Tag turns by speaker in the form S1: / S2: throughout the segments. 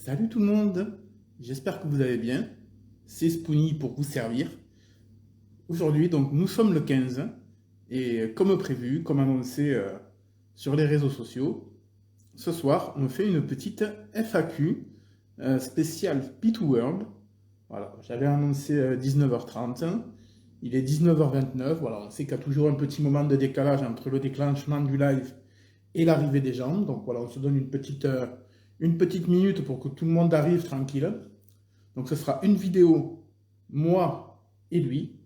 S1: Salut tout le monde, j'espère que vous allez bien. C'est Spoony pour vous servir. Aujourd'hui, donc, nous sommes le 15 et comme prévu, comme annoncé sur les réseaux sociaux, ce soir, on fait une petite FAQ spéciale P2World. Voilà, j'avais annoncé 19h30, il est 19h29. Voilà, on sait qu'il y a toujours un petit moment de décalage entre le déclenchement du live et l'arrivée des gens. Donc voilà, on se donne une petite minute pour que tout le monde arrive tranquille. Donc ce sera une vidéo, moi et lui,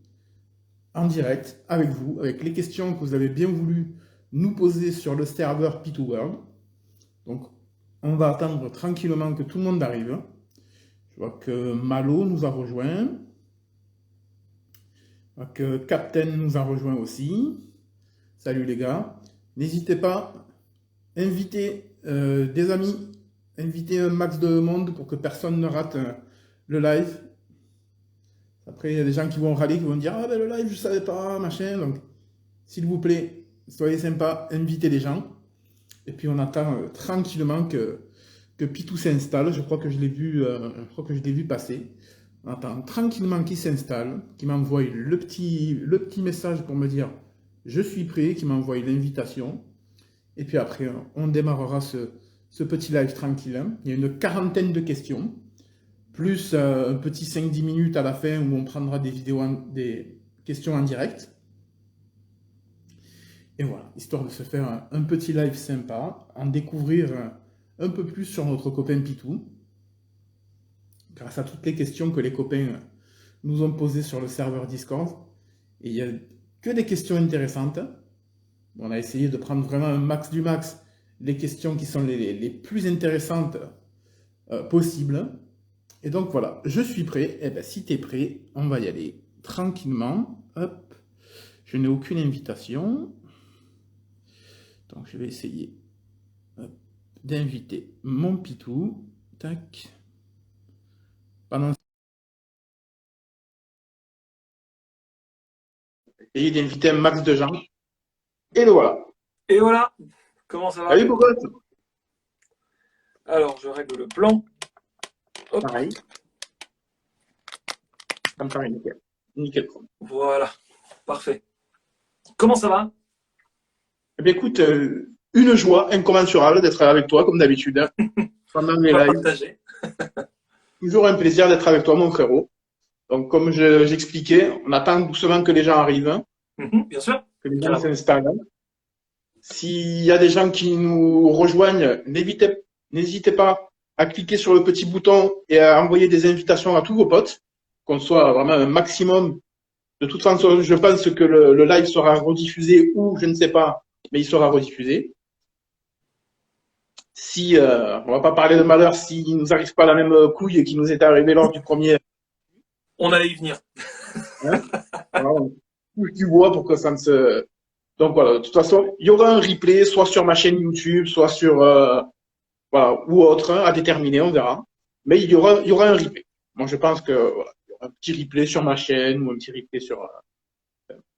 S1: en direct, avec vous, avec les questions que vous avez bien voulu nous poser sur le serveur P2World. Donc on va attendre tranquillement que tout le monde arrive. Je vois que Malo nous a rejoint, je vois que Captain nous a rejoint aussi. Salut les gars. N'hésitez pas, invitez des amis, invitez un max de monde pour que personne ne rate le live. Après, il y a des gens qui vont râler, qui vont dire: ah ben le live, je savais pas, machin. Donc, s'il vous plaît, soyez sympa, invitez les gens. Et puis, on attend tranquillement que Pitou s'installe. Je crois que je l'ai vu passer. On attend tranquillement qu'il s'installe, qu'il m'envoie le petit message pour me dire: je suis prêt, qu'il m'envoie l'invitation. Et puis après, on démarrera ce petit live tranquille. Il y a une quarantaine de questions, plus un petit 5-10 minutes à la fin où on prendra des questions en direct. Et voilà, histoire de se faire un petit live sympa, en découvrir un peu plus sur notre copain Pitou, grâce à toutes les questions que les copains nous ont posées sur le serveur Discord. Et il n'y a que des questions intéressantes. On a essayé de prendre vraiment un max du max les questions qui sont les plus intéressantes possibles. Et donc voilà, je suis prêt. Et bien si tu es prêt, on va y aller tranquillement. Hop, je n'ai aucune invitation. Donc je vais essayer d'inviter mon Pitou. Tac. Pendant essayer d'inviter un max de gens. Et le voilà.
S2: Et voilà, comment ça va?
S1: Salut beau gosse.
S2: Alors, je règle le plan. Hop,
S1: Pareil. Ça me paraît nickel. Nickel.
S2: voilà, parfait. Comment ça va?
S1: Eh bien écoute, une joie incommensurable d'être avec toi comme d'habitude, hein, pendant
S2: On
S1: les
S2: va
S1: lives.
S2: partager.
S1: Toujours un plaisir d'être avec toi mon frérot. Donc comme j'expliquais, on attend doucement que les gens arrivent, hein,
S2: Bien sûr,
S1: que les gens
S2: carrément.
S1: s'installent. S'il y a des gens qui nous rejoignent, n'hésitez pas à cliquer sur le petit bouton et à envoyer des invitations à tous vos potes, qu'on soit vraiment un maximum. De toute façon, je pense que le live sera rediffusé ou je ne sais pas, mais il sera rediffusé. Si on va pas parler de malheur s'il nous arrive pas la même couille qui nous est arrivée lors du premier,
S2: On allait y venir.
S1: hein, voilà, on touche du bois pour que ça ne se. Donc voilà, de toute façon, il y aura un replay, soit sur ma chaîne YouTube, soit sur voilà, ou autre, hein, à déterminer, on verra. Mais il y aura un replay. Moi, je pense que voilà, il y aura un petit replay sur ma chaîne ou un petit replay sur.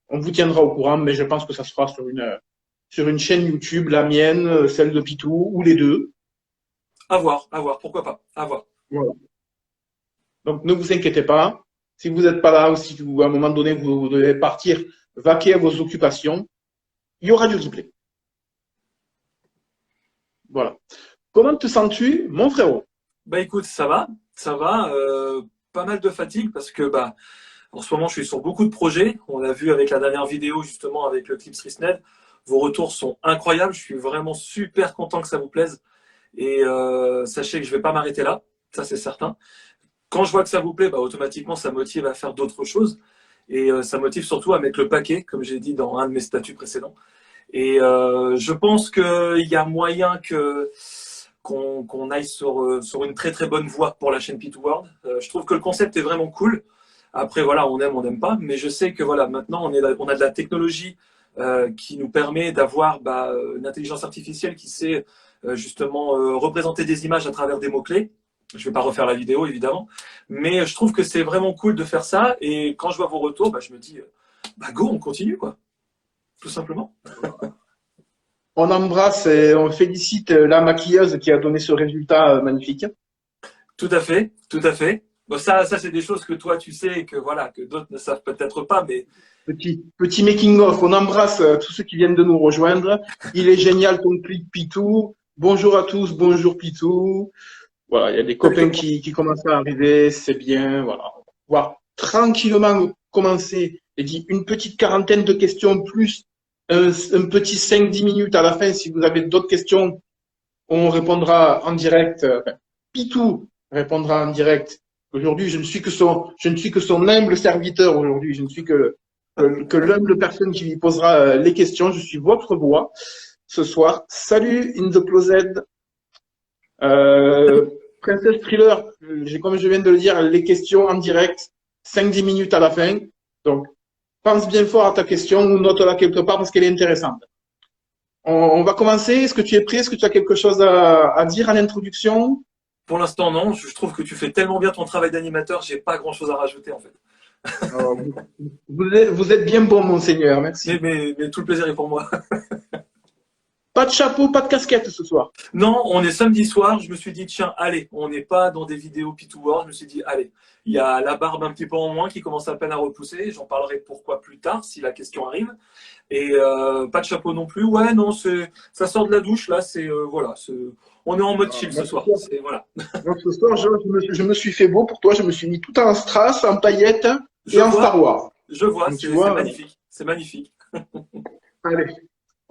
S1: On vous tiendra au courant, mais je pense que ça se fera sur une chaîne YouTube, la mienne, celle de Pitou, ou les deux.
S2: À voir, pourquoi pas, à voir.
S1: Voilà. Donc ne vous inquiétez pas. Si vous n'êtes pas là ou si vous, à un moment donné vous devez partir, vaquer à vos occupations, il y aura du replay. Voilà. Comment te sens-tu, mon frérot?
S2: Bah écoute, ça va. Pas mal de fatigue parce que bah en ce moment je suis sur beaucoup de projets. On a vu avec la dernière vidéo justement avec le clip Srisned. Vos retours sont incroyables. Je suis vraiment super content que ça vous plaise. Et sachez que je vais pas m'arrêter là, ça c'est certain. Quand je vois que ça vous plaît, bah, automatiquement, ça motive à faire d'autres choses. Et ça motive surtout à mettre le paquet, comme j'ai dit dans un de mes statuts précédents. Et je pense qu'il y a moyen qu'on aille sur une très très bonne voie pour la chaîne P2 World. Je trouve que le concept est vraiment cool. Après, voilà, on n'aime pas. Mais je sais que voilà, maintenant, on a de la technologie qui nous permet d'avoir bah, une intelligence artificielle qui sait justement représenter des images à travers des mots-clés. Je vais pas refaire la vidéo, évidemment. Mais je trouve que c'est vraiment cool de faire ça. Et quand je vois vos retours, bah, je me dis, bah go, on continue, quoi. Tout simplement.
S1: On embrasse et on félicite la maquilleuse qui a donné ce résultat magnifique.
S2: Tout à fait, tout à fait. Bon, ça c'est des choses que toi tu sais et que voilà, que d'autres ne savent peut-être pas, mais
S1: Petit making-of. On embrasse tous ceux qui viennent de nous rejoindre. Il est génial ton clip Pitou. Bonjour à tous, bonjour Pitou. Voilà, il y a des copains qui commencent à arriver, c'est bien. Voilà. On va tranquillement commencer. Et dit une petite quarantaine de questions plus un petit 5-10 minutes à la fin. Si vous avez d'autres questions, on répondra en direct. Enfin, Pitou répondra en direct. Aujourd'hui, je ne suis que son humble serviteur aujourd'hui. Je ne suis que l'humble personne qui lui posera les questions. Je suis votre voix ce soir. Salut in the closet. Princess Thriller, comme je viens de le dire, les questions en direct, 5-10 minutes à la fin. Donc, pense bien fort à ta question ou note-la quelque part parce qu'elle est intéressante. On va commencer. Est-ce que tu es prêt? Est-ce que tu as quelque chose à dire à l'introduction?
S2: pour l'instant non. Je trouve que tu fais tellement bien ton travail d'animateur, j'ai pas grand-chose à rajouter en fait.
S1: Vous êtes bien bon, monseigneur. Merci.
S2: Mais tout le plaisir est pour moi.
S1: Pas de chapeau, pas de casquette ce soir.
S2: Non, on est samedi soir. Je me suis dit, tiens, allez, on n'est pas dans des vidéos P2War. Je me suis dit, allez, il y a la barbe un petit peu en moins qui commence à peine à repousser. J'en parlerai pourquoi plus tard si la question arrive. Et pas de chapeau non plus. Ouais, non, ça sort de la douche. Là, voilà, on est en mode chill ce soir. Voilà.
S1: Donc ce soir, je me suis fait beau pour toi. Je me suis mis tout en strass, en paillettes et en Star Wars.
S2: Je vois, c'est magnifique. C'est magnifique.
S1: Allez.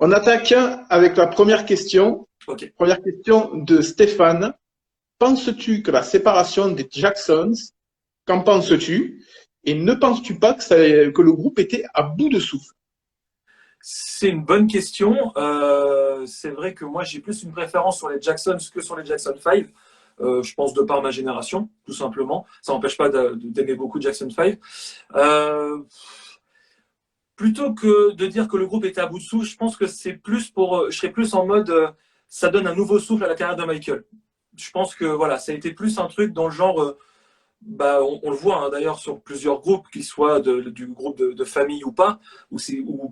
S1: On attaque avec la première question.
S2: Okay.
S1: Première question de Stéphane. Penses-tu que la séparation des Jacksons, qu'en penses-tu? Et ne penses-tu pas que le groupe était à bout de souffle?
S2: C'est une bonne question. C'est vrai que moi, j'ai plus une préférence sur les Jacksons que sur les Jackson 5. Je pense de par ma génération, tout simplement. Ça n'empêche pas d'aimer beaucoup Jackson 5. Plutôt que de dire que le groupe était à bout de souffle, je pense que c'est plus je serais plus en mode, ça donne un nouveau souffle à la carrière de Michael. Je pense que voilà, ça a été plus un truc dans le genre, on le voit hein, d'ailleurs sur plusieurs groupes, qu'ils soient du groupe de famille ou pas, ou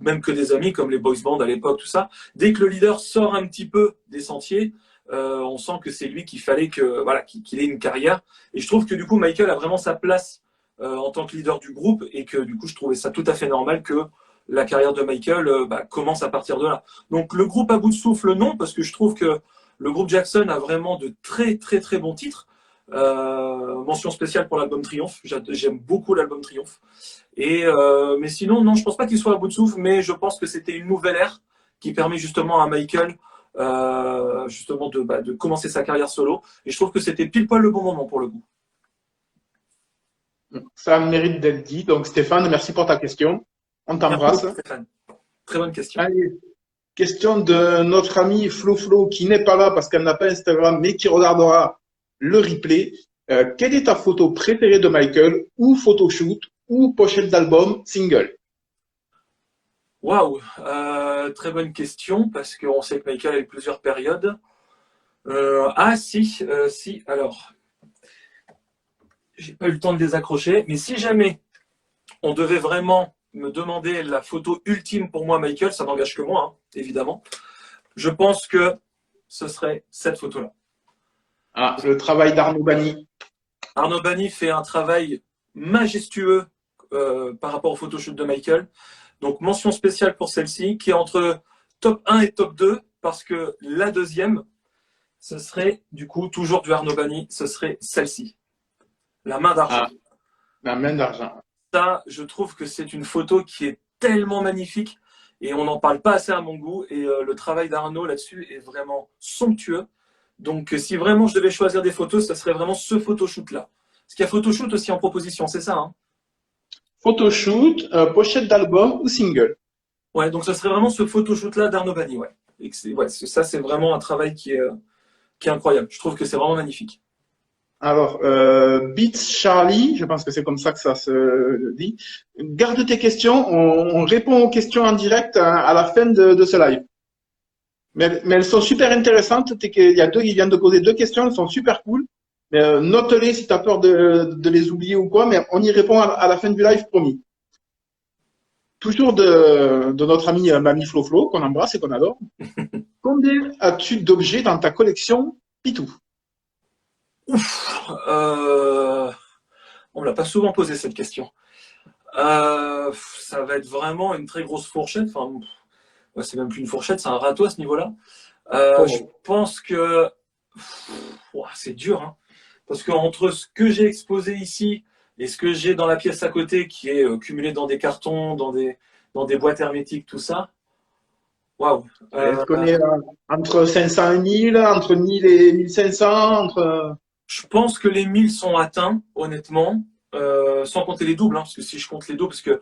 S2: même que des amis comme les boys bands à l'époque, tout ça. Dès que le leader sort un petit peu des sentiers, on sent que c'est lui qu'il fallait qu'il ait une carrière. Et je trouve que du coup, Michael a vraiment sa place en tant que leader du groupe et que du coup je trouvais ça tout à fait normal que la carrière de Michael commence à partir de là. Donc le groupe à bout de souffle non, parce que je trouve que le groupe Jackson a vraiment de très très très bons titres. Mention spéciale pour l'album Triomphe, j'aime beaucoup l'album Triomphe. Mais sinon non, je pense pas qu'il soit à bout de souffle, mais je pense que c'était une nouvelle ère qui permet justement à Michael justement de commencer sa carrière solo, et je trouve que c'était pile poil le bon moment pour le coup.
S1: Ça mérite d'être dit. Donc, Stéphane, merci pour ta question. On t'embrasse.
S2: Très bonne question.
S1: Allez, question de notre amie Flo qui n'est pas là parce qu'elle n'a pas Instagram, mais qui regardera le replay. Quelle est ta photo préférée de Michael, ou photoshoot, ou pochette d'album, single?
S2: Waouh, très bonne question parce qu'on sait que Michael a eu plusieurs périodes. Si, alors. J'ai pas eu le temps de les accrocher, mais si jamais on devait vraiment me demander la photo ultime pour moi, Michael, ça n'engage que moi, hein, évidemment. Je pense que ce serait cette photo-là.
S1: Ah, le travail d'Arnaud Bani.
S2: Arnaud Bani fait un travail majestueux par rapport au photoshoot de Michael. Donc, mention spéciale pour celle-ci, qui est entre top 1 et top 2, parce que la deuxième, ce serait, du coup, toujours du Arnaud Bani, ce serait celle-ci. La main d'argent.
S1: Ah, la main d'argent.
S2: Ça, je trouve que c'est une photo qui est tellement magnifique et on n'en parle pas assez à mon goût. Et le travail d'Arnaud là-dessus est vraiment somptueux. Donc, si vraiment je devais choisir des photos, ça serait vraiment ce photoshoot-là. Parce qu'il y a photoshoot aussi en proposition, c'est ça hein?
S1: Photoshoot, pochette d'album ou single?
S2: Ouais, donc ça serait vraiment ce photoshoot-là d'Arnaud Bani, ouais. Et ça, c'est vraiment un travail qui est incroyable. Je trouve que c'est vraiment magnifique.
S1: Alors, Beats Charlie, je pense que c'est comme ça que ça se dit. Garde tes questions, on répond aux questions en direct à la fin de ce live. Mais elles sont super intéressantes. Il viennent de poser 2 questions, elles sont super cool. Note-les si tu as peur de les oublier ou quoi, mais on y répond à la fin du live, promis. Toujours de notre ami Mamie Flo, qu'on embrasse et qu'on adore. Combien as-tu d'objets dans ta collection Pitou?
S2: Ouf, on ne l'a pas souvent posé cette question. Ça va être vraiment une très grosse fourchette. Enfin, ouais, c'est même plus une fourchette, c'est un râteau à ce niveau-là. Je
S3: Oh.
S2: pense que ouah, c'est dur, hein, parce que entre ce que j'ai exposé ici et ce que j'ai dans la pièce à côté, qui est cumulé dans des cartons, dans des boîtes hermétiques, tout ça, waouh.
S3: Est-ce qu'on est entre 500 et 1000, entre 1000 et 1500, entre...
S2: Je pense que les 1000 sont atteints, honnêtement, sans compter les doubles, hein, parce que si je compte les doubles, parce que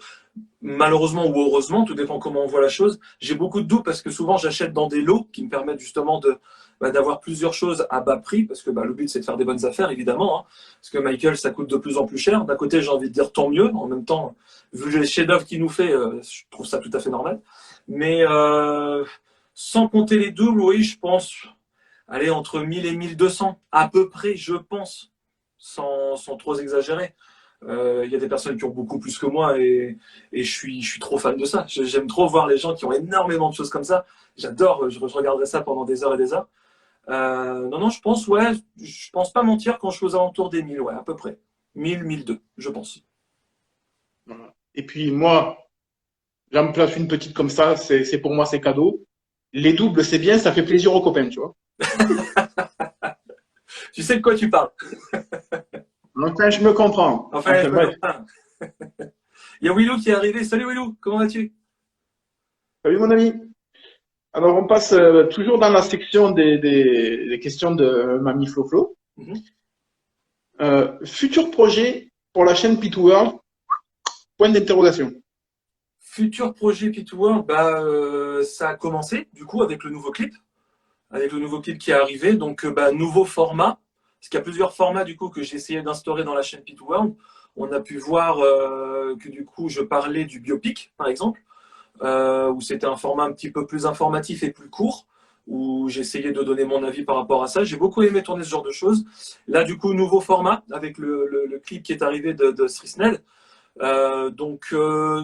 S2: malheureusement ou heureusement, tout dépend comment on voit la chose, j'ai beaucoup de doubles parce que souvent j'achète dans des lots qui me permettent justement d'avoir plusieurs choses à bas prix, parce que le but c'est de faire des bonnes affaires, évidemment, hein, parce que Michael, ça coûte de plus en plus cher. D'un côté, j'ai envie de dire tant mieux, en même temps, vu les chefs-d'œuvre qu'il nous fait, je trouve ça tout à fait normal. Mais sans compter les doubles, oui, je pense allez, entre 1000 et 1200, à peu près, je pense, sans trop exagérer. Il y a des personnes qui ont beaucoup plus que moi et je suis trop fan de ça. J'aime trop voir les gens qui ont énormément de choses comme ça. J'adore, je regarderai ça pendant des heures et des heures. Non, non, je pense, ouais, je pense pas mentir quand je suis aux alentours des 1000, ouais, à peu près. 1000, 1002, je pense.
S3: Voilà. Et puis moi, j'en place une petite comme ça, c'est pour moi, c'est cadeau. Les doubles, c'est bien, ça fait plaisir aux copains, tu vois.
S2: Tu sais de quoi tu parles.
S3: Enfin, je me comprends.
S2: Enfin, je
S3: Enfin,
S2: me
S3: bref.
S2: comprends. Il y a Willou qui est arrivé. Salut Willou, comment vas-tu?
S3: Salut mon ami. Alors, on passe toujours dans la section des questions de Mamie Flo-Flo.
S2: Mhm.
S3: Futur projet pour la chaîne P2 World, point d'interrogation.
S2: Futur projet P2World, ça a commencé du coup avec le nouveau clip. Avec le nouveau clip qui est arrivé. Donc, nouveau format. Parce qu'il y a plusieurs formats du coup que j'ai essayé d'instaurer dans la chaîne P2 World. On a pu voir que du coup, je parlais du biopic, par exemple, où c'était un format un petit peu plus informatif et plus court, où j'essayais de donner mon avis par rapport à ça. J'ai beaucoup aimé tourner ce genre de choses. Là, du coup, nouveau format avec le clip qui est arrivé de Srisned.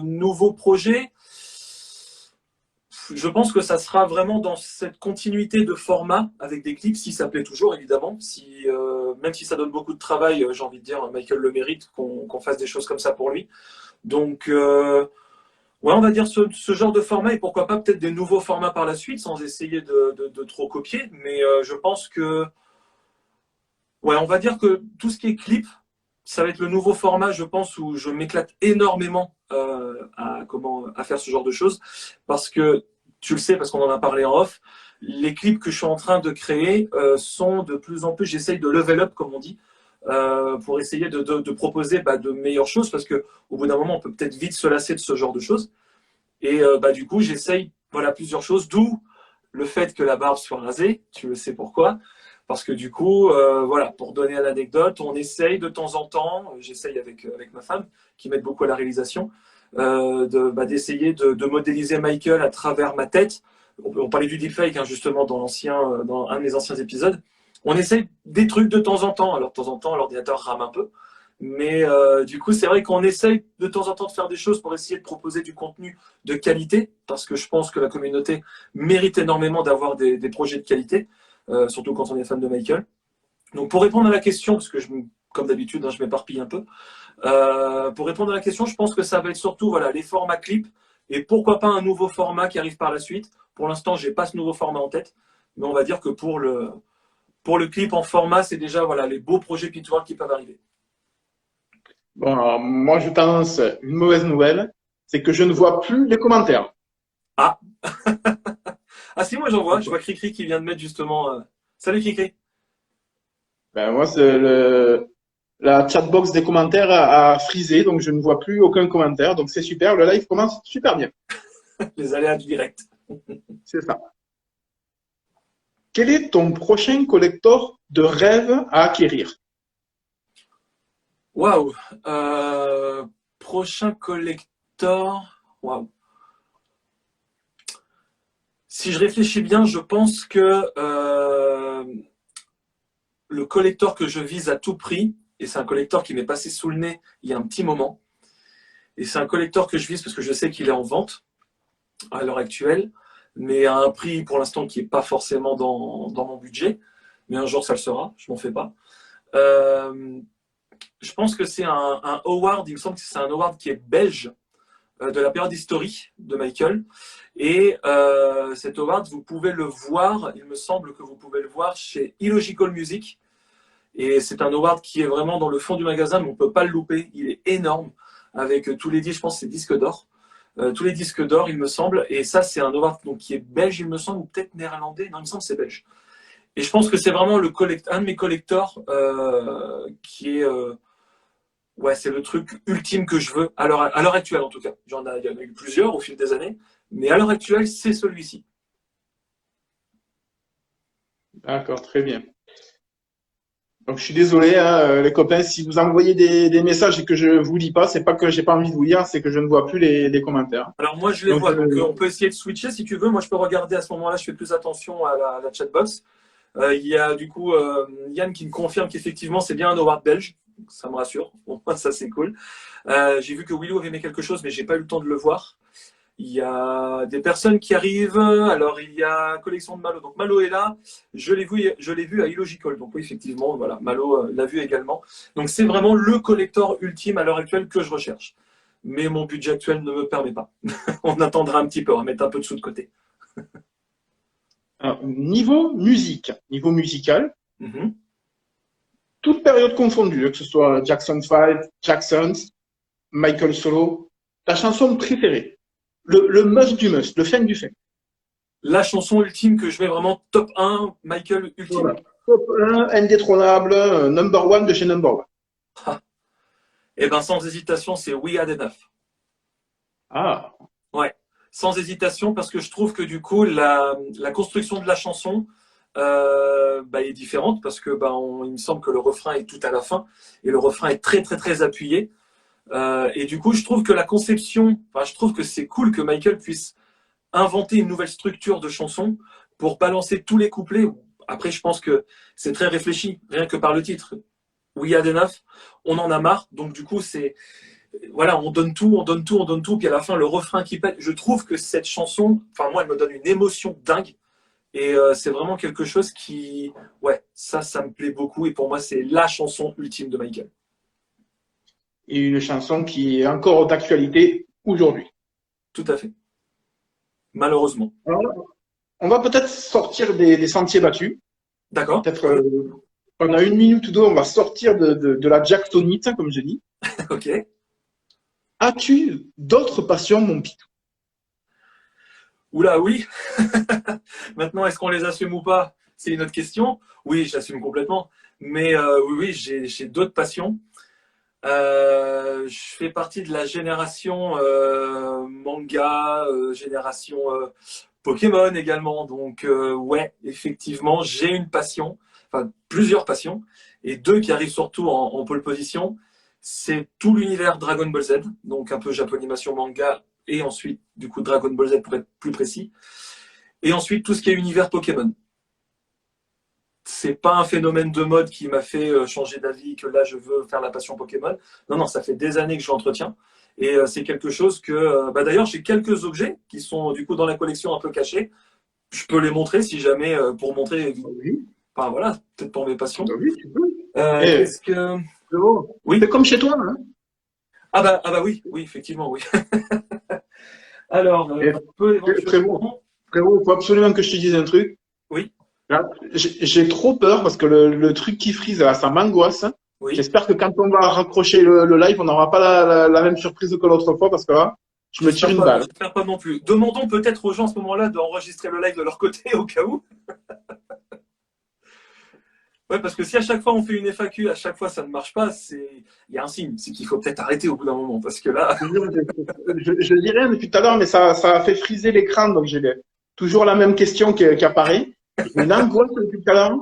S2: Nouveau projet. Je pense que ça sera vraiment dans cette continuité de format avec des clips, si ça plaît toujours, évidemment. Même si ça donne beaucoup de travail, j'ai envie de dire, Michael le mérite qu'on fasse des choses comme ça pour lui. Donc, ouais, on va dire ce genre de format et pourquoi pas peut-être des nouveaux formats par la suite sans essayer de trop copier. Mais je pense que, ouais, on va dire que tout ce qui est clip, ça va être le nouveau format, je pense, où je m'éclate énormément à faire ce genre de choses. Parce que, tu le sais, parce qu'on en a parlé en off, les clips que je suis en train de créer sont de plus en plus, j'essaye de level up, comme on dit, pour essayer de proposer de meilleures choses, parce qu'au bout d'un moment, on peut peut-être vite se lasser de ce genre de choses. Et du coup, j'essaye voilà, plusieurs choses, d'où le fait que la barbe soit rasée, tu le sais pourquoi. Parce que du coup, voilà, pour donner une anecdote, on essaye de temps en temps, j'essaye avec ma femme, qui m'aide beaucoup à la réalisation, d'essayer de modéliser Michael à travers ma tête. On parlait du deepfake, hein, justement, dans un de mes anciens épisodes. On essaye des trucs de temps en temps. Alors, de temps en temps, l'ordinateur rame un peu. Mais du coup, c'est vrai qu'on essaye de temps en temps de faire des choses pour essayer de proposer du contenu de qualité, parce que je pense que la communauté mérite énormément d'avoir des projets de qualité, surtout quand on est fan de Michael. Donc pour répondre à la question, parce que comme d'habitude, hein, je m'éparpille un peu, pour répondre à la question, je pense que ça va être surtout voilà, les formats clips, et pourquoi pas un nouveau format qui arrive par la suite. Pour l'instant, je n'ai pas ce nouveau format en tête, mais on va dire que pour le clip en format, c'est déjà voilà, les beaux projets Pitchwork qui peuvent arriver.
S3: Bon, alors, moi, je t'annonce une mauvaise nouvelle, c'est que je ne vois plus les commentaires.
S2: Ah, ah si, moi j'en vois. Je vois Cricri qui vient de mettre justement. Salut Cricri.
S3: Ben, moi, la chatbox des commentaires a frisé, donc je ne vois plus aucun commentaire. Donc c'est super, le live commence super bien.
S2: Les aléas du direct.
S3: C'est ça. Quel est ton prochain collector de rêve à acquérir?
S2: Waouh. Prochain collector. Waouh. Si je réfléchis bien, je pense que le collector que je vise à tout prix, et c'est un collector qui m'est passé sous le nez il y a un petit moment, et c'est un collector que je vise parce que je sais qu'il est en vente à l'heure actuelle, mais à un prix pour l'instant qui n'est pas forcément dans mon budget, mais un jour ça le sera, je m'en fais pas. Euh, je pense que c'est un award, il me semble que c'est un award qui est belge, de la période historique de Michael. Et cet award, vous pouvez le voir, il me semble que vous pouvez le voir chez Illogical Music. Et c'est un award qui est vraiment dans le fond du magasin, mais on ne peut pas le louper. Il est énorme, avec tous les disques, je pense que c'est disques d'or. Tous les disques d'or, il me semble. Et ça, c'est un award donc, qui est belge, il me semble, ou peut-être néerlandais. Non, il me semble que c'est belge. Et je pense que c'est vraiment un de mes collectors qui est... ouais, c'est le truc ultime que je veux, à l'heure actuelle en tout cas. Il y en a eu plusieurs au fil des années, mais à l'heure actuelle, c'est celui-ci.
S3: D'accord, très bien. Donc, je suis désolé, hein, les copains, si vous envoyez des messages et que je vous lis pas, c'est pas que j'ai pas envie de vous lire, c'est que je ne vois plus les commentaires.
S2: Alors moi, je les
S3: Donc,
S2: vois, donc on peut essayer de switcher si tu veux. Moi, je peux regarder à ce moment-là, je fais plus attention à la chatbox. Il y a du coup Yann qui me confirme qu'effectivement, c'est bien un award belge. Ça me rassure. Bon, ça, c'est cool. J'ai vu que Willou avait aimé quelque chose, mais j'ai pas eu le temps de le voir. Il y a des personnes qui arrivent. Alors, il y a collection de Malo. Donc, Malo est là. Je l'ai vu à Illogical. Donc, oui, effectivement, voilà. Malo l'a vu également. Donc, c'est vraiment le collector ultime à l'heure actuelle que je recherche. Mais mon budget actuel ne me permet pas. On attendra un petit peu. On va mettre un peu de sous de côté.
S3: alors, niveau musical,
S2: Mhm.
S3: toute période confondue, que ce soit Jackson 5, Jacksons, Michael Solo, ta chanson préférée, le must du must, le fan du fan.
S2: La chanson ultime que je mets vraiment top 1, Michael ultime.
S3: Voilà. Top 1, indétrônable, number one de chez number one.
S2: Ah. Et bien, sans hésitation, c'est We Had Enough.
S3: Ah,
S2: Ouais, sans hésitation, parce que je trouve que du coup, la construction de la chanson est différente, parce que il me semble que le refrain est tout à la fin, et le refrain est très très très appuyé. Et du coup, je trouve que la conception, je trouve que c'est cool que Michael puisse inventer une nouvelle structure de chanson pour balancer tous les couplets. Après, je pense que c'est très réfléchi, rien que par le titre. We Had Enough, on en a marre, donc du coup, c'est voilà, on donne tout, on donne tout, on donne tout, puis à la fin, le refrain qui pète. Je trouve que cette chanson, moi, elle me donne une émotion dingue. Et c'est vraiment quelque chose qui, ouais, ça me plaît beaucoup. Et pour moi, c'est la chanson ultime de Michael.
S3: et une chanson qui est encore d'actualité aujourd'hui.
S2: Tout à fait. Malheureusement.
S3: Alors, on va peut-être sortir des sentiers battus.
S2: D'accord.
S3: Peut-être pendant une minute ou deux, on va sortir de la Jacksonite, comme je dis.
S2: Ok.
S3: As-tu d'autres passions, mon pitou?
S2: Oula, oui. Maintenant, est-ce qu'on les assume ou pas? C'est une autre question. Oui, j'assume complètement. Mais oui, j'ai d'autres passions. Je fais partie de la génération manga, génération Pokémon également. Donc, ouais, effectivement, j'ai une passion, enfin plusieurs passions, et deux qui arrivent surtout en pole position. C'est tout l'univers Dragon Ball Z, donc un peu Japanimation manga, et ensuite, du coup, Dragon Ball Z pour être plus précis. Et ensuite, tout ce qui est univers Pokémon. C'est pas un phénomène de mode qui m'a fait changer d'avis, que là, je veux faire la passion Pokémon. Non, non, ça fait des années que je l'entretiens. Et c'est quelque chose que... d'ailleurs, j'ai quelques objets qui sont du coup dans la collection un peu cachés. Je peux les montrer si jamais, pour montrer...
S3: Oui,
S2: Enfin voilà, peut-être pour mes passions.
S3: oui, tu peux.
S2: Qu'est-ce que...
S3: C'est bon.
S2: Oui.
S3: C'est comme chez toi, hein?
S2: Oui, oui, effectivement, oui. Alors, on peut éventuellement...
S3: Frérot, il faut absolument que je te dise un truc.
S2: Oui,
S3: Là, j'ai trop peur parce que le truc qui frise, là, ça m'angoisse.
S2: oui.
S3: J'espère que quand on va raccrocher le live, on n'aura pas la même surprise que l'autre fois parce que là, je me tire une balle.
S2: J'espère pas non plus. Demandons peut-être aux gens à ce moment-là d'enregistrer le live de leur côté au cas où. Ouais, parce que si à chaque fois on fait une FAQ, à chaque fois ça ne marche pas, il y a un signe, c'est qu'il faut peut-être arrêter au bout d'un moment, parce que là.
S3: Je dis rien depuis tout à l'heure, mais ça a fait friser l'écran, donc j'ai toujours la même question qui apparaît. Une angoisse depuis tout à l'heure.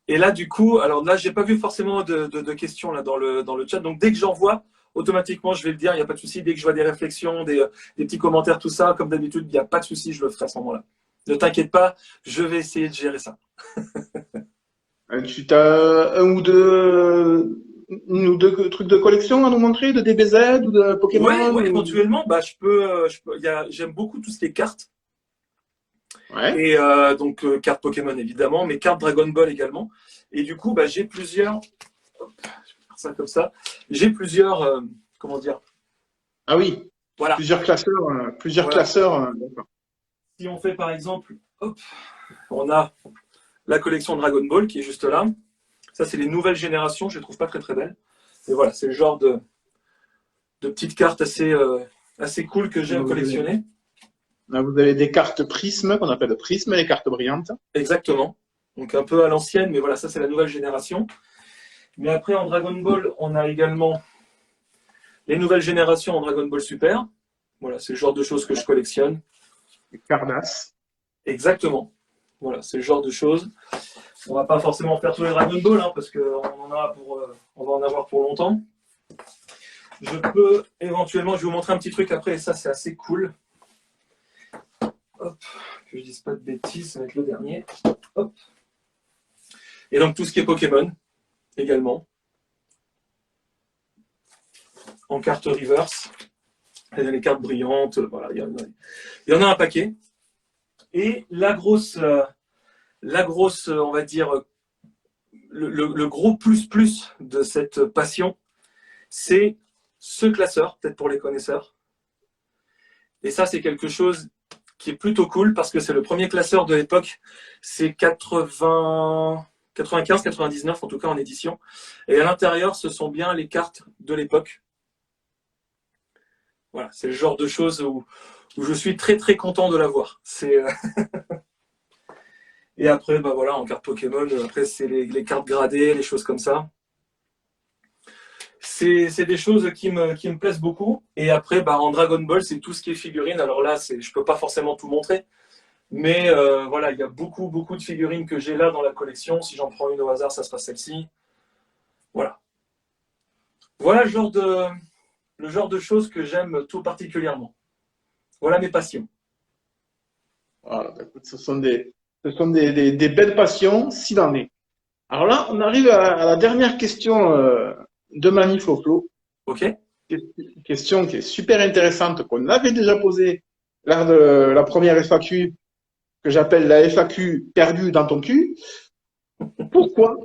S2: Et là, du coup, alors là, j'ai pas vu forcément de questions là dans le chat, donc dès que j'en vois, automatiquement, je vais le dire, il n'y a pas de souci. Dès que je vois des réflexions, des petits commentaires, tout ça, comme d'habitude, il n'y a pas de souci, je le ferai à ce moment-là. Ne t'inquiète pas, je vais essayer de gérer ça.
S3: Tu as une ou deux trucs de collection à nous montrer, de DBZ ou de Pokémon?
S2: Ouais, éventuellement, j'aime beaucoup tout ce qui est cartes.
S3: Ouais.
S2: Et donc, cartes Pokémon évidemment, mais cartes Dragon Ball également. Et du coup, bah, j'ai plusieurs. Hop, je vais faire ça comme ça. J'ai plusieurs. Comment dire?
S3: Ah oui,
S2: Voilà.
S3: plusieurs classeurs. Plusieurs
S2: Voilà.
S3: classeurs. D'accord.
S2: Si on fait par exemple, hop, on a la collection Dragon Ball qui est juste là. Ça, c'est les nouvelles générations. Je les trouve pas très très belles. Mais voilà, c'est le genre de petites cartes assez cool que j'aime collectionner.
S3: Là, vous avez des cartes prismes, qu'on appelle prismes, les cartes brillantes.
S2: Exactement. Donc un peu à l'ancienne, mais voilà, ça c'est la nouvelle génération. Mais après, en Dragon Ball, on a également les nouvelles générations en Dragon Ball Super. Voilà, c'est le genre de choses que je collectionne.
S3: Les Cardass.
S2: Exactement. Voilà, c'est le genre de choses. On va pas forcément faire tous les Dragon Ball, hein, parce qu'on on va en avoir pour longtemps. Je peux éventuellement, je vais vous montrer un petit truc après, et ça c'est assez cool. Hop, que je dise pas de bêtises, ça va être le dernier. Hop. Et donc tout ce qui est Pokémon également. En carte reverse. Il y a les cartes brillantes, voilà, il y en a un paquet. Et la grosse, on va dire, le gros plus de cette passion, c'est ce classeur, peut-être pour les connaisseurs. Et ça, c'est quelque chose qui est plutôt cool parce que c'est le premier classeur de l'époque. C'est 95-99 en tout cas en édition. Et à l'intérieur, ce sont bien les cartes de l'époque. Voilà, c'est le genre de choses où je suis très très content de l'avoir. Et après, bah voilà, en carte Pokémon, après c'est les cartes gradées, les choses comme ça. C'est des choses qui me plaisent beaucoup. Et après, bah, en Dragon Ball, c'est tout ce qui est figurines. Alors là, je peux pas forcément tout montrer. Mais voilà, il y a beaucoup de figurines que j'ai là dans la collection. Si j'en prends une au hasard, ça sera celle-ci. Voilà. Voilà le genre de choses que j'aime tout particulièrement. Voilà mes passions.
S3: Voilà, écoute, ce sont des belles passions, s'il en est. Alors là, on arrive à la dernière question de Manifoflo.
S2: Ok?
S3: Question qui est super intéressante, qu'on avait déjà posée lors de la première FAQ, que j'appelle la FAQ perdue dans ton cul. Pourquoi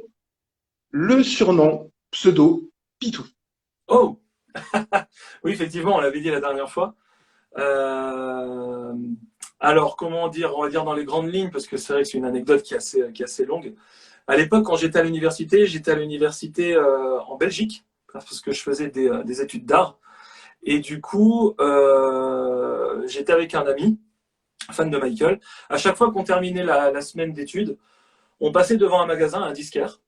S3: le surnom pseudo Pitou?
S2: Oh! Oui, effectivement, on l'avait dit la dernière fois. Euh, Alors, comment dire? On va dire dans les grandes lignes, parce que c'est vrai que c'est une anecdote qui est assez longue. À l'époque, quand j'étais à l'université en Belgique, parce que je faisais des études d'art. Et du coup, j'étais avec un ami, fan de Michael. À chaque fois qu'on terminait la semaine d'études, on passait devant un magasin, un disquaire.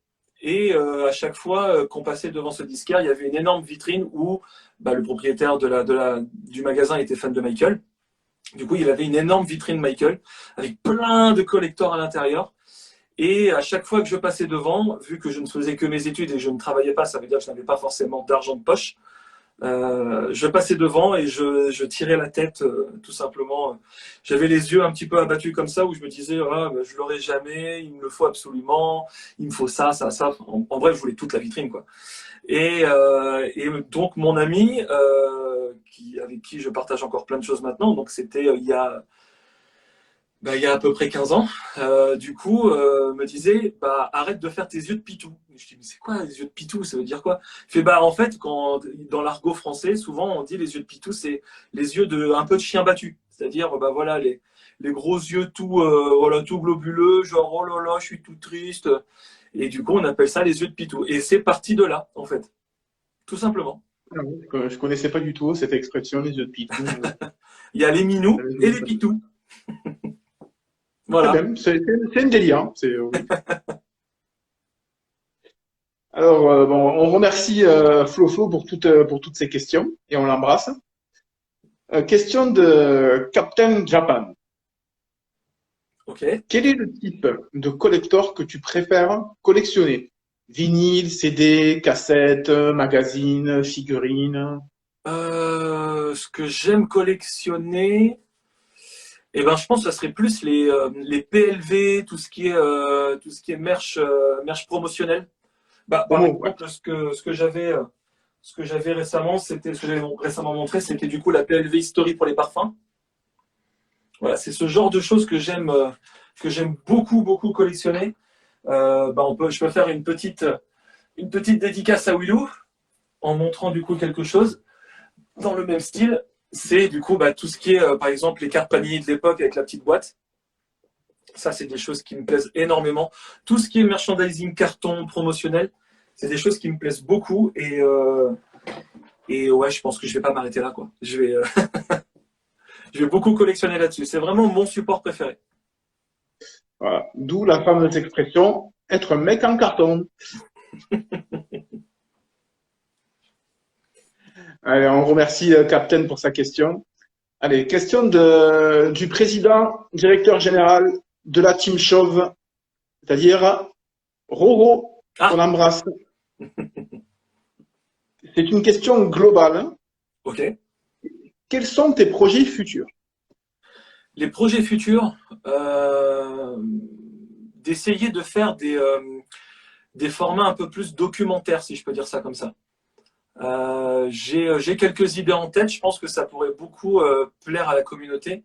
S2: Et à chaque fois qu'on passait devant ce disquaire, il y avait une énorme vitrine où bah, le propriétaire du magasin était fan de Michael. Du coup, il avait une énorme vitrine Michael avec plein de collecteurs à l'intérieur. Et à chaque fois que je passais devant, vu que je ne faisais que mes études et je ne travaillais pas, ça veut dire que je n'avais pas forcément d'argent de poche, je passais devant et je tirais la tête, tout simplement. J'avais les yeux un petit peu abattus comme ça, où je me disais, ah, bah, je l'aurai jamais, il me le faut absolument, il me faut ça, ça, ça. En bref, je voulais toute la vitrine, quoi. Et donc, mon ami, avec qui je partage encore plein de choses maintenant, donc c'était il y a à peu près 15 ans, du coup, me disait, bah, arrête de faire tes yeux de pitou. Et je dis, mais c'est quoi les yeux de pitou? Ça veut dire quoi? Il fait, bah, en fait, dans l'argot français, souvent, on dit les yeux de pitou, c'est les yeux un peu de chien battu. C'est-à-dire, bah, voilà, les gros yeux voilà, tout globuleux, genre, oh là là, je suis tout triste. Et du coup, on appelle ça les yeux de pitou. Et c'est parti de là, en fait. Tout simplement.
S3: Ah oui, je connaissais pas du tout cette expression, les yeux de Pitou.
S2: Il y a les minous et les pitous.
S3: Très
S2: Voilà.
S3: bien, c'est un délire. Hein, oui. Alors, bon, on remercie Flo pour toutes ces questions et on l'embrasse. Question de Captain Japan.
S2: Ok.
S3: Quel est le type de collector que tu préfères collectionner? Vinyle, CD, cassette, magazine, figurine?
S2: Ce que j'aime collectionner, eh ben, je pense que ça serait plus les PLV, tout ce qui est merch promotionnel. Bah, par
S3: Promo, ouais.
S2: exemple, ce que j'avais récemment, ce que j'avais récemment montré, c'était du coup la PLV History pour les parfums. Voilà, c'est ce genre de choses que j'aime beaucoup, beaucoup collectionner. Je peux faire une petite dédicace à Willou en montrant du coup quelque chose dans le même style. C'est du coup tout ce qui est, par exemple, les cartes Panini de l'époque avec la petite boîte. Ça, c'est des choses qui me plaisent énormément. Tout ce qui est merchandising, carton, promotionnel, c'est des choses qui me plaisent beaucoup. Et ouais, je pense que je vais pas m'arrêter là, quoi. Je vais beaucoup collectionner là-dessus. C'est vraiment mon support préféré.
S3: Voilà. D'où la fameuse expression être un mec en carton. Allez, on remercie Captain pour sa question. Allez, question du président, directeur général de la Team Chauve, c'est-à-dire Roro, qu'on
S2: Ah,
S3: embrasse. C'est une question globale. Hein.
S2: ok.
S3: Quels sont tes projets futurs?
S2: Les projets futurs, d'essayer de faire des formats un peu plus documentaires, si je peux dire ça comme ça. J'ai quelques idées en tête. Je pense que ça pourrait beaucoup plaire à la communauté.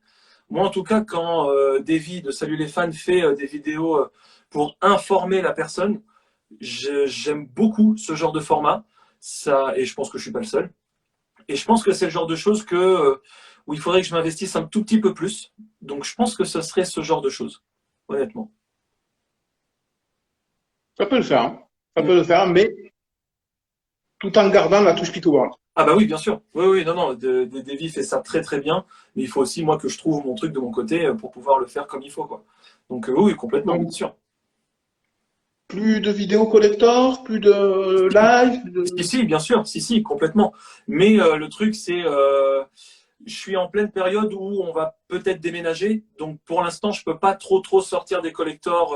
S2: Moi, en tout cas, quand Davy de Salut les fans fait des vidéos pour informer la personne, j'aime beaucoup ce genre de format. Ça, et je pense que je suis pas le seul. Et je pense que c'est le genre de choses où il faudrait que je m'investisse un tout petit peu plus. Donc, je pense que ce serait ce genre de choses, honnêtement.
S3: Ça peut le faire. Hein. Ça peut le faire, mais tout en gardant la touche Pictoworld.
S2: Ah bah oui, bien sûr. Oui, oui, non, non, Davy fait ça très très bien, mais il faut aussi moi que je trouve mon truc de mon côté pour pouvoir le faire comme il faut, quoi. Donc oui, complètement, bien
S3: Donc,
S2: sûr.
S3: plus de vidéos collector, plus de live.
S2: Si, si, bien sûr, si, si, complètement. Mais le truc, c'est, je suis en pleine période où on va peut-être déménager, donc pour l'instant, je peux pas trop sortir des collectors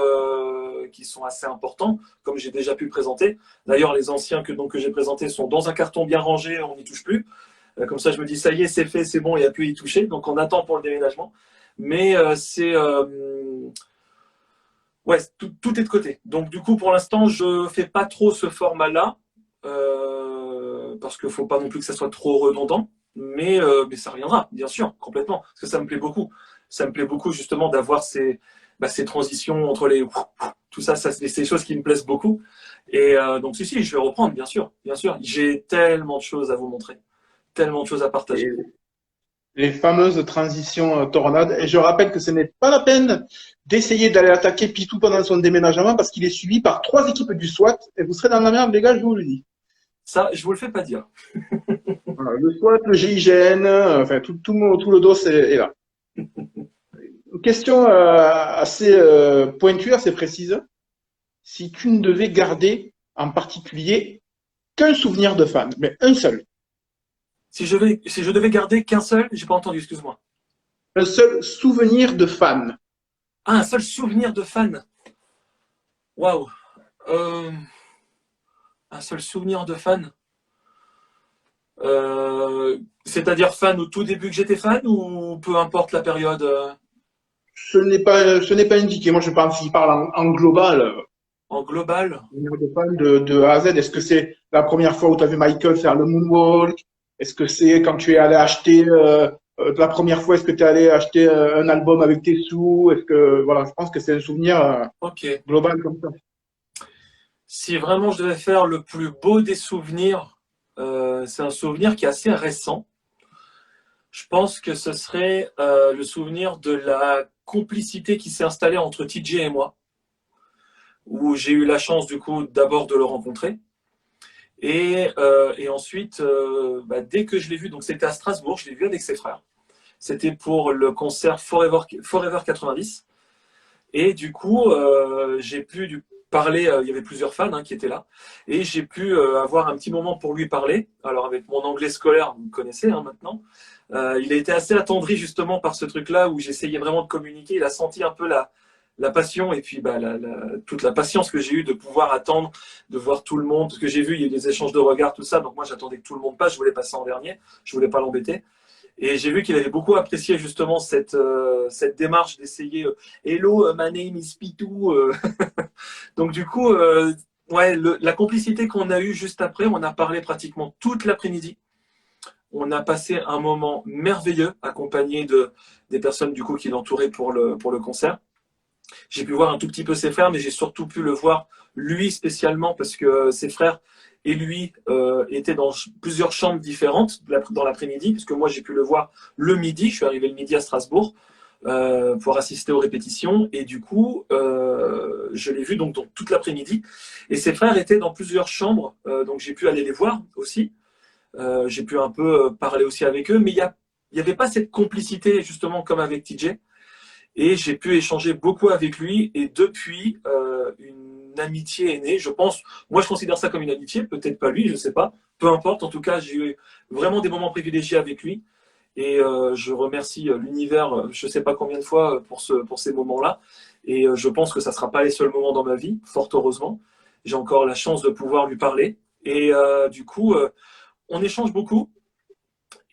S2: qui sont assez importants, comme j'ai déjà pu présenter. D'ailleurs, les anciens que j'ai présentés sont dans un carton bien rangé, on n'y touche plus. Comme ça, je me dis, ça y est, c'est fait, c'est bon, il n'y a plus à y toucher. Donc, on attend pour le déménagement. Mais ouais, tout est de côté. Donc, du coup, pour l'instant, je ne fais pas trop ce format-là. Parce qu'il ne faut pas non plus que ça soit trop redondant. Mais ça reviendra, bien sûr, complètement. Parce que ça me plaît beaucoup. Ça me plaît beaucoup, justement, d'avoir ces transitions entre les. Tout ça, c'est des choses qui me plaisent beaucoup. Et donc, si, je vais reprendre, bien sûr. Bien sûr. J'ai tellement de choses à vous montrer. Tellement de choses à partager.
S3: Et les fameuses transitions tornades. Et je rappelle que ce n'est pas la peine d'essayer d'aller attaquer Pitou pendant son déménagement parce qu'il est suivi par 3 équipes du SWAT et vous serez dans la merde, les gars, je vous le dis.
S2: Ça, je vous le fais pas dire.
S3: Voilà, le SWAT, le GIGN, enfin tout le dos est là. Une question assez pointue, assez précise. Si tu ne devais garder en particulier qu'un souvenir de fan, mais un seul,
S2: Si je devais garder qu'un seul, j'ai pas entendu, excuse-moi.
S3: un seul souvenir de fan,
S2: Ah, un seul souvenir de fan. Waouh. Euh, un seul souvenir de fan. C'est-à-dire fan au tout début que j'étais fan ou peu importe la période
S3: ce n'est pas indiqué. Moi, je pense qu'il parle en global.
S2: en global.
S3: Souvenir de fan de A à Z. Est-ce que c'est la première fois où tu as vu Michael faire le moonwalk? Est-ce que c'est quand tu es allé acheter la première fois, est-ce que tu es allé acheter un album avec tes sous? Est-ce que voilà, je pense que c'est un souvenir
S2: Ok.
S3: global comme ça.
S2: Si vraiment je devais faire le plus beau des souvenirs, c'est un souvenir qui est assez récent. Je pense que ce serait le souvenir de la complicité qui s'est installée entre TJ et moi, où j'ai eu la chance du coup d'abord de le rencontrer. Et ensuite, dès que je l'ai vu, donc c'était à Strasbourg, je l'ai vu avec ses frères. C'était pour le concert Forever 90. Et du coup, j'ai pu parler, il y avait plusieurs fans qui étaient là, et j'ai pu avoir un petit moment pour lui parler. Alors avec mon anglais scolaire, vous me connaissez maintenant, il a été assez attendri justement par ce truc-là où j'essayais vraiment de communiquer. Il a senti un peu la passion et puis toute la patience que j'ai eue de pouvoir attendre, de voir tout le monde. Parce que j'ai vu, il y a eu des échanges de regards, tout ça. Donc moi, j'attendais que tout le monde passe. Je voulais passer en dernier. Je voulais pas l'embêter. Et j'ai vu qu'il avait beaucoup apprécié justement cette démarche d'essayer Hello, my name is Pitou. Donc du coup, ouais, la complicité qu'on a eue juste après, on a parlé pratiquement toute l'après-midi. On a passé un moment merveilleux, accompagné des personnes du coup qui l'entouraient pour le concert. J'ai pu voir un tout petit peu ses frères, mais j'ai surtout pu le voir lui spécialement parce que ses frères et lui étaient dans plusieurs chambres différentes dans l'après-midi, puisque moi j'ai pu le voir le midi. Je suis arrivé le midi à Strasbourg pour assister aux répétitions, et du coup je l'ai vu donc toute l'après-midi. Et ses frères étaient dans plusieurs chambres, donc j'ai pu aller les voir aussi. J'ai pu un peu parler aussi avec eux, mais il n'y avait pas cette complicité justement comme avec TJ. Et j'ai pu échanger beaucoup avec lui. Et depuis, une amitié est née. Je pense, moi je considère ça comme une amitié, peut-être pas lui, je sais pas. Peu importe, en tout cas, j'ai eu vraiment des moments privilégiés avec lui. Et je remercie l'univers, je sais pas combien de fois, pour ces moments-là. Et je pense que ça sera pas les seuls moments dans ma vie, fort heureusement. J'ai encore la chance de pouvoir lui parler. Et du coup, on échange beaucoup.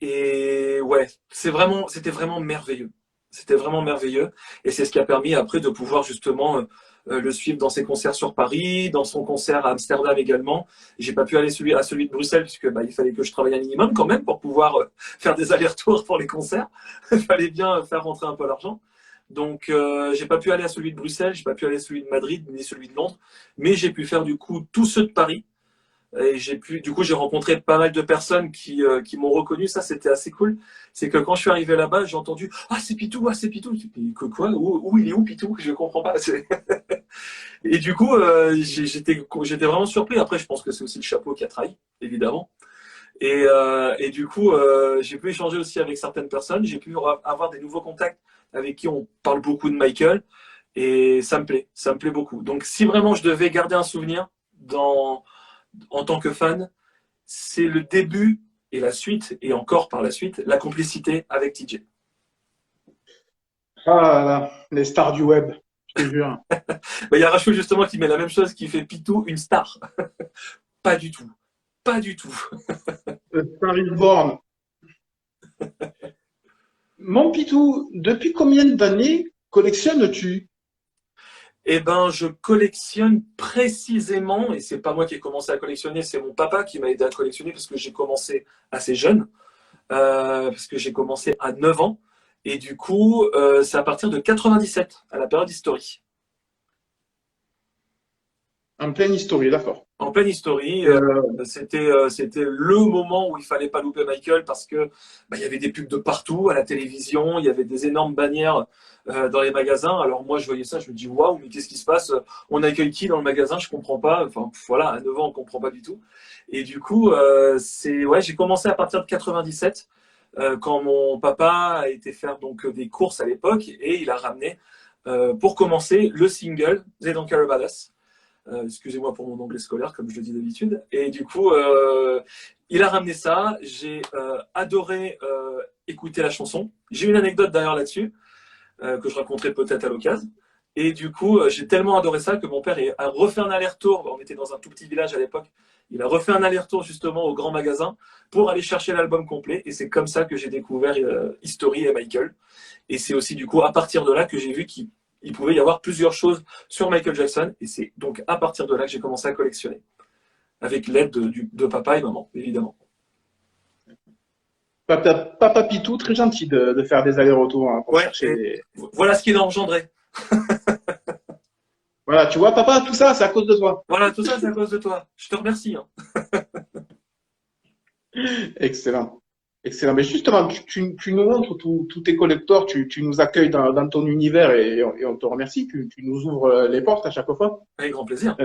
S2: Et ouais, c'était vraiment merveilleux. C'était vraiment merveilleux. Et c'est ce qui a permis après de pouvoir justement le suivre dans ses concerts sur Paris, dans son concert à Amsterdam également. J'ai pas pu aller à celui de Bruxelles puisque il fallait que je travaille un minimum quand même pour pouvoir faire des allers-retours pour les concerts. Il fallait bien faire rentrer un peu l'argent. Donc j'ai pas pu aller à celui de Bruxelles, j'ai pas pu aller à celui de Madrid ni celui de Londres, mais j'ai pu faire du coup tous ceux de Paris. Et du coup, j'ai rencontré pas mal de personnes qui m'ont reconnu. Ça, c'était assez cool. C'est que quand je suis arrivé là-bas, j'ai entendu ah c'est Pitou, ah c'est Pitou. Quoi, où il est où Pitou? Je comprends pas. Et du coup, j'étais vraiment surpris. Après, je pense que c'est aussi le chapeau qui a trahi, évidemment. Et du coup, j'ai pu échanger aussi avec certaines personnes. J'ai pu avoir des nouveaux contacts avec qui on parle beaucoup de Michael. Et ça me plaît beaucoup. Donc, si vraiment je devais garder un souvenir en tant que fan, c'est le début et la suite, et encore par la suite, la complicité avec TJ.
S3: Ah là là, les stars du web, je te jure.
S2: Il y a Rachel justement qui met la même chose, qui fait Pitou une star. Pas du tout. Pas du tout.
S3: Le Star is born. Mon Pitou, depuis combien d'années collectionnes-tu?
S2: Eh ben, je collectionne précisément, et c'est pas moi qui ai commencé à collectionner, c'est mon papa qui m'a aidé à collectionner parce que j'ai commencé assez jeune, parce que j'ai commencé à 9 ans, et du coup, c'est à partir de 97, à la période History.
S3: En pleine histoire, d'accord.
S2: En pleine History, c'était le moment où il fallait pas louper Michael parce que il y avait des pubs de partout à la télévision, il y avait des énormes bannières dans les magasins. Alors moi je voyais ça, je me dis waouh, mais qu'est-ce qui se passe? On accueille qui dans le magasin? Je comprends pas. Enfin voilà, à 9 ans on comprend pas du tout. Et du coup j'ai commencé à partir de 97 quand mon papa a été faire donc des courses à l'époque et il a ramené pour commencer le single They Don't Care About Us. Excusez-moi pour mon anglais scolaire, comme je le dis d'habitude. Et du coup, il a ramené ça. J'ai adoré écouter la chanson. J'ai une anecdote d'ailleurs là-dessus, que je raconterai peut-être à l'occasion. Et du coup, j'ai tellement adoré ça que mon père a refait un aller-retour. On était dans un tout petit village à l'époque. Il a refait un aller-retour justement au grand magasin pour aller chercher l'album complet. Et c'est comme ça que j'ai découvert History et Michael. Et c'est aussi du coup à partir de là que j'ai vu qu'il pouvait y avoir plusieurs choses sur Michael Jackson. Et c'est donc à partir de là que j'ai commencé à collectionner. Avec l'aide de papa et maman, évidemment.
S3: Papa Pitou, très gentil de faire des allers-retours pour chercher des.
S2: Voilà ce qu'il a engendré.
S3: Voilà, tu vois, papa, tout ça, c'est à cause de toi.
S2: Voilà, tout ça, c'est à cause de toi. Je te remercie. Hein.
S3: Excellent. Excellent. Mais justement, tu nous montres tous tes collecteurs, tu nous accueilles dans ton univers et on te remercie. Tu nous ouvres les portes à chaque fois.
S2: Avec grand plaisir.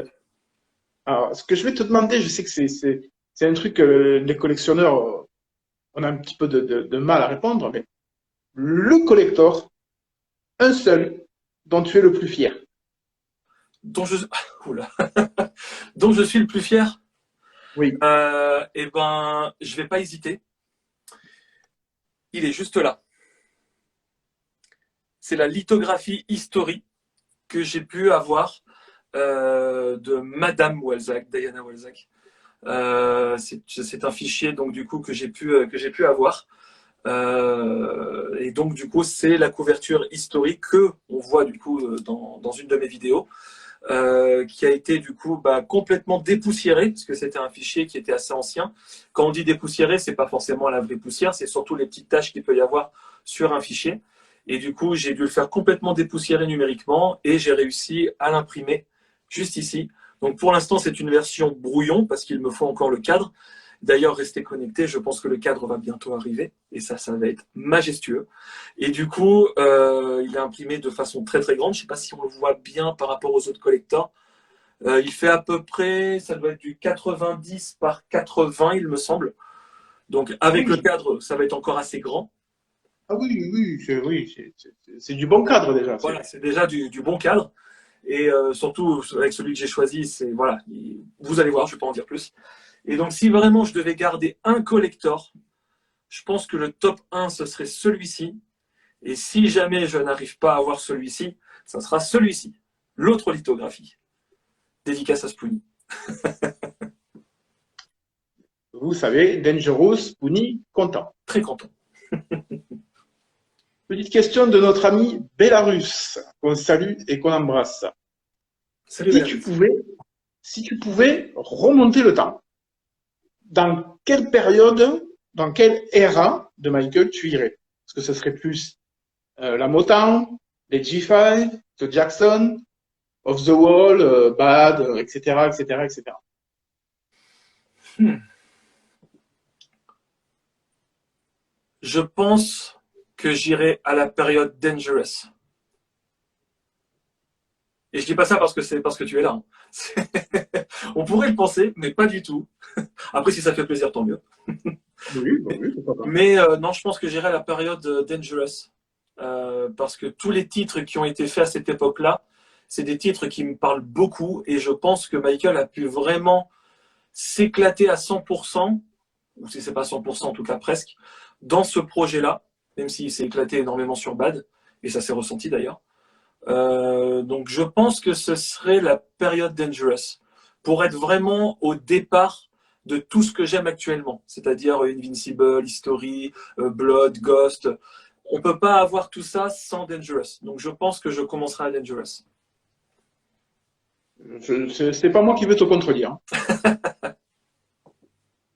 S3: Alors, ce que je vais te demander, je sais que c'est un truc que les collectionneurs, on a un petit peu de mal à répondre, mais le collector, un seul, dont tu es le plus fier.
S2: Dont je, Oula. Dont je suis le plus fier.
S3: Oui.
S2: Eh ben, je vais pas hésiter. Il est juste là. C'est la lithographie History que j'ai pu avoir de Madame Walzac, Diana Walzac. C'est un fichier donc du coup que j'ai pu avoir. Et donc du coup c'est la couverture historique que on voit du coup dans une de mes vidéos. qui a été du coup complètement dépoussiéré, parce que c'était un fichier qui était assez ancien. Quand on dit dépoussiéré, c'est pas forcément la vraie poussière, c'est surtout les petites tâches qu'il peut y avoir sur un fichier. Et du coup, j'ai dû le faire complètement dépoussiérer numériquement et j'ai réussi à l'imprimer juste ici. Donc pour l'instant, c'est une version brouillon parce qu'il me faut encore le cadre. D'ailleurs, restez connectés, je pense que le cadre va bientôt arriver et ça va être majestueux. Et du coup, il est imprimé de façon très très grande. Je ne sais pas si on le voit bien par rapport aux autres collectors. Il fait à peu près, ça doit être du 90 par 80, il me semble. Donc avec le cadre, ça va être encore assez grand.
S3: Ah c'est du bon cadre déjà.
S2: Voilà, c'est déjà du bon cadre. Et surtout, avec celui que j'ai choisi, c'est voilà, vous allez voir, je ne vais pas en dire plus. Et donc, si vraiment je devais garder un collector, je pense que le top 1, ce serait celui-ci. Et si jamais je n'arrive pas à avoir celui-ci, ça sera celui-ci, l'autre lithographie. Dédicace à Spoonie.
S3: Vous savez, Dangerous, Spoonie, content.
S2: Très content.
S3: Petite question de notre ami Bélarus, qu'on salue et qu'on embrasse.
S2: Salut,
S3: si tu pouvais remonter le temps, dans quelle période, dans quelle era de Michael tu irais? Est-ce que ce serait plus la Motown, les G5, The Jackson, Off the Wall, Bad, etc., etc., etc.
S2: Je pense que j'irai à la période Dangerous. Et je dis pas ça parce que c'est parce que tu es là. Hein. On pourrait le penser, mais pas du tout. Après, si ça fait plaisir, tant mieux.
S3: Oui, pourquoi pas.
S2: Mais non, je pense que j'irai à la période Dangerous. Parce que tous les titres qui ont été faits à cette époque-là, c'est des titres qui me parlent beaucoup et je pense que Michael a pu vraiment s'éclater à 100%, ou si c'est pas 100%, en tout cas presque, dans ce projet-là, même s'il s'est éclaté énormément sur Bad, et ça s'est ressenti d'ailleurs. Donc je pense que ce serait la période Dangerous, pour être vraiment au départ de tout ce que j'aime actuellement, c'est-à-dire Invincible, History, Blood, Ghost. On ne peut pas avoir tout ça sans Dangerous. Donc je pense que je commencerai à Dangerous.
S3: C'est pas moi qui vais te contredire.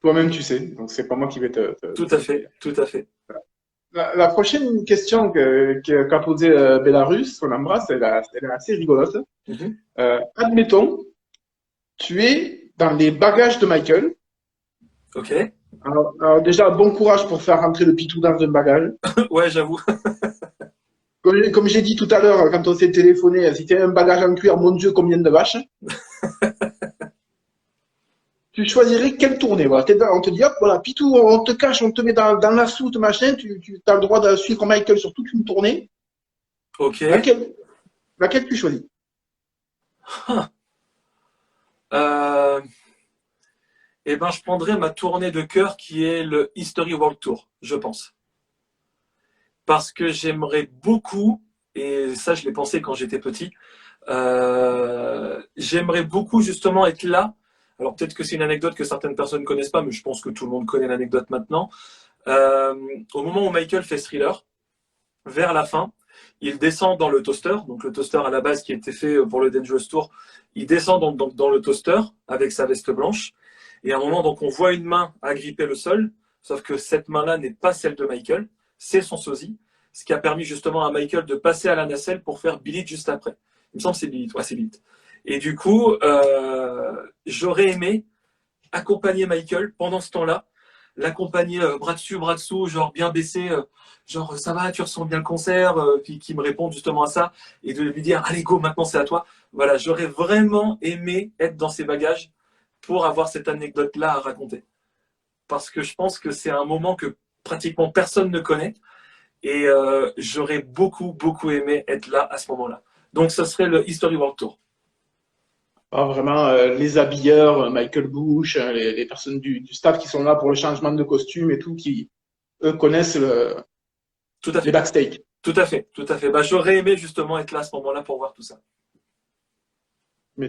S3: Toi-même, tu sais. Donc, c'est pas moi qui vais
S2: Tout à fait, tout à fait.
S3: La prochaine question qu'a posée Bélarus, qu'on embrasse, elle est assez rigolote. Admettons, tu es dans les bagages de Michael.
S2: Ok.
S3: Alors déjà, bon courage pour faire rentrer le pitou dans un bagage.
S2: Ouais, j'avoue.
S3: Comme j'ai dit tout à l'heure, quand on s'est téléphoné, si tu as un bagage en cuir, mon Dieu, combien de vaches. Tu choisirais quelle tournée, voilà. On te dit, hop, voilà, pitou, on te cache, on te met dans la soute, machin, tu as le droit de suivre Michael sur toute une tournée.
S2: Ok.
S3: Laquelle tu choisis?
S2: Eh ben, je prendrais ma tournée de cœur qui est le History World Tour, je pense. Parce que j'aimerais beaucoup, et ça je l'ai pensé quand j'étais petit, j'aimerais beaucoup justement être là. Alors peut-être que c'est une anecdote que certaines personnes ne connaissent pas, mais je pense que tout le monde connaît l'anecdote maintenant. Au moment où Michael fait Thriller, vers la fin, il descend dans le toaster, donc le toaster à la base qui était fait pour le Dangerous Tour, il descend donc dans le toaster avec sa veste blanche, et à un moment donc on voit une main agripper le sol, sauf que cette main-là n'est pas celle de Michael, c'est son sosie, ce qui a permis justement à Michael de passer à la nacelle pour faire Beat It juste après. Il me semble que c'est Beat It, ouais c'est Beat It. Et du coup, j'aurais aimé accompagner Michael pendant ce temps-là, l'accompagner bras dessus, bras dessous, genre bien baissé, genre ça va, tu ressens bien le concert, puis qui me répond justement à ça, et de lui dire allez go, maintenant c'est à toi. Voilà, j'aurais vraiment aimé être dans ses bagages pour avoir cette anecdote-là à raconter. Parce que je pense que c'est un moment que pratiquement personne ne connaît, et j'aurais beaucoup, beaucoup aimé être là à ce moment-là. Donc ce serait le History World Tour.
S3: Ah, vraiment, les habilleurs, Michael Bush, les personnes du staff qui sont là pour le changement de costume et tout, qui, eux, connaissent
S2: Tout à fait.
S3: les backstage.
S2: Tout à fait, tout à fait. Bah, j'aurais aimé justement être là à ce moment-là pour voir tout ça.
S3: Mais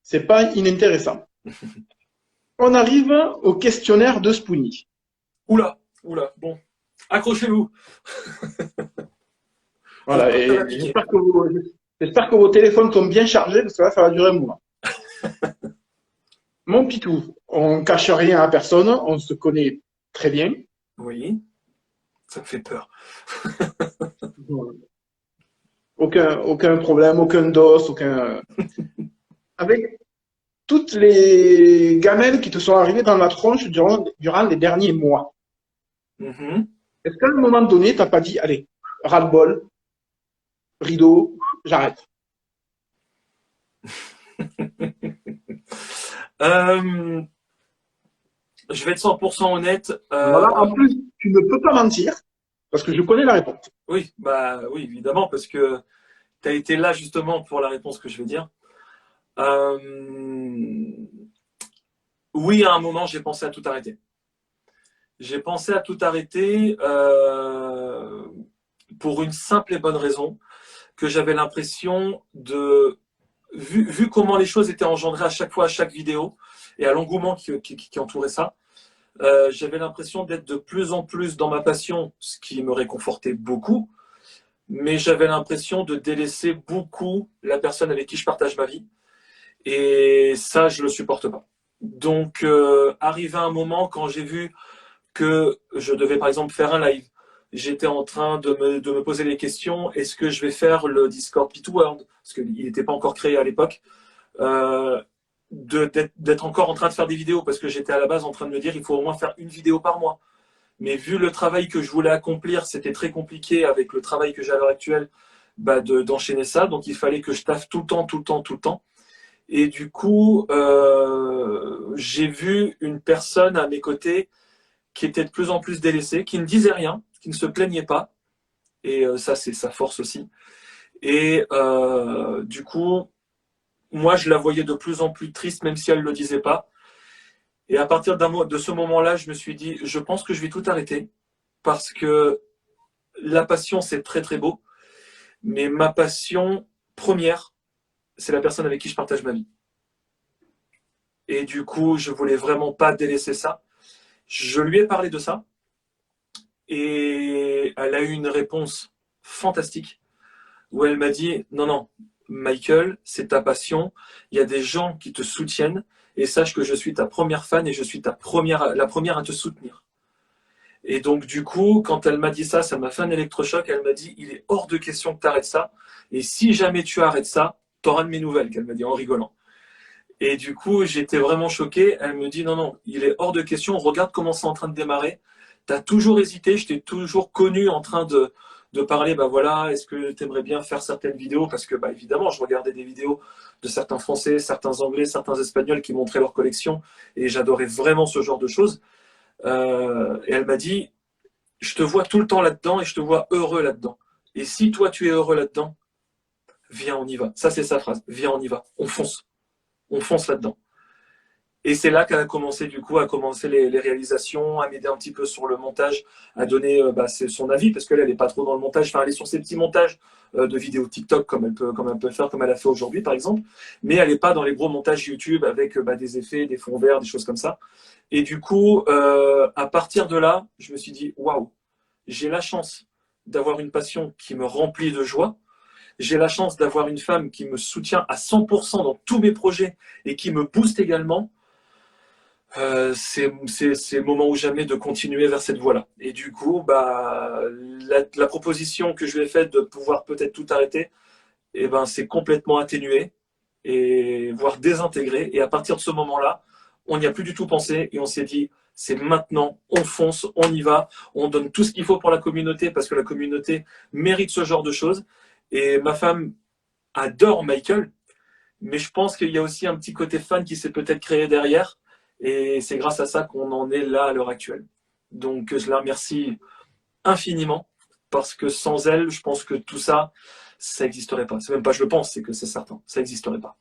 S3: c'est pas inintéressant. On arrive au questionnaire de Spoonie.
S2: Oula, bon, accrochez-vous.
S3: Voilà, et J'espère que vos téléphones sont bien chargés, parce que là, ça va durer un moment. Mon Pitou, on cache rien à personne, on se connaît très bien.
S2: Oui, ça me fait peur.
S3: Aucun problème, aucun dos, aucun. Avec toutes les gamelles qui te sont arrivées dans la tronche durant les derniers mois.
S2: Mhm.
S3: Est-ce qu'à un moment donné, t'as pas dit, allez, ras-le-bol, rideau, j'arrête.
S2: Euh, je vais être 100% honnête.
S3: Voilà, en plus, tu ne peux pas mentir, parce que je connais la réponse.
S2: Oui, bah oui, évidemment, parce que tu as été là justement pour la réponse que je vais dire. Oui, à un moment, j'ai pensé à tout arrêter. J'ai pensé à tout arrêter pour une simple et bonne raison, que j'avais l'impression de, vu comment les choses étaient engendrées à chaque fois, à chaque vidéo, et à l'engouement qui entourait ça, j'avais l'impression d'être de plus en plus dans ma passion, ce qui me réconfortait beaucoup, mais j'avais l'impression de délaisser beaucoup la personne avec qui je partage ma vie. Et ça, je ne le supporte pas. Donc, arrivé à un moment, quand j'ai vu que je devais, par exemple, faire un live, j'étais en train de me poser les questions, est-ce que je vais faire le Discord P2 World, parce qu'il n'était pas encore créé à l'époque, d'être encore en train de faire des vidéos, parce que j'étais à la base en train de me dire, il faut au moins faire une vidéo par mois. Mais vu le travail que je voulais accomplir, c'était très compliqué avec le travail que j'ai à l'heure actuelle, bah d'enchaîner ça. Donc il fallait que je taffe tout le temps, tout le temps, tout le temps. Et du coup, j'ai vu une personne à mes côtés qui était de plus en plus délaissée, qui ne disait rien, qui ne se plaignait pas. Et ça, c'est sa force aussi. Et du coup, moi, je la voyais de plus en plus triste, même si elle ne le disait pas. Et à partir de ce moment-là, je me suis dit, je pense que je vais tout arrêter parce que la passion, c'est très très beau. Mais ma passion première, c'est la personne avec qui je partage ma vie. Et du coup, je voulais vraiment pas délaisser ça. Je lui ai parlé de ça et elle a eu une réponse fantastique où elle m'a dit, non, non, Michael, c'est ta passion. Il y a des gens qui te soutiennent et sache que je suis ta première fan et je suis la première à te soutenir. Et donc, du coup, quand elle m'a dit ça, ça m'a fait un électrochoc. Elle m'a dit, il est hors de question que tu arrêtes ça. Et si jamais tu arrêtes ça, tu auras de mes nouvelles, qu'elle m'a dit en rigolant. Et du coup, j'étais vraiment choqué. Elle me dit, non, non, il est hors de question. Regarde comment c'est en train de démarrer. Tu as toujours hésité. Je t'ai toujours connu en train de parler, bah voilà, est-ce que tu aimerais bien faire certaines vidéos? Parce que, bah évidemment, je regardais des vidéos de certains Français, certains Anglais, certains Espagnols qui montraient leur collection. Et j'adorais vraiment ce genre de choses. Et elle m'a dit, je te vois tout le temps là-dedans et je te vois heureux là-dedans. Et si toi, tu es heureux là-dedans, viens, on y va. Ça, c'est sa phrase. Viens, on y va. On fonce. On fonce là-dedans. Et c'est là qu'elle a commencé, du coup, à commencer les réalisations, à m'aider un petit peu sur le montage, à donner son avis, parce qu'elle n'est pas trop dans le montage. Enfin, elle est sur ses petits montages de vidéos TikTok, comme elle peut faire, comme elle a fait aujourd'hui, par exemple. Mais elle n'est pas dans les gros montages YouTube avec des effets, des fonds verts, des choses comme ça. Et du coup, à partir de là, je me suis dit, waouh, j'ai la chance d'avoir une passion qui me remplit de joie. J'ai la chance d'avoir une femme qui me soutient à 100% dans tous mes projets et qui me booste également. C'est le moment ou jamais de continuer vers cette voie-là. Et du coup, bah, la proposition que je lui ai faite de pouvoir peut-être tout arrêter, eh ben, c'est complètement atténué et voire désintégré. Et à partir de ce moment-là, on n'y a plus du tout pensé et on s'est dit, c'est maintenant, on fonce, on y va, on donne tout ce qu'il faut pour la communauté parce que la communauté mérite ce genre de choses. Et ma femme adore Michael, mais je pense qu'il y a aussi un petit côté fan qui s'est peut-être créé derrière. Et c'est grâce à ça qu'on en est là à l'heure actuelle. Donc je la remercie infiniment parce que sans elle, je pense que tout ça, ça n'existerait pas. C'est même pas je le pense, c'est que c'est certain. Ça n'existerait pas.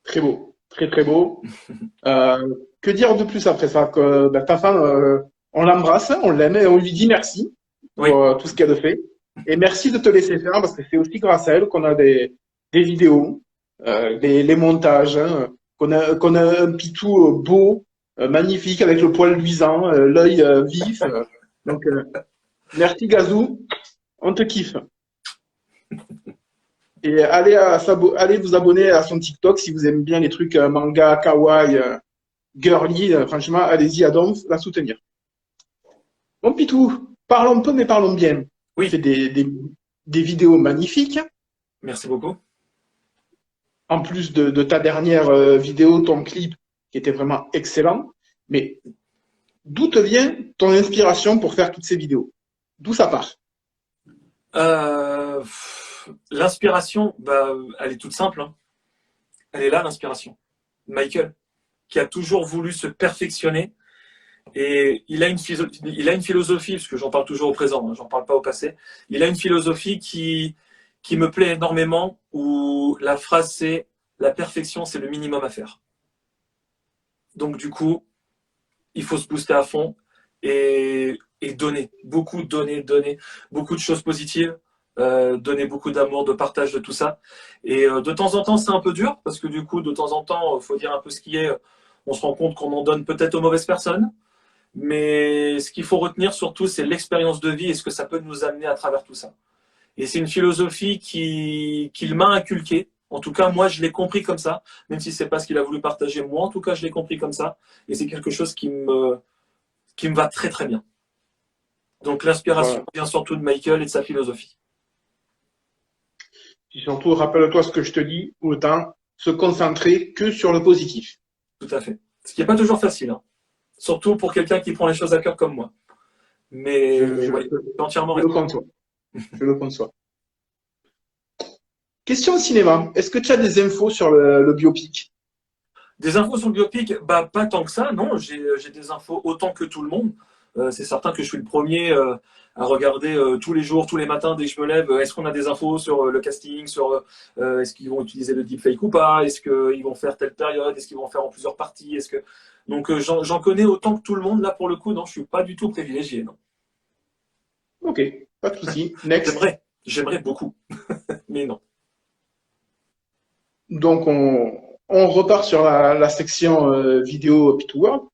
S3: Très beau, très très beau. Que dire de plus après ça? Que ta femme, on l'embrasse, on l'aime et on lui dit merci pour
S2: Oui,
S3: tout ce qu'elle fait. Et merci de te laisser faire parce que c'est aussi grâce à elle qu'on a des vidéos, les montages, hein, qu'on a un pitou beau, magnifique avec le poil luisant, l'œil vif. Donc merci Gazou, on te kiffe. Et allez vous abonner à son TikTok si vous aimez bien les trucs manga, kawaii, girly. Franchement, allez-y à Donf, la soutenir. Bon, Pitou, parlons peu, mais parlons bien. Tu fais
S2: Oui,
S3: des vidéos magnifiques.
S2: merci beaucoup.
S3: En plus de ta dernière vidéo, ton clip, qui était vraiment excellent. Mais d'où te vient ton inspiration pour faire toutes ces vidéos? D'où ça part?
S2: L'inspiration, bah, elle est toute simple, hein. Elle est là, l'inspiration. Michael, qui a toujours voulu se perfectionner. Et il a une philosophie, parce que j'en parle toujours au présent, hein, j'en parle pas au passé. Il a une philosophie qui me plaît énormément, où la phrase c'est la perfection, c'est le minimum à faire. Donc du coup, il faut se booster à fond et donner, donner, beaucoup de choses positives, donner beaucoup d'amour, de partage, de tout ça. Et de temps en temps, c'est un peu dur, parce que du coup, de temps en temps, il faut dire un peu ce qui est, on se rend compte qu'on en donne peut-être aux mauvaises personnes. Mais ce qu'il faut retenir surtout, c'est l'expérience de vie et ce que ça peut nous amener à travers tout ça. Et c'est une philosophie qu'il m'a inculquée. En tout cas, moi, je l'ai compris comme ça, même si c'est pas ce qu'il a voulu partager. Moi, en tout cas, je l'ai compris comme ça. Et c'est quelque chose qui me va très, très bien. Donc, l'inspiration
S3: Voilà.
S2: vient surtout de Michael et de sa philosophie.
S3: Et surtout, rappelle-toi ce que je te dis, autant se concentrer que sur le positif.
S2: Tout à fait. Ce qui n'est pas toujours facile, hein. Surtout pour quelqu'un qui prend les choses à cœur comme moi. Mais
S3: Je,
S2: ouais, j'ai entièrement
S3: je le
S2: raison.
S3: conçois. Je le conçois. Question cinéma. Est-ce que tu as des infos sur le biopic?
S2: Des infos sur le biopic, bah, pas tant que ça, non. J'ai des infos autant que tout le monde. C'est certain que je suis le premier à regarder tous les jours, tous les matins, dès que je me lève, est-ce qu'on a des infos sur le casting, sur est-ce qu'ils vont utiliser le deepfake ou pas, est-ce qu'ils vont faire telle période, est-ce qu'ils vont faire en plusieurs parties, est-ce que... Donc j'en connais autant que tout le monde, là pour le coup, non, je suis pas du tout privilégié, non.
S3: Ok, pas de souci. Next.
S2: J'aimerais beaucoup, mais non.
S3: Donc, on repart sur la section vidéo Pitou World.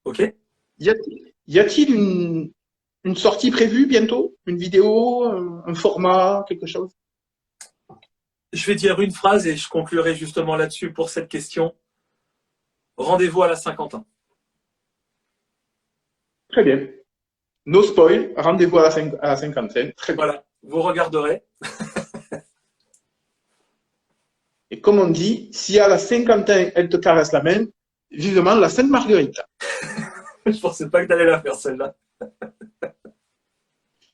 S2: Ok?
S3: Y a-t-il une sortie prévue bientôt? Une vidéo, un format, quelque chose?
S2: Je vais dire une phrase et je conclurai justement là-dessus pour cette question. Rendez-vous à la Saint-Quentin.
S3: Très bien. No spoil, rendez-vous à la cinquantaine. Très bien.
S2: Voilà, vous regarderez.
S3: Et comme on dit, si à la cinquantaine, elle te caresse la main, vivement la Sainte Marguerite.
S2: Je pensais pas que tu allais la faire celle-là.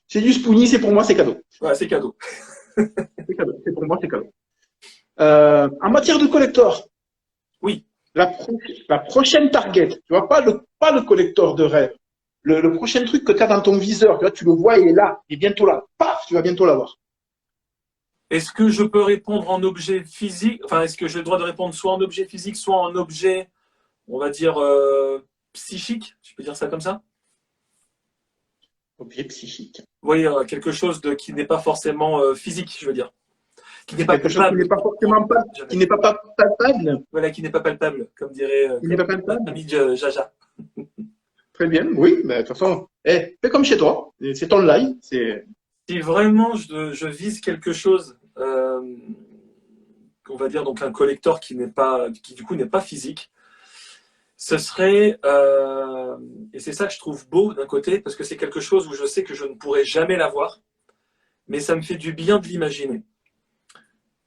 S3: C'est du spoonie, c'est pour moi, c'est cadeau.
S2: Ouais, c'est cadeau.
S3: C'est cadeau. C'est pour moi, c'est cadeau. En matière de collector,
S2: Oui.
S3: la prochaine target, tu vois, pas le collector de rêve. Le prochain truc que tu as dans ton viseur, tu vois, tu le vois, il est là, il est bientôt là. Paf, tu vas bientôt l'avoir.
S2: Est-ce que je peux répondre en objet physique? Enfin, est-ce que j'ai le droit de répondre soit en objet physique, soit en objet, on va dire, psychique? Je peux dire ça comme ça?
S3: Objet psychique.
S2: Oui, quelque chose qui n'est pas forcément physique, je veux dire. Qui n'est pas
S3: Quelque chose qui
S2: palpable.
S3: n'est pas forcément pas, qui n'est pas palpable.
S2: Voilà, qui n'est pas palpable, comme dirait
S3: Qui n'est pas palpable.
S2: notre ami Jaja.
S3: Très bien, oui, mais de toute façon, fais comme chez toi. C'est ton live.
S2: Si vraiment je vise quelque chose, on va dire donc un collector qui du coup n'est pas physique, ce serait, et c'est ça que je trouve beau d'un côté, parce que c'est quelque chose où je sais que je ne pourrai jamais l'avoir, mais ça me fait du bien de l'imaginer.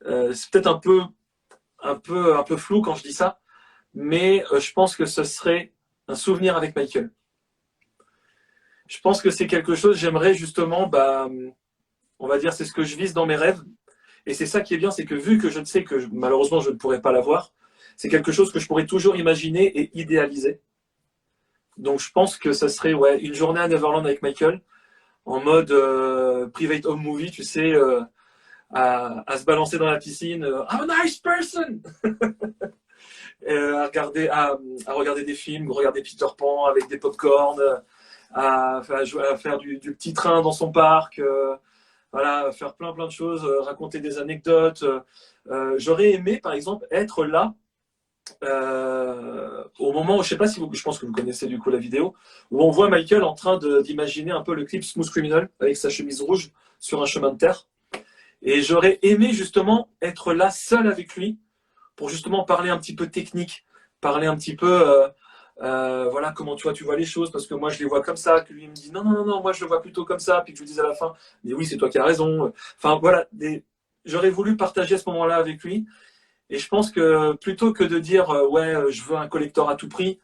S2: C'est peut-être un peu flou quand je dis ça, mais je pense que ce serait un souvenir avec Michael. Je pense que c'est quelque chose, j'aimerais justement, bah, on va dire, c'est ce que je vise dans mes rêves. Et c'est ça qui est bien, c'est que vu que je sais que malheureusement je ne pourrai pas l'avoir, c'est quelque chose que je pourrais toujours imaginer et idéaliser. Donc je pense que ça serait une journée à Neverland avec Michael, en mode private home movie, tu sais, à se balancer dans la piscine, I'm a nice person à regarder des films, regarder Peter Pan avec des pop-corn, à faire du petit train dans son parc, voilà, faire plein de choses, raconter des anecdotes. J'aurais aimé, par exemple, être là au moment où, je sais pas si je pense que vous connaissez du coup la vidéo, où on voit Michael en train d'imaginer un peu le clip Smooth Criminal avec sa chemise rouge sur un chemin de terre. Et j'aurais aimé justement être là seul avec lui pour justement parler un petit peu technique, parler un petit peu, voilà, comment tu vois les choses, parce que moi je les vois comme ça, que lui il me dit non, non, non, non, moi je le vois plutôt comme ça, puis que je lui dise à la fin, mais oui, c'est toi qui as raison. Enfin voilà, j'aurais voulu partager ce moment-là avec lui. Et je pense que plutôt que de dire ouais, je veux un collector à tout prix,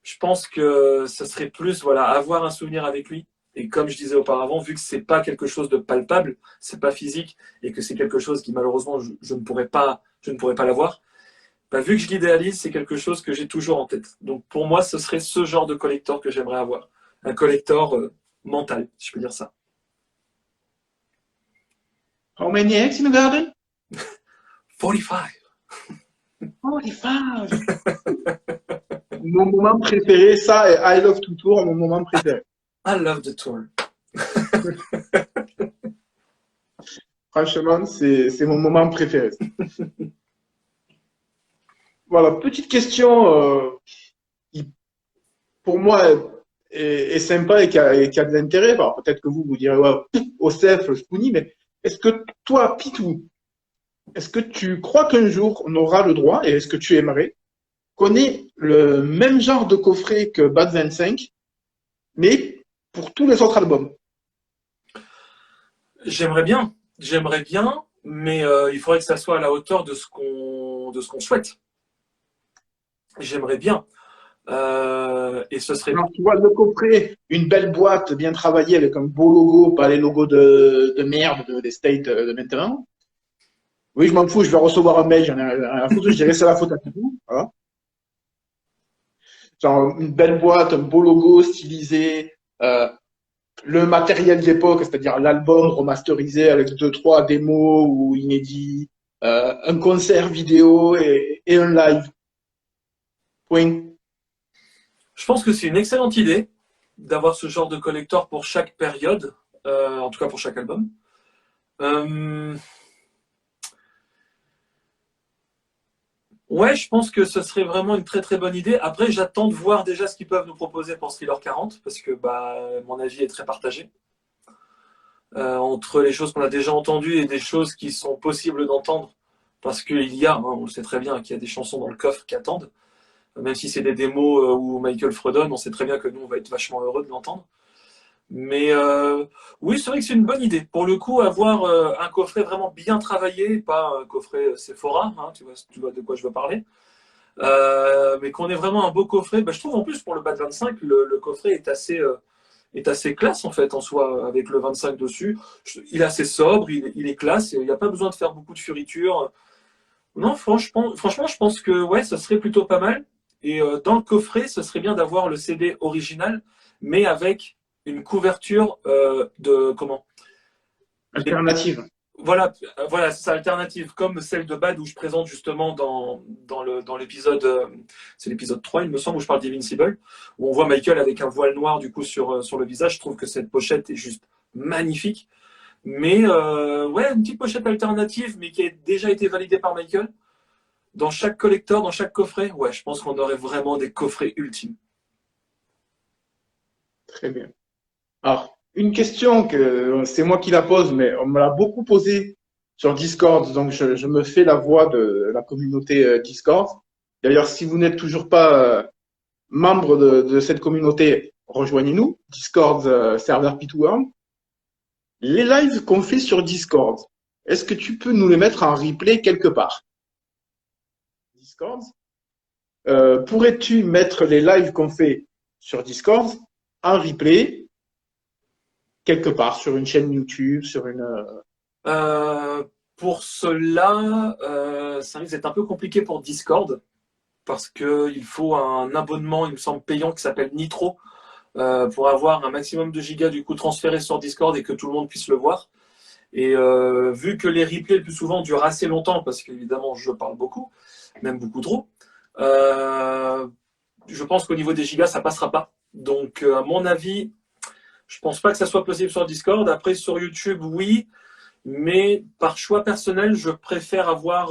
S2: je pense que ce serait plus voilà, avoir un souvenir avec lui. Et comme je disais auparavant, vu que c'est pas quelque chose de palpable, c'est pas physique, et que c'est quelque chose qui malheureusement je ne pourrais pas l'avoir, bah, vu que je l'idéalise, c'est quelque chose que j'ai toujours en tête. Donc pour moi, ce serait ce genre de collector que j'aimerais avoir. Un collector mental, si je peux dire ça.
S3: How many eggs in the garden?
S2: 45.
S3: 45. Mon moment préféré, ça et I Love to Tour, mon moment préféré.
S2: I love the tour.
S3: Franchement, c'est mon moment préféré. Voilà, petite question qui, pour moi, est sympa et qui a de l'intérêt. Alors, peut-être que vous direz, ouais, Osef, Spoony, mais est-ce que toi, Pitou, est-ce que tu crois qu'un jour on aura le droit, et est-ce que tu aimerais, qu'on ait le même genre de coffret que Bad 25, mais pour tous les autres albums?
S2: J'aimerais bien, mais il faudrait que ça soit à la hauteur de ce qu'on souhaite. J'aimerais bien. Et ce serait.
S3: Alors, tu vois, le coffret, une belle boîte bien travaillée avec un beau logo, pas les logos de merde des States de maintenant. Oui, je m'en fous, je vais recevoir un mail, j'en ai rien à foutre, je dirais c'est la faute à tout. Voilà. Genre une belle boîte, un beau logo stylisé, le matériel d'époque, c'est-à-dire l'album remasterisé avec 2, 3 démos ou inédits, un concert vidéo et un live. Point.
S2: Je pense que c'est une excellente idée d'avoir ce genre de collector pour chaque période, en tout cas pour chaque album. Ouais, je pense que ce serait vraiment une très très bonne idée. Après, j'attends de voir déjà ce qu'ils peuvent nous proposer pour Thriller 40, parce que bah, mon avis est très partagé. Entre les choses qu'on a déjà entendues et des choses qui sont possibles d'entendre, parce qu'il y a, hein, on le sait très bien, qu'il y a des chansons dans le coffre qui attendent. Même si c'est des démos où Michael fredonne, on sait très bien que nous, on va être vachement heureux de l'entendre. Mais oui, c'est vrai que c'est une bonne idée. Pour le coup, avoir un coffret vraiment bien travaillé, pas un coffret Sephora, hein, tu vois de quoi je veux parler, mais qu'on ait vraiment un beau coffret. Bah, je trouve en plus pour le BAT 25, le coffret est assez classe en fait en soi, avec le 25 dessus. Il est assez sobre, il est classe, et il n'y a pas besoin de faire beaucoup de fioritures. Non, franchement, je pense que ouais, ça serait plutôt pas mal. Et dans le coffret, ce serait bien d'avoir le CD original, mais avec une couverture de comment
S3: Alternative.
S2: Voilà, voilà, c'est ça, alternative, comme celle de Bad où je présente justement dans l'épisode, c'est l'épisode 3, il me semble, où je parle d'Invincible, où on voit Michael avec un voile noir du coup sur le visage. Je trouve que cette pochette est juste magnifique. Mais ouais, une petite pochette alternative, mais qui a déjà été validée par Michael. Dans chaque collector, dans chaque coffret, ouais, je pense qu'on aurait vraiment des coffrets ultimes.
S3: Très bien. Alors, une question que c'est moi qui la pose, mais on me l'a beaucoup posée sur Discord, donc je me fais la voix de la communauté Discord. D'ailleurs, si vous n'êtes toujours pas membre de cette communauté, rejoignez-nous, Discord serveur P2World. Les lives qu'on fait sur Discord, est-ce que tu peux nous les mettre en replay quelque part? Discord. Pourrais-tu mettre les lives qu'on fait sur Discord en replay quelque part sur une chaîne YouTube, sur une.
S2: Pour cela, ça risque d'être un peu compliqué pour Discord parce qu'il faut un abonnement, il me semble, payant qui s'appelle Nitro pour avoir un maximum de gigas du coup transférés sur Discord et que tout le monde puisse le voir. Et vu que les replays le plus souvent durent assez longtemps, parce qu'évidemment je parle beaucoup, même beaucoup trop, je pense qu'au niveau des gigas ça passera pas. Donc à mon avis, je pense pas que ça soit possible sur Discord. Après sur YouTube, oui. Mais par choix personnel, je préfère avoir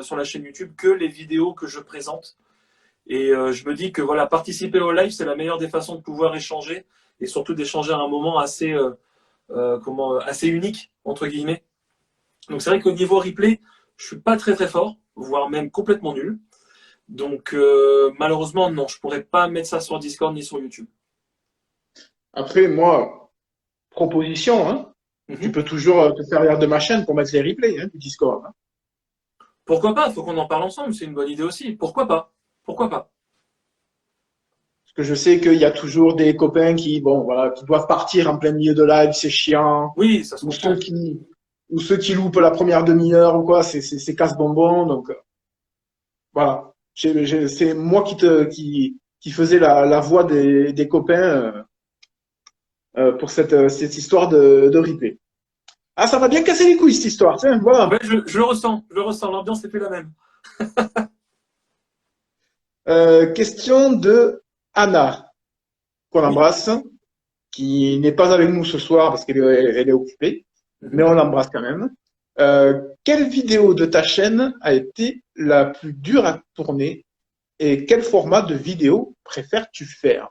S2: sur la chaîne YouTube que les vidéos que je présente. Et je me dis que voilà, participer au live, c'est la meilleure des façons de pouvoir échanger et surtout d'échanger à un moment assez, assez unique, entre guillemets. Donc c'est vrai qu'au niveau replay, je suis pas très très fort, voire même complètement nul. Donc malheureusement, non, je pourrais pas mettre ça sur Discord ni sur YouTube.
S3: Après, moi, proposition, hein. Tu
S2: Mhm.
S3: peux toujours te servir de ma chaîne pour mettre les replays hein, du Discord. Hein.
S2: Pourquoi pas? Faut qu'on en parle ensemble, c'est une bonne idée aussi. Pourquoi pas? Pourquoi pas?
S3: Parce que je sais qu'il y a toujours des copains qui, bon, voilà, qui doivent partir en plein milieu de live, c'est chiant.
S2: Oui, ça se
S3: Ou ceux
S2: comprend.
S3: qui, ou ceux qui loupent la première demi-heure ou quoi, c'est casse-bonbon. Donc, voilà. C'est moi qui faisais la voix des copains pour cette histoire de replay. Ah, ça va bien casser les couilles, cette histoire. Tiens,
S2: Ouais,
S3: voilà.
S2: je le ressens, l'ambiance n'est plus la même.
S3: Question de Anna, qu'on
S2: Oui.
S3: embrasse, qui n'est pas avec nous ce soir parce elle est occupée, mais
S2: Mhm.
S3: on l'embrasse quand même. Quelle vidéo de ta chaîne a été la plus dure à tourner et quel format de vidéo préfères-tu faire?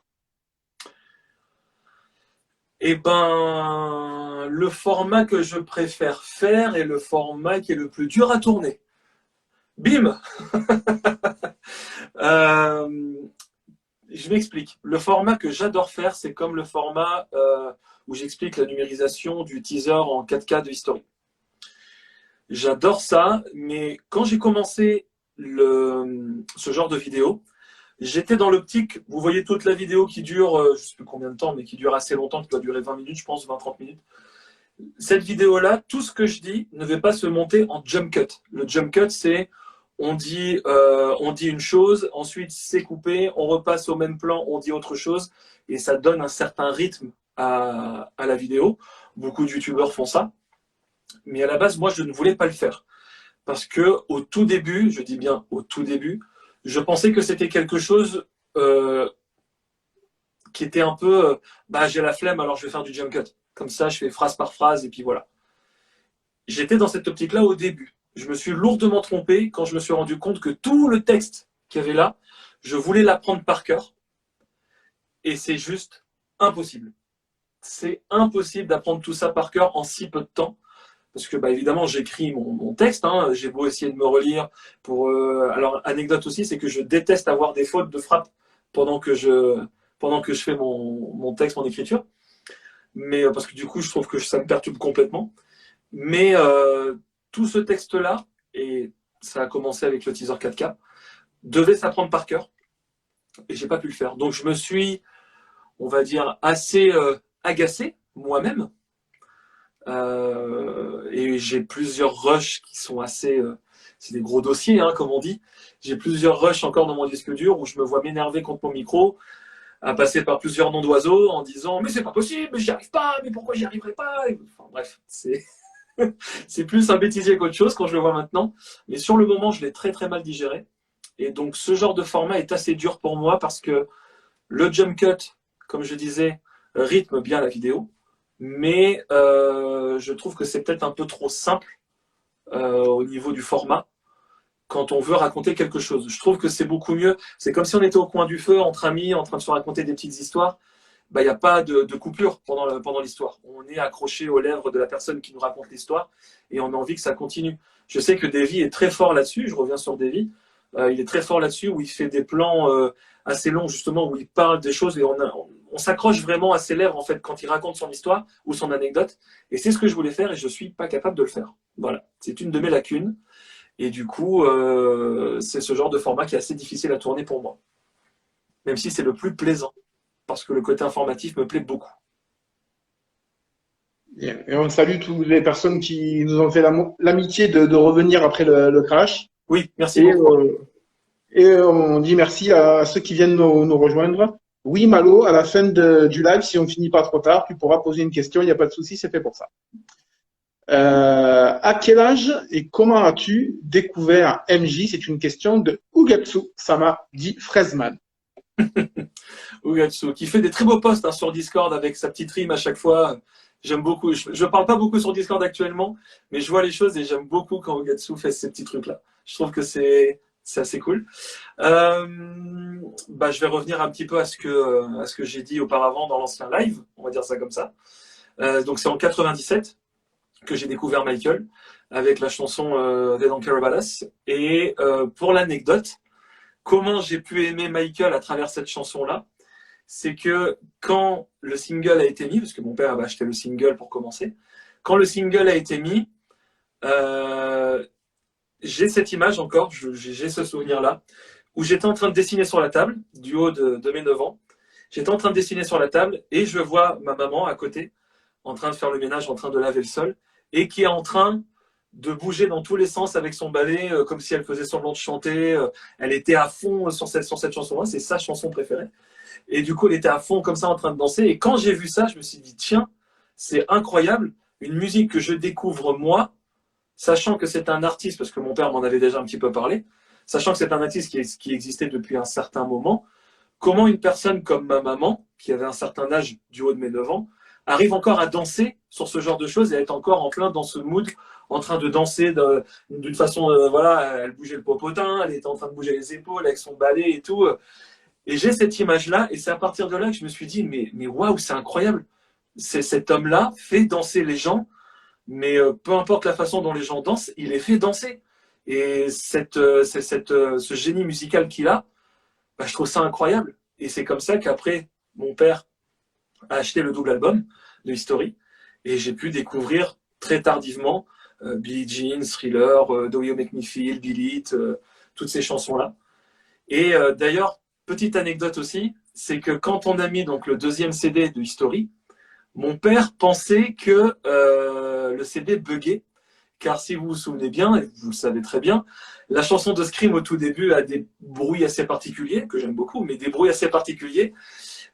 S2: Eh ben, le format que je préfère faire est le format qui est le plus dur à tourner. Bim! Euh, je m'explique. Le format que j'adore faire, c'est comme le format où j'explique la numérisation du teaser en 4K de History. J'adore ça, mais quand j'ai commencé ce genre de vidéo, j'étais dans l'optique, vous voyez toute la vidéo qui dure, je ne sais plus combien de temps, mais qui dure assez longtemps, qui doit durer 20 minutes, je pense, 20-30 minutes. Cette vidéo-là, tout ce que je dis ne va pas se monter en jump cut. Le jump cut, c'est on dit une chose, ensuite c'est coupé, on repasse au même plan, on dit autre chose, et ça donne un certain rythme à la vidéo. Beaucoup de youtubeurs font ça, mais à la base, moi, je ne voulais pas le faire. Parce que au tout début, je dis bien au tout début, je pensais que c'était quelque chose qui était un peu, bah j'ai la flemme, alors je vais faire du jump cut. Comme ça, je fais phrase par phrase, et puis voilà. J'étais dans cette optique-là au début. Je me suis lourdement trompé quand je me suis rendu compte que tout le texte qu'il y avait là, je voulais l'apprendre par cœur. Et c'est juste impossible. C'est impossible d'apprendre tout ça par cœur en si peu de temps. Parce que, bah, évidemment, j'écris mon texte. Hein. J'ai beau essayer de me relire. Alors, anecdote aussi, c'est que je déteste avoir des fautes de frappe pendant que je fais mon texte, mon écriture. Mais parce que du coup, je trouve que ça me perturbe complètement. Mais tout ce texte-là, et ça a commencé avec le teaser 4K, devait s'apprendre par cœur, et j'ai pas pu le faire. Donc je me suis, on va dire, assez agacé moi-même, et j'ai plusieurs rushs qui sont assez, c'est des gros dossiers, hein, comme on dit. J'ai plusieurs rushs encore dans mon disque dur où je me vois m'énerver contre mon micro, à passer par plusieurs noms d'oiseaux en disant mais c'est pas possible, mais j'y arrive pas, mais pourquoi j'y arriverai pas. Enfin bref, c'est plus un bêtisier qu'autre chose quand je le vois maintenant. Mais sur le moment, je l'ai très très mal digéré. Et donc ce genre de format est assez dur pour moi parce que le jump cut, comme je disais, rythme bien la vidéo. Mais je trouve que c'est peut-être un peu trop simple au niveau du format quand on veut raconter quelque chose. Je trouve que c'est beaucoup mieux. C'est comme si on était au coin du feu, entre amis, en train de se raconter des petites histoires. Bah, il n'y a pas de coupure pendant l'histoire. On est accroché aux lèvres de la personne qui nous raconte l'histoire et on a envie que ça continue. Je sais que Davy est très fort là-dessus, je reviens sur Davy, il est très fort là-dessus où il fait des plans assez longs justement, où il parle des choses et on s'accroche vraiment à ses lèvres en fait quand il raconte son histoire ou son anecdote. Et c'est ce que je voulais faire et je ne suis pas capable de le faire. Voilà, c'est une de mes lacunes. Et du coup, c'est ce genre de format qui est assez difficile à tourner pour moi. Même si c'est le plus plaisant parce que le côté informatif me plaît beaucoup.
S3: Et on salue toutes les personnes qui nous ont fait l'amitié de revenir après le crash.
S2: Oui, merci
S3: Et,
S2: beaucoup.
S3: euh, et on dit merci à ceux qui viennent nous rejoindre. Oui, Malo, à la fin du live, si on finit pas trop tard, tu pourras poser une question, il n'y a pas de souci, c'est fait pour ça. À quel âge et comment as-tu découvert MJ? C'est une question de Ugetsu Sama, dit Frezman.
S2: Ugatsu, qui fait des très beaux posts hein, sur Discord avec sa petite rime à chaque fois. J'aime beaucoup. Je parle pas beaucoup sur Discord actuellement, mais je vois les choses et j'aime beaucoup quand Ugatsu fait ces petits trucs-là. Je trouve que c'est assez cool. Bah, je vais revenir un petit peu à ce que j'ai dit auparavant dans l'ancien live, on va dire ça comme ça. Donc c'est en 97. que j'ai découvert Michael avec la chanson They Don't Care About Us. Et pour l'anecdote, comment j'ai pu aimer Michael à travers cette chanson-là, c'est que quand le single a été mis, parce que mon père avait acheté le single pour commencer, quand le single a été mis, j'ai cette image encore, j'ai ce souvenir-là, où j'étais en train de dessiner sur la table, du haut de mes 9 ans. J'étais en train de dessiner sur la table et je vois ma maman à côté, en train de faire le ménage, en train de laver le sol, et qui est en train de bouger dans tous les sens avec son balai, comme si elle faisait semblant de chanter. Elle était à fond sur cette chanson-là, c'est sa chanson préférée. Et du coup, elle était à fond comme ça en train de danser. Et quand j'ai vu ça, je me suis dit, tiens, c'est incroyable, une musique que je découvre moi, sachant que c'est un artiste, parce que mon père m'en avait déjà un petit peu parlé, sachant que c'est un artiste qui existait depuis un certain moment, comment une personne comme ma maman, qui avait un certain âge du haut de mes 9 ans, arrive encore à danser sur ce genre de choses et à être encore en plein dans ce mood, en train de danser d'une façon, voilà, elle bougeait le popotin, elle était en train de bouger les épaules avec son balai et tout. Et j'ai cette image-là, et c'est à partir de là que je me suis dit, mais waouh, c'est incroyable. Cet homme-là fait danser les gens, mais peu importe la façon dont les gens dansent, il les fait danser. Et ce génie musical qu'il a, bah, je trouve ça incroyable. Et c'est comme ça qu'après, mon père a acheté le double album de History, et j'ai pu découvrir très tardivement Billie Jean, Thriller, The Way You Make Me Feel, Beat It, toutes ces chansons-là. Et d'ailleurs, petite anecdote aussi, c'est que quand on a mis donc le deuxième CD de History, mon père pensait que le CD buguait, car si vous vous souvenez bien, et vous le savez très bien, la chanson de Scream au tout début a des bruits assez particuliers, que j'aime beaucoup, mais des bruits assez particuliers.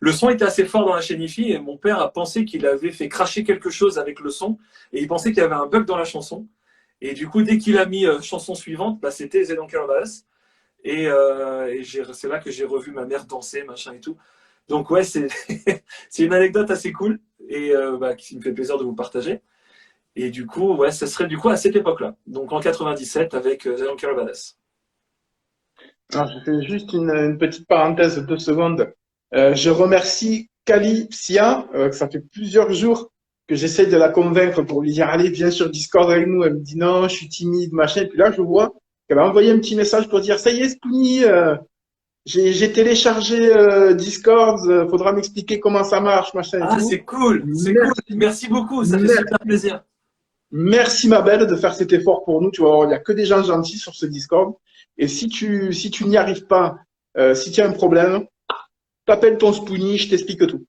S2: Le son était assez fort dans la chaîne hi-fi et mon père a pensé qu'il avait fait cracher quelque chose avec le son et il pensait qu'il y avait un bug dans la chanson. Et du coup, dès qu'il a mis chanson suivante, bah, c'était They Don't Care About Us. Et c'est là que j'ai revu ma mère danser, machin et tout. Donc ouais, c'est une anecdote assez cool et bah, qui me fait plaisir de vous partager. Et du coup, ouais, ça serait du coup à cette époque-là, donc en 97 avec They Don't Care About Us.
S3: Alors, je fais juste une petite parenthèse de 2 secondes. Je remercie Calypsia, que ça fait plusieurs jours que j'essaie de la convaincre pour lui dire, allez, viens sur Discord avec nous. Elle me dit non, je suis timide, machin. Et puis là, je vois qu'elle a envoyé un petit message pour dire, ça y est, Spoonie, j'ai téléchargé Discord, faudra m'expliquer comment ça marche, machin et
S2: Ah,
S3: tout.
S2: c'est cool, c'est cool. Merci beaucoup, ça fait super plaisir.
S3: Merci ma belle de faire cet effort pour nous. Tu vois, il n'y a que des gens gentils sur ce Discord. Et si tu n'y arrives pas, si tu as un problème, t'appelles ton Spoonie, je t'explique tout.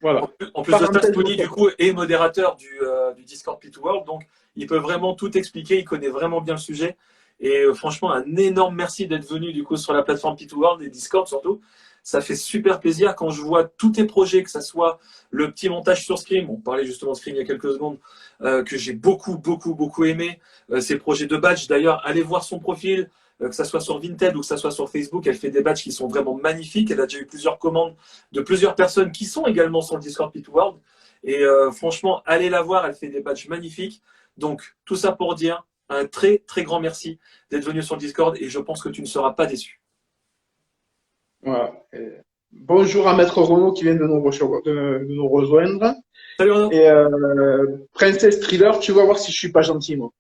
S3: Voilà.
S2: En plus de ça, Spoonie, du coup, est modérateur du Discord P2 World, donc il peut vraiment tout expliquer, il connaît vraiment bien le sujet. Et franchement, un énorme merci d'être venu du coup sur la plateforme P2 World et Discord surtout. Ça fait super plaisir quand je vois tous tes projets, que ça soit le petit montage sur Scream, on parlait justement de Scream il y a quelques secondes, que j'ai beaucoup aimé. Ces projets de badge, d'ailleurs, allez voir son profil, que ça soit sur Vinted ou que ça soit sur Facebook, elle fait des badges qui sont vraiment magnifiques. Elle a déjà eu plusieurs commandes de plusieurs personnes qui sont également sur le Discord P2 World. Et franchement, allez la voir, elle fait des badges magnifiques. Donc, tout ça pour dire un très grand merci d'être venu sur le Discord et je pense que tu ne seras pas déçu.
S3: Voilà. Bonjour à Maître Renaud qui vient de nous rejoindre.
S2: Salut Renaud.
S3: Et Princess Thriller, tu vas voir si je suis pas gentil, moi.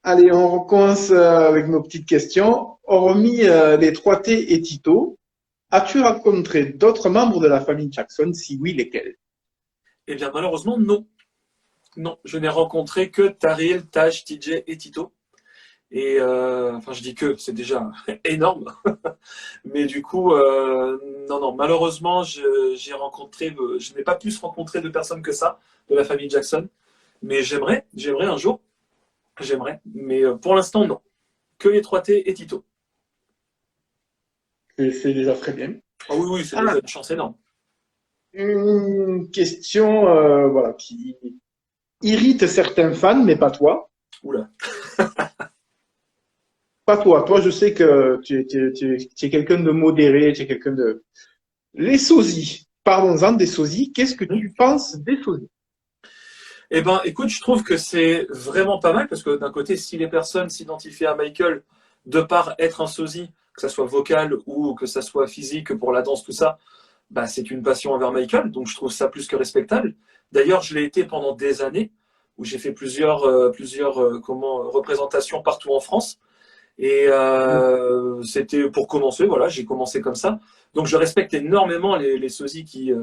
S3: Allez, on recommence avec nos petites questions. Hormis les 3T et Tito, as-tu rencontré d'autres membres de la famille Jackson? Si oui, lesquels?
S2: Eh bien, malheureusement, non. Non, je n'ai rencontré que Tariel, Taj, TJ et Tito. Et enfin, je dis que c'est déjà énorme. Mais du coup, non, malheureusement, je n'ai pas plus rencontré de personnes que ça de la famille Jackson. Mais j'aimerais un jour. J'aimerais. Mais pour l'instant, non. Que les 3T et Tito.
S3: C'est déjà très bien.
S2: Ah oui, c'est déjà une chance énorme.
S3: Une question voilà, qui irrite certains fans, mais pas toi.
S2: Oula.
S3: Pas toi. Toi, je sais que tu es quelqu'un de modéré, tu es quelqu'un de... Les sosies. Parlons-en des sosies. Qu'est-ce que tu penses des sosies?
S2: Eh ben, écoute, je trouve que c'est vraiment pas mal parce que d'un côté, si les personnes s'identifient à Michael de par être un sosie, que ça soit vocal ou que ça soit physique pour la danse, tout ça, bah, c'est une passion envers Michael, donc je trouve ça plus que respectable. D'ailleurs, je l'ai été pendant des années, où j'ai fait plusieurs représentations partout en France. Et c'était pour commencer, voilà, j'ai commencé comme ça. Donc je respecte énormément les sosies qui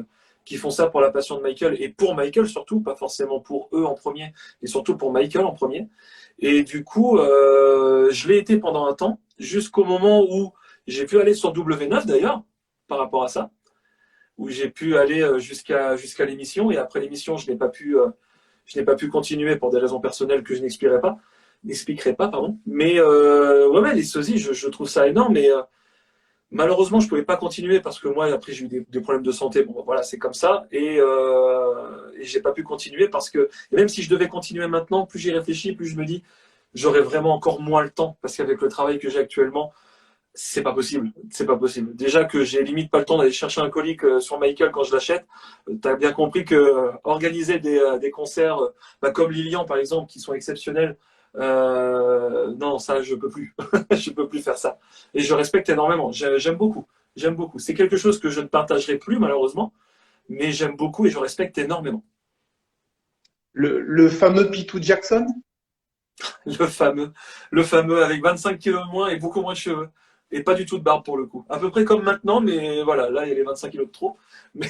S2: font ça pour la passion de Michael et pour Michael surtout, pas forcément pour eux en premier, et surtout pour Michael en premier. Et du coup, je l'ai été pendant un temps, jusqu'au moment où j'ai pu aller sur W9 d'ailleurs, par rapport à ça, où j'ai pu aller jusqu'à l'émission. Et après l'émission, je n'ai pas pu continuer pour des raisons personnelles que je n'expliquerai pas, pardon. Mais ouais, les sosies, je trouve ça énorme. Et malheureusement, je pouvais pas continuer parce que moi, après, j'ai eu des problèmes de santé. Bon, voilà, c'est comme ça. Et j'ai pas pu continuer parce que, et même si je devais continuer maintenant, plus j'y réfléchis, plus je me dis, j'aurais vraiment encore moins le temps parce qu'avec le travail que j'ai actuellement, c'est pas possible. C'est pas possible. Déjà que j'ai limite pas le temps d'aller chercher un colis sur Michael quand je l'achète. Tu as bien compris que organiser des concerts bah, comme Lilian par exemple, qui sont exceptionnels, non, ça je peux plus. Je peux plus faire ça. Et je respecte énormément. J'aime beaucoup. J'aime beaucoup. C'est quelque chose que je ne partagerai plus malheureusement, mais j'aime beaucoup et je respecte énormément.
S3: Le fameux Pitou Jackson?
S2: Le fameux avec 25 kilos de moins et beaucoup moins de cheveux. Et pas du tout de barbe pour le coup. À peu près comme maintenant, mais voilà, là il y a les 25 kilos de trop. Mais,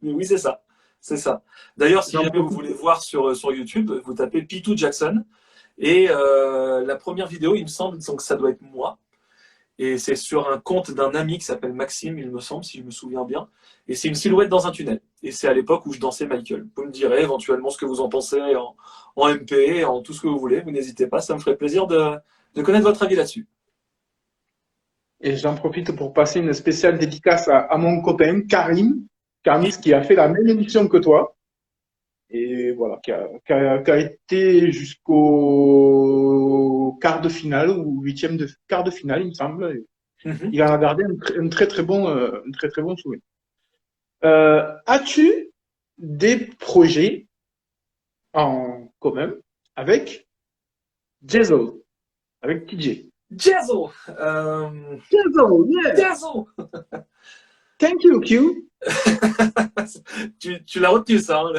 S2: mais oui, c'est ça. C'est ça. D'ailleurs, si jamais vous voulez voir sur YouTube, vous tapez Pitou Jackson. Et la première vidéo, il me semble, donc ça doit être moi. Et c'est sur un compte d'un ami qui s'appelle Maxime, il me semble, si je me souviens bien. Et c'est une silhouette dans un tunnel. Et c'est à l'époque où je dansais Michael. Vous me direz éventuellement ce que vous en pensez en MP, en tout ce que vous voulez. Vous n'hésitez pas, ça me ferait plaisir de connaître votre avis là-dessus.
S3: Et j'en profite pour passer une spéciale dédicace à mon copain Karim, qui a fait la même émission que toi. Et voilà, qui a été jusqu'au quart de finale ou huitième de quart de finale, il me semble. Il en a gardé un très très bon souvenir. As-tu des projets en commun avec Jezel, avec TJ?
S2: Jazzo
S3: Jezel, yeah.
S2: Jazzo
S3: Thank you, Q.
S2: tu l'as retenu ça. Hein.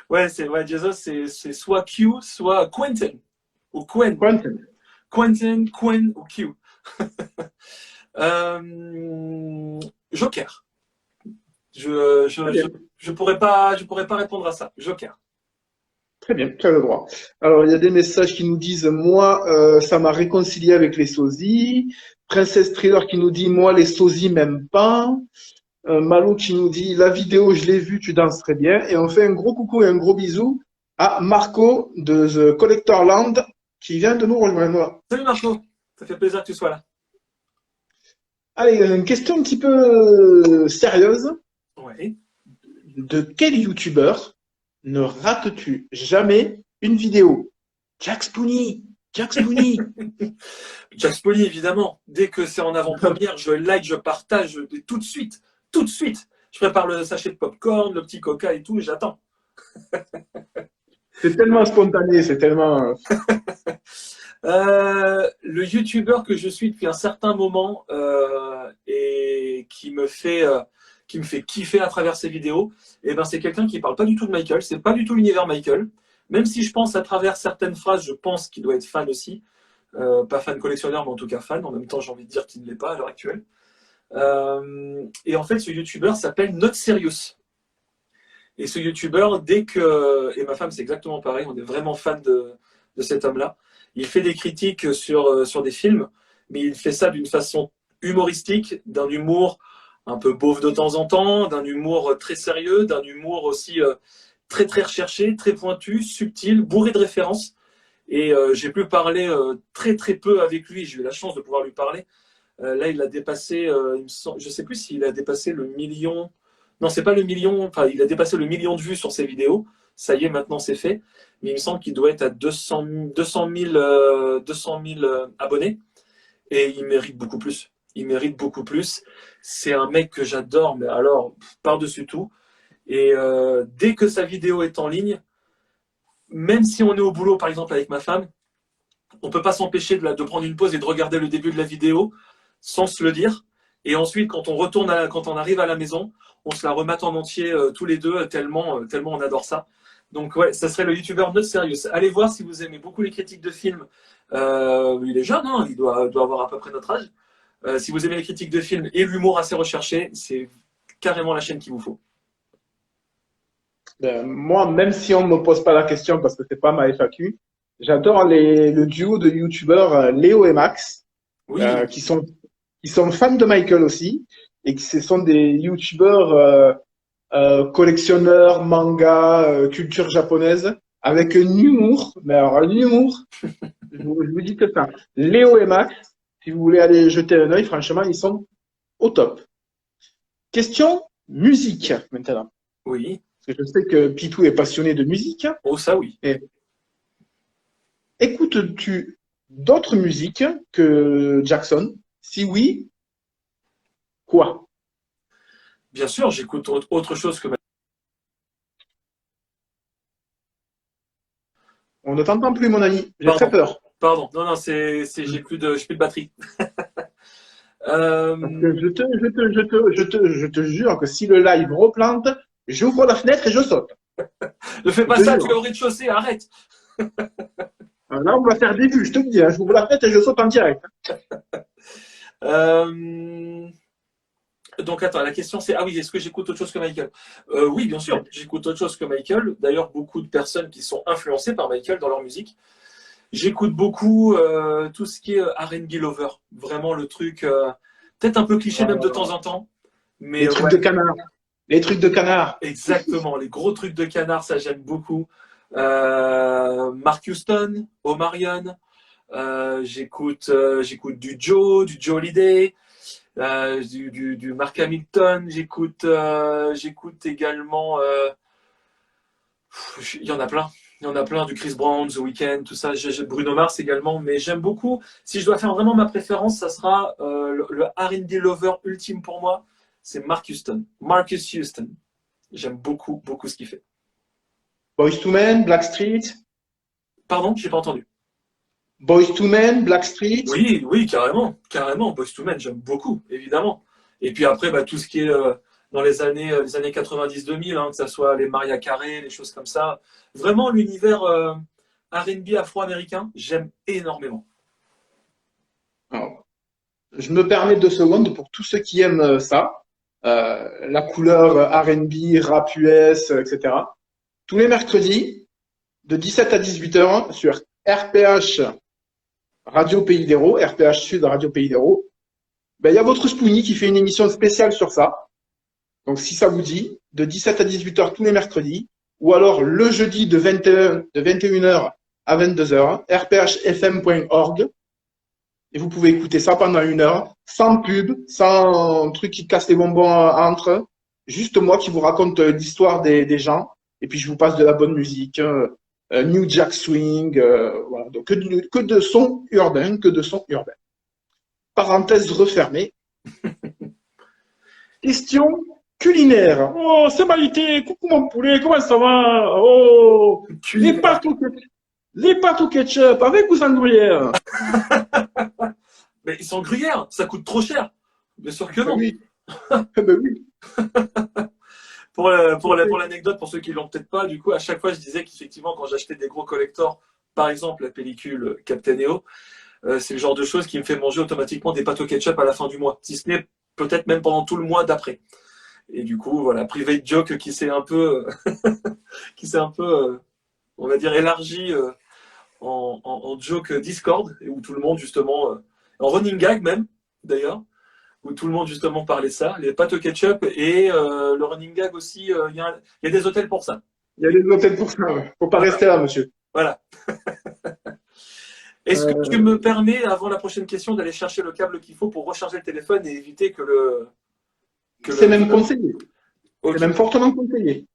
S2: Ouais, Jazzo, c'est soit Q, soit Quentin. Ou Quen.
S3: Quentin.
S2: Quentin, Quen ou Q. Joker. Je pourrais pas répondre à ça. Joker.
S3: Très bien, tu as le droit. Alors, il y a des messages qui nous disent, moi, ça m'a réconcilié avec les sosies. Princesse Thriller qui nous dit, moi, les sosies m'aiment pas. Malou qui nous dit, la vidéo, je l'ai vue, tu danses très bien. Et on fait un gros coucou et un gros bisou à Marco de The Collector Land qui vient de nous rejoindre.
S2: Salut Marco, ça fait plaisir que tu sois là.
S3: Allez, une question un petit peu sérieuse.
S2: Ouais.
S3: De quel youtubeur ne rates-tu jamais une vidéo? Jack Spoony. Jack Spoony.
S2: Jack Spoony, évidemment. Dès que c'est en avant-première, je like, je partage tout de suite. Tout de suite. Je prépare le sachet de popcorn, le petit coca et tout, et j'attends.
S3: C'est tellement spontané, c'est tellement...
S2: Le youtubeur que je suis depuis un certain moment et qui me fait kiffer à travers ses vidéos, et ben c'est quelqu'un qui parle pas du tout de Michael, c'est pas du tout l'univers Michael, même si je pense à travers certaines phrases, je pense qu'il doit être fan aussi, pas fan collectionneur, mais en tout cas fan, en même temps j'ai envie de dire qu'il ne l'est pas à l'heure actuelle. Et en fait ce youtubeur s'appelle Not Serious. Et ce youtubeur, et ma femme c'est exactement pareil, on est vraiment fan de cet homme-là. Il fait des critiques sur des films, mais il fait ça d'une façon humoristique, d'un humour un peu beauf de temps en temps, d'un humour très sérieux, d'un humour aussi très très recherché, très pointu, subtil, bourré de références. Et j'ai pu parler très très peu avec lui, j'ai eu la chance de pouvoir lui parler. Là, il a dépassé, je ne sais plus s'il a dépassé le million. Non, c'est pas le million, enfin, il a dépassé le million de vues sur ses vidéos. Ça y est, maintenant c'est fait. Mais il me semble qu'il doit être à 200 000 abonnés. Et il mérite beaucoup plus. Il mérite beaucoup plus. C'est un mec que j'adore, mais alors, par-dessus tout. Et dès que sa vidéo est en ligne, même si on est au boulot, par exemple, avec ma femme, on ne peut pas s'empêcher de prendre une pause et de regarder le début de la vidéo sans se le dire. Et ensuite, quand on arrive à la maison, on se la remate en entier tous les deux, tellement on adore ça. Donc ouais, ça serait le youtubeur Not Serious. Allez voir si vous aimez beaucoup les critiques de films. Il est jeune, hein, il doit avoir à peu près notre âge. Si vous aimez les critiques de films et l'humour assez recherché, c'est carrément la chaîne qu'il vous faut.
S3: Moi, même si on me pose pas la question parce que c'est pas ma FAQ, j'adore le duo de youtubeurs Léo et Max,
S2: Oui,
S3: qui sont fans de Michael aussi, et qui ce sont des youtubeurs collectionneurs, manga, culture japonaise, avec un humour, mais alors un humour, je vous dis que ça. Léo et Max, si vous voulez aller jeter un œil, franchement, ils sont au top. Question musique maintenant.
S2: oui.
S3: Parce que je sais que Pitou est passionné de musique.
S2: Oh, ça oui.
S3: Et écoutes-tu d'autres musiques que Jackson? Si oui, quoi?
S2: Bien sûr, j'écoute autre chose que
S3: On ne t'entend plus, mon ami. J'ai très
S2: Pardon.
S3: peur.
S2: Pardon. Non, non, j'ai plus de batterie.
S3: Parce que je te jure que si le live replante, j'ouvre la fenêtre et je saute.
S2: Ne fais
S3: Je
S2: pas
S3: te
S2: ça,
S3: jure.
S2: tu es au rez-de-chaussée, arrête.
S3: Là, on va faire des vues, je te le dis. Hein. J'ouvre la fenêtre et je saute en direct.
S2: Donc attends, la question c'est, ah oui, est-ce que j'écoute autre chose que Michael? Oui, bien sûr, j'écoute autre chose que Michael. D'ailleurs, beaucoup de personnes qui sont influencées par Michael dans leur musique. J'écoute beaucoup tout ce qui est R&B lover. Vraiment le truc, peut-être un peu cliché même de temps en temps. Mais
S3: Les trucs
S2: ouais,
S3: de canard. Les trucs de canard.
S2: exactement, les gros trucs de canard, ça j'aime beaucoup. Mark Houston, Omarion, j'écoute du Joe Hallyday, du Mark Hamilton, j'écoute également, il y en a plein. Il y en a plein, du Chris Brown, The Weeknd, tout ça. Bruno Mars également, mais j'aime beaucoup. Si je dois faire vraiment ma préférence, ça sera le R&B lover ultime pour moi, c'est Marcus Houston. J'aime beaucoup, beaucoup ce qu'il fait.
S3: Boyz II Men, Blackstreet.
S2: Pardon, j'ai pas entendu.
S3: Boyz II Men, Blackstreet.
S2: Oui, oui, carrément, carrément. Boyz II Men, j'aime beaucoup, évidemment. Et puis après, bah, tout ce qui est dans les années 90-2000, hein, que ce soit les Mariah Carey, les choses comme ça. Vraiment, l'univers R&B afro-américain, j'aime énormément.
S3: Alors, je me permets 2 secondes pour tous ceux qui aiment ça. La couleur R&B, rap US, etc. Tous les mercredis, de 17 à 18 heures sur RPH Radio Pays d'Hérault, RPH Sud Radio Pays d'Hérault, ben, il y a votre Spoonie qui fait une émission spéciale sur ça. Donc, si ça vous dit, de 17 à 18 heures tous les mercredis, ou alors le jeudi de 21 heures à 22 heures, rphfm.org. Et vous pouvez écouter ça pendant 1 heure, sans pub, sans truc qui casse les bonbons entre. Juste moi qui vous raconte l'histoire des gens. Et puis, je vous passe de la bonne musique. New Jack Swing. Voilà. Donc, que de sons urbains, que de sons urbains. Parenthèse refermée. Question culinaire. Oh, c'est Malité. Coucou mon poulet, comment ça va? Oh, les pâtes au ketchup, avec ou sans gruyère?
S2: Mais sans gruyère, ça coûte trop cher. Bien sûr que non.
S3: Oui. Ben oui.
S2: Pour l'anecdote, pour ceux qui l'ont peut-être pas, du coup, à chaque fois, je disais qu'effectivement, quand j'achetais des gros collectors, par exemple la pellicule Captain EO, c'est le genre de choses qui me fait manger automatiquement des pâtes au ketchup à la fin du mois, si ce n'est peut-être même pendant tout le mois d'après. Et du coup, voilà, private joke qui s'est un peu, on va dire, élargi en joke Discord, et où tout le monde, justement, en running gag même, d'ailleurs, où tout le monde, justement, parlait ça, les pâtes au ketchup, et le running gag aussi, il y a des hôtels pour ça.
S3: Il y a des hôtels pour ça. Ouais. Faut pas rester là, monsieur.
S2: Voilà. Est-ce que tu me permets, avant la prochaine question, d'aller chercher le câble qu'il faut pour recharger le téléphone et éviter que le...
S3: C'est même conseillé.
S2: Okay.
S3: C'est même fortement conseillé.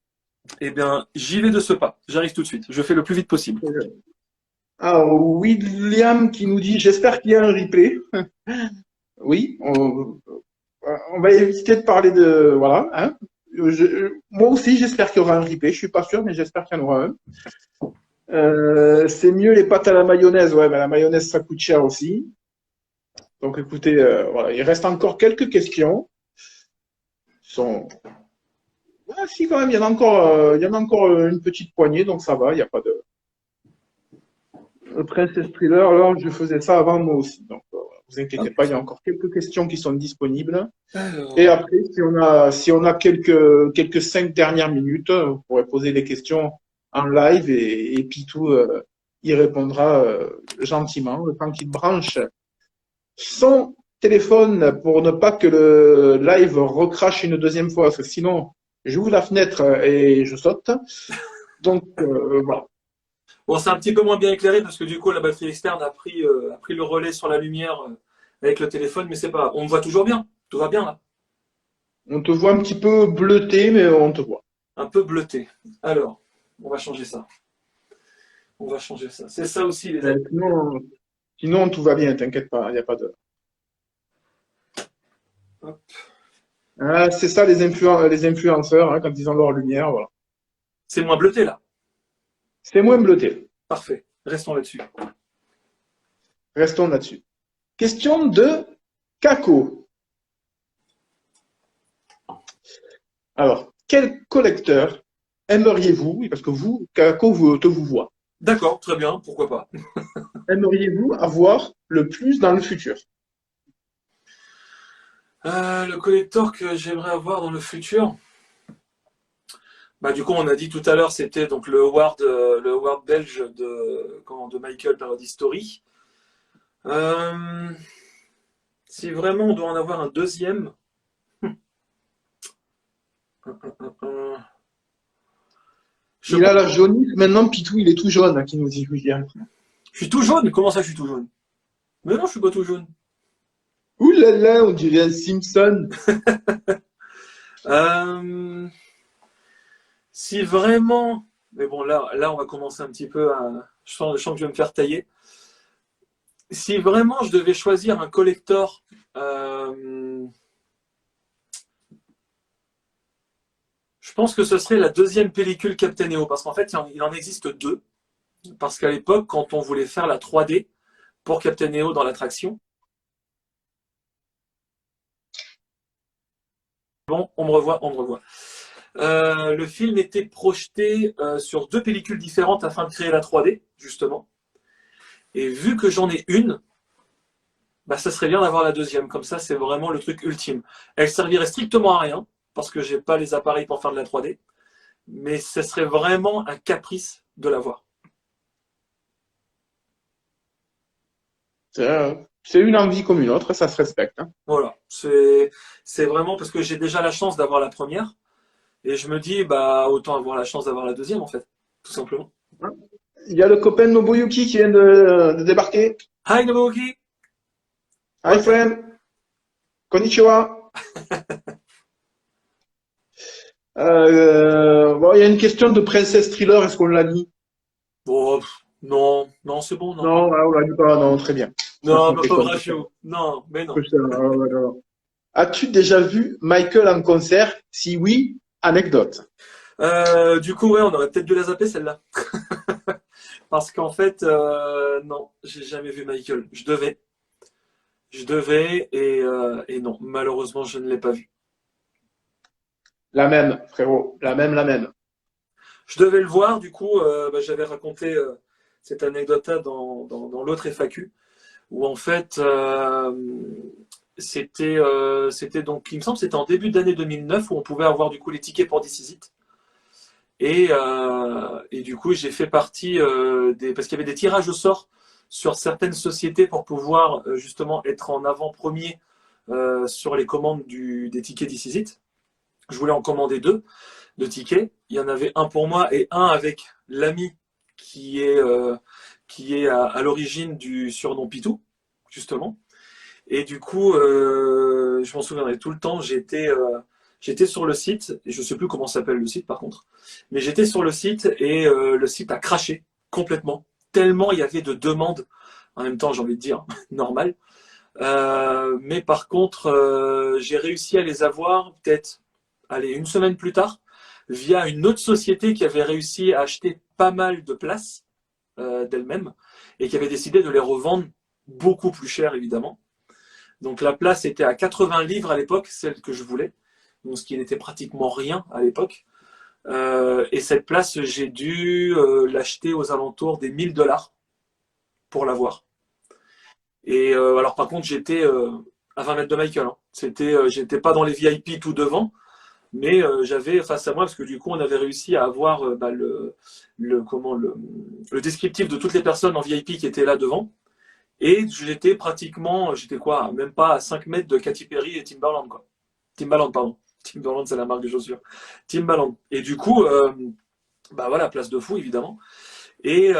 S2: Eh bien, j'y vais de ce pas. J'arrive tout de suite. Je fais le plus vite possible.
S3: Alors, William qui nous dit, j'espère qu'il y a un replay. Oui, on va éviter de parler de... Voilà. Hein. Moi aussi, j'espère qu'il y aura un replay. Je suis pas sûr, mais j'espère qu'il y en aura un. C'est mieux les pâtes à la mayonnaise. Ouais, mais la mayonnaise, ça coûte cher aussi. Donc écoutez, voilà, il reste encore quelques questions. Sont... Ah, si quand même, il y en a encore une petite poignée, donc ça va, il n'y a pas de. Le Princess Thriller, alors je faisais ça avant moi aussi, donc vous inquiétez pas, il y a encore quelques questions qui sont disponibles. Et
S2: Alors,
S3: après, si on a quelques 5 dernières minutes, vous pourrez poser des questions en live et Pitou y répondra gentiment, le temps qu'il branche son téléphone pour ne pas que le live recrache une deuxième fois, parce que sinon, j'ouvre la fenêtre et je saute. Donc, voilà.
S2: bon, c'est un petit peu moins bien éclairé parce que du coup, la batterie externe a pris le relais sur la lumière avec le téléphone, mais c'est pas. On me voit toujours bien. Tout va bien là.
S3: On te voit un petit peu bleuté, mais on te voit.
S2: Un peu bleuté. Alors, on va changer ça. On va changer ça. C'est ça aussi, les amis.
S3: Sinon, tout va bien, t'inquiète pas, il n'y a pas de.
S2: Hop.
S3: Ah, c'est ça les influenceurs, hein, quand ils ont leur lumière, voilà.
S2: C'est moins bleuté là.
S3: C'est moins bleuté.
S2: Parfait. Restons là-dessus.
S3: Restons là-dessus. Question de Kako. Alors, quel collecteur aimeriez-vous, parce que vous, Kako, vous voit,
S2: D'accord, très bien, pourquoi pas.
S3: aimeriez-vous avoir le plus dans le futur?
S2: Le collector que j'aimerais avoir dans le futur. Bah, du coup, on a dit tout à l'heure, c'était donc le award belge de Michael Parody Story. Si vraiment on doit en avoir un deuxième. Je,
S3: Il a la jaunisse, maintenant Pitou, il est tout jaune, hein, qui nous dit Julien.
S2: je suis tout jaune. Comment ça, je suis tout jaune? Mais non, je suis pas tout jaune.
S3: Ouh là là, on dirait un Simpson.
S2: Euh, Si vraiment, mais bon là on va commencer un petit peu à, je sens que je vais me faire tailler. Si vraiment je devais choisir un collector, je pense que ce serait la deuxième pellicule Captain EO, parce qu'en fait il en existe deux, parce qu'à l'époque quand on voulait faire la 3D pour Captain EO dans l'attraction, bon on me revoit. Le film était projeté sur deux pellicules différentes afin de créer la 3D justement. Et vu que j'en ai une, bah, ça serait bien d'avoir la deuxième. Comme ça, c'est vraiment le truc ultime. Elle servirait strictement à rien, parce que j'ai pas les appareils pour faire de la 3D. Mais ce serait vraiment un caprice de l'avoir.
S3: C'est une envie comme une autre, ça se respecte, hein.
S2: Voilà. C'est vraiment parce que j'ai déjà la chance d'avoir la première. Et je me dis, bah, autant avoir la chance d'avoir la deuxième, en fait. Tout simplement.
S3: Il y a le copain de Nobuyuki qui vient de débarquer.
S2: Hi, Nobuoki!
S3: Hi friend. Konnichiwa. Bon, il y a une question de Princess Thriller, est-ce qu'on l'a dit?
S2: Bon, non, non, c'est bon, non.
S3: Non, on l'a dit pas, non, très bien.
S2: Non,
S3: On
S2: ma
S3: fait
S2: pauvre
S3: comme ça.
S2: Rachio. Non, mais non.
S3: As-tu déjà vu Michael en concert? Si oui, anecdote.
S2: Du coup, ouais, on aurait peut-être dû la zapper, celle-là. Parce qu'en fait, non, j'ai jamais vu Michael. Je devais, et non, malheureusement, je ne l'ai pas vu.
S3: La même, frérot, la même.
S2: Je devais le voir, du coup, bah, j'avais raconté cette anecdote-là dans l'autre FAQ, où en fait, c'était donc, il me semble, que c'était en début d'année 2009, où on pouvait avoir du coup les tickets pour This Is It. Et du coup, j'ai fait partie parce qu'il y avait des tirages au sort sur certaines sociétés pour pouvoir justement être en avant-premier sur les commandes des tickets This Is It. Je voulais en commander deux de tickets. Il y en avait un pour moi et un avec l'ami qui est à l'origine du surnom Pitou, justement. Et du coup, je m'en souviendrai tout le temps, j'étais sur le site, et je ne sais plus comment s'appelle le site par contre, mais j'étais sur le site et le site a craché complètement, tellement il y avait de demandes, en même temps j'ai envie de dire, normal. Mais par contre, j'ai réussi à les avoir peut-être, allez, une semaine plus tard, via une autre société qui avait réussi à acheter pas mal de places d'elle-même et qui avait décidé de les revendre beaucoup plus cher évidemment. Donc la place était à 80 livres à l'époque, celle que je voulais, donc ce qui n'était pratiquement rien à l'époque. Et cette place, j'ai dû l'acheter aux alentours des 1000 $ pour l'avoir. Et alors par contre, j'étais à 20 mètres de Michael. Hein. J'étais pas dans les VIP tout devant, mais j'avais face à moi, parce que du coup, on avait réussi à avoir le descriptif de toutes les personnes en VIP qui étaient là devant. Et j'étais quoi, même pas à 5 mètres de Katy Perry et Timbaland, quoi. Timbaland, pardon. Timbaland, c'est la marque de chaussures. Timbaland. Et du coup, voilà, place de fou, évidemment. Et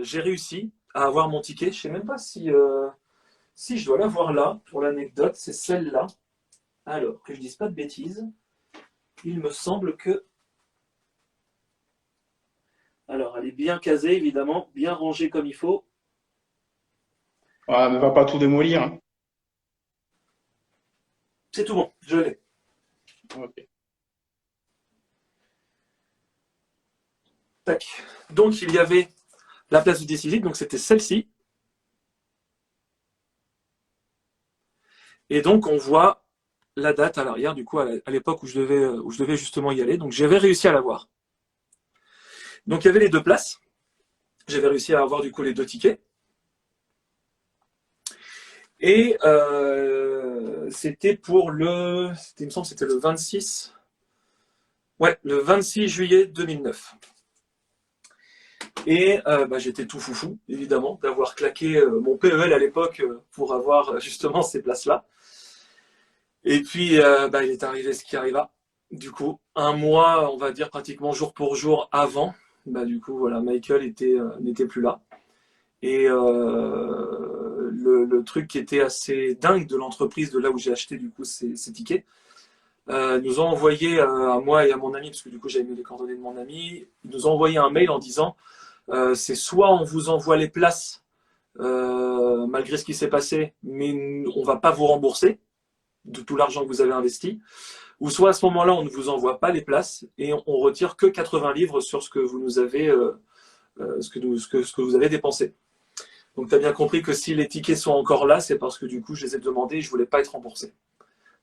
S2: j'ai réussi à avoir mon ticket. Je sais même pas si je dois l'avoir là, pour l'anecdote, c'est celle-là. Alors, que je dise pas de bêtises, il me semble que... Alors, elle est bien casée, évidemment, bien rangée comme il faut.
S3: Voilà, ne va pas tout démolir. Hein.
S2: C'est tout bon, je l'ai.
S3: Ok.
S2: Tac. Donc, il y avait la place du décisif, donc c'était celle-ci. Et donc, on voit la date à l'arrière, du coup, à l'époque où je devais justement y aller. Donc, j'avais réussi à l'avoir. Donc, il y avait les deux places. J'avais réussi à avoir, du coup, les 2 tickets. Et c'était il me semble que c'était le 26. Ouais, le 26 juillet 2009. Et j'étais tout foufou, évidemment, d'avoir claqué mon PEL à l'époque pour avoir justement ces places-là. Et puis, il est arrivé ce qui arriva. Du coup, un mois, on va dire pratiquement jour pour jour avant, du coup, voilà, Michael n'était plus là. Et le truc qui était assez dingue de l'entreprise, de là où j'ai acheté du coup ces tickets, nous ont envoyé à moi et à mon ami, parce que du coup j'avais mis les coordonnées de mon ami, ils nous ont envoyé un mail en disant c'est soit on vous envoie les places malgré ce qui s'est passé, mais on va pas vous rembourser de tout l'argent que vous avez investi, ou soit à ce moment-là on ne vous envoie pas les places et on retire que 80 livres sur ce que vous nous avez ce que vous avez dépensé. Donc tu as bien compris que si les tickets sont encore là, c'est parce que du coup je les ai demandés et je voulais pas être remboursé.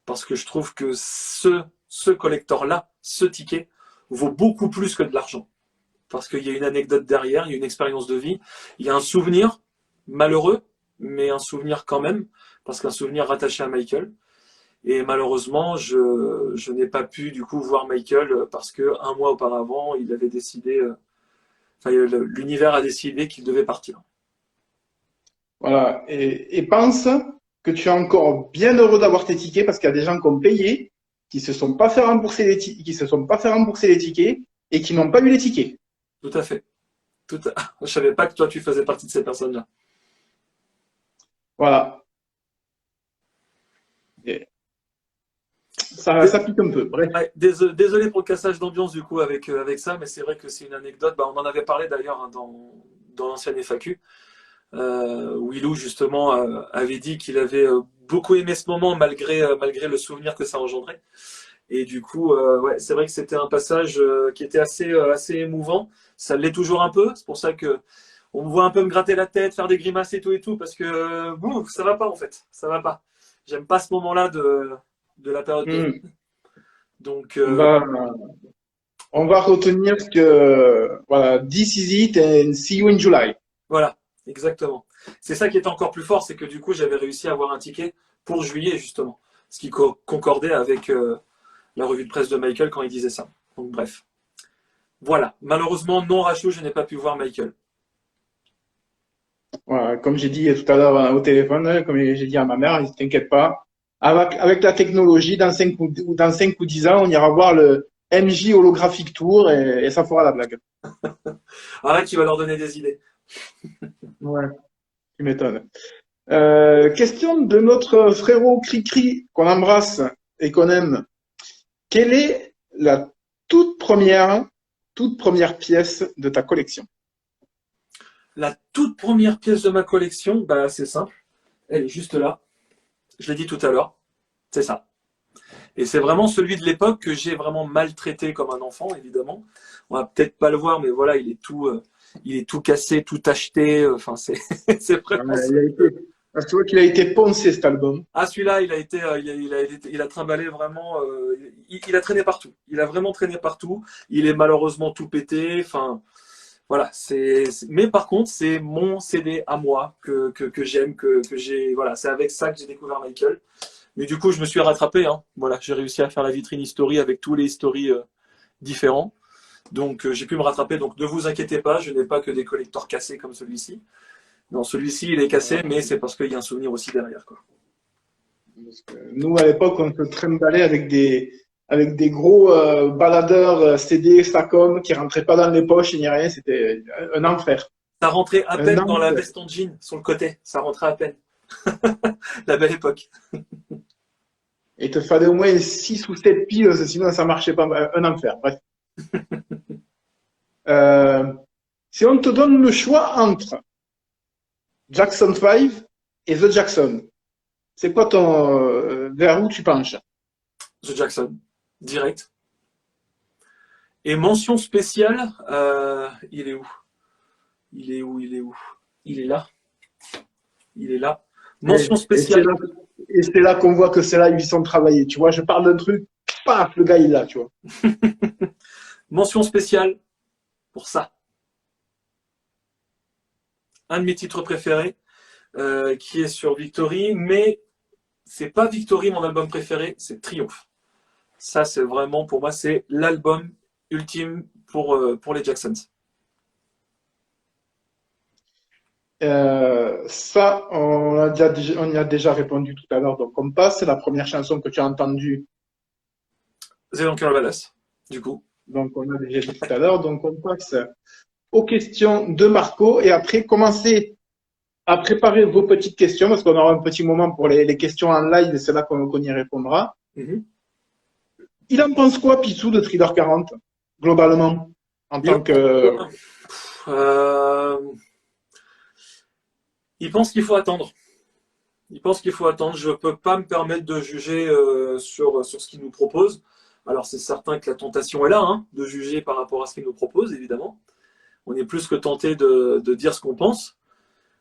S2: Parce que je trouve que ce collector-là, ce ticket, vaut beaucoup plus que de l'argent. Parce qu'il y a une anecdote derrière, il y a une expérience de vie, il y a un souvenir malheureux, mais un souvenir quand même, parce qu'un souvenir rattaché à Michael. Et malheureusement, je n'ai pas pu du coup voir Michael parce que un mois auparavant, il avait décidé, l'univers a décidé qu'il devait partir.
S3: Voilà. Et pense que tu es encore bien heureux d'avoir tes tickets parce qu'il y a des gens qui ont payé, qui se sont pas fait rembourser qui se sont pas fait rembourser les tickets et qui n'ont pas eu les tickets.
S2: Tout à fait. Je savais pas que toi tu faisais partie de ces personnes-là.
S3: Voilà. Et ça pique un peu. Bref.
S2: Ouais, désolé pour le cassage d'ambiance du coup avec ça, mais c'est vrai que c'est une anecdote. On en avait parlé d'ailleurs hein, dans l'ancienne FAQ. Willou justement avait dit qu'il avait beaucoup aimé ce moment malgré le souvenir que ça engendrait. Et du coup, ouais, c'est vrai que c'était un passage qui était assez émouvant. Ça l'est toujours un peu. C'est pour ça que on me voit un peu me gratter la tête, faire des grimaces et tout, parce que ça va pas en fait. Ça va pas. J'aime pas ce moment-là de la période de vie. Donc,
S3: on va retenir que voilà, this is it and see you in July.
S2: Voilà, exactement. C'est ça qui est encore plus fort, c'est que du coup, j'avais réussi à avoir un ticket pour juillet, justement. Ce qui concordait avec la revue de presse de Michael quand il disait ça. Donc, bref. Voilà. Malheureusement, non, Rachou, je n'ai pas pu voir Michael.
S3: Voilà, comme j'ai dit tout à l'heure au téléphone, comme j'ai dit à ma mère, ne t'inquiète pas. Avec la technologie, dans 5 ou 10 ans, on ira voir le MJ Holographic Tour et ça fera la blague.
S2: Arrête, tu vas leur donner des idées.
S3: Ouais, tu m'étonnes. Question de notre frérot Cricri, qu'on embrasse et qu'on aime. Quelle est la toute première pièce de ta collection?
S2: La toute première pièce de ma collection, c'est simple. Elle est juste là. Je l'ai dit tout à l'heure. C'est ça. Et c'est vraiment celui de l'époque que j'ai vraiment maltraité comme un enfant, évidemment. On va peut-être pas le voir, mais voilà, il est tout cassé, tout tacheté. Enfin, c'est vraiment.
S3: Parce que tu vois qu'il a été poncé cet album.
S2: Ah, celui-là, il a trimballé vraiment. Il a traîné partout. Il a vraiment traîné partout. Il est malheureusement tout pété. Enfin, voilà. Mais par contre, c'est mon CD à moi que j'aime, que j'ai. Voilà, c'est avec ça que j'ai découvert Michael. Mais du coup, je me suis rattrapé. Hein. Voilà, j'ai réussi à faire la vitrine history avec tous les histories différents. Donc, j'ai pu me rattraper. Donc, ne vous inquiétez pas, je n'ai pas que des collecteurs cassés comme celui-ci. Non, celui-ci, il est cassé, mais c'est parce qu'il y a un souvenir aussi derrière, quoi.
S3: Parce que nous, à l'époque, on se trimballait avec des gros baladeurs CD, Stacom, qui rentraient pas dans les poches ni rien. C'était un enfer.
S2: Ça rentrait à
S3: Un
S2: peine dans la
S3: enfer.
S2: veste en jean, sur le côté. Ça rentrait à peine. La belle époque.
S3: Et il te fallait au moins 6 ou 7 piles, sinon ça marchait pas. Un enfer. Bref. Euh, si on te donne le choix entre Jackson 5 et The Jackson, c'est quoi vers où tu penches?
S2: The Jackson, direct. Et mention spéciale, il est où? Il est où? Il est où? Il est là. Il est là. Mention spéciale.
S3: Et c'est là qu'on voit que c'est là où ils sont travaillés. Tu vois, je parle d'un truc, paf, le gars il est là, tu vois.
S2: Mention spéciale pour ça. Un de mes titres préférés, qui est sur Victory, mais c'est pas Victory mon album préféré, c'est Triomphe. Ça, c'est vraiment, pour moi, c'est l'album ultime pour les Jacksons.
S3: Ça, on y a déjà répondu tout à l'heure, donc on passe. C'est la première chanson que tu as entendue,
S2: The Uncle Wallace, du coup.
S3: donc on a déjà dit tout à l'heure. Donc on passe aux questions de Marco et après commencez à préparer vos petites questions parce qu'on aura un petit moment pour les questions en live et c'est là qu'on y répondra.
S2: Mm-hmm.
S3: Il en pense quoi, Picsou, de Thriller 40, globalement, en tant que...
S2: Il pense qu'il faut attendre. Il pense qu'il faut attendre. Je ne peux pas me permettre de juger sur ce qu'il nous propose. Alors, c'est certain que la tentation est là, hein, de juger par rapport à ce qu'il nous propose, évidemment. On est plus que tenté de dire ce qu'on pense.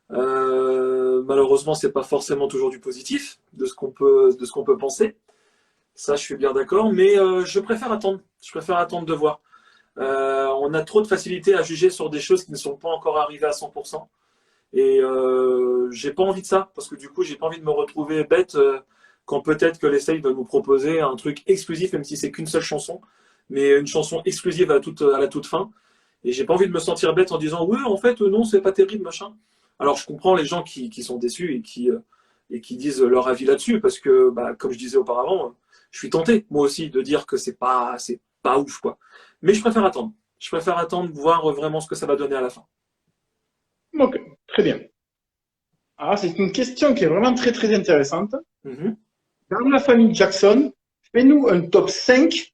S2: Malheureusement, c'est pas forcément toujours du positif de ce qu'on peut penser. Ça, je suis bien d'accord, mais je préfère attendre. Je préfère attendre de voir. On a trop de facilité à juger sur des choses qui ne sont pas encore arrivées à 100%. Et j'ai pas envie de ça, parce que du coup, j'ai pas envie de me retrouver bête quand peut-être que l'Essay va nous proposer un truc exclusif, même si c'est qu'une seule chanson, mais une chanson exclusive à la toute fin. Et j'ai pas envie de me sentir bête en disant oui, en fait, non, c'est pas terrible, machin. Alors, je comprends les gens qui sont déçus et qui disent leur avis là-dessus, parce que, bah, comme je disais auparavant, je suis tenté, moi aussi, de dire que c'est pas ouf, quoi. Mais je préfère attendre. Je préfère attendre, voir vraiment ce que ça va donner à la fin.
S3: Ok, très bien. Alors, c'est une question qui est vraiment très, très intéressante.
S2: Mm-hmm.
S3: Dans la famille Jackson, fais-nous un top 5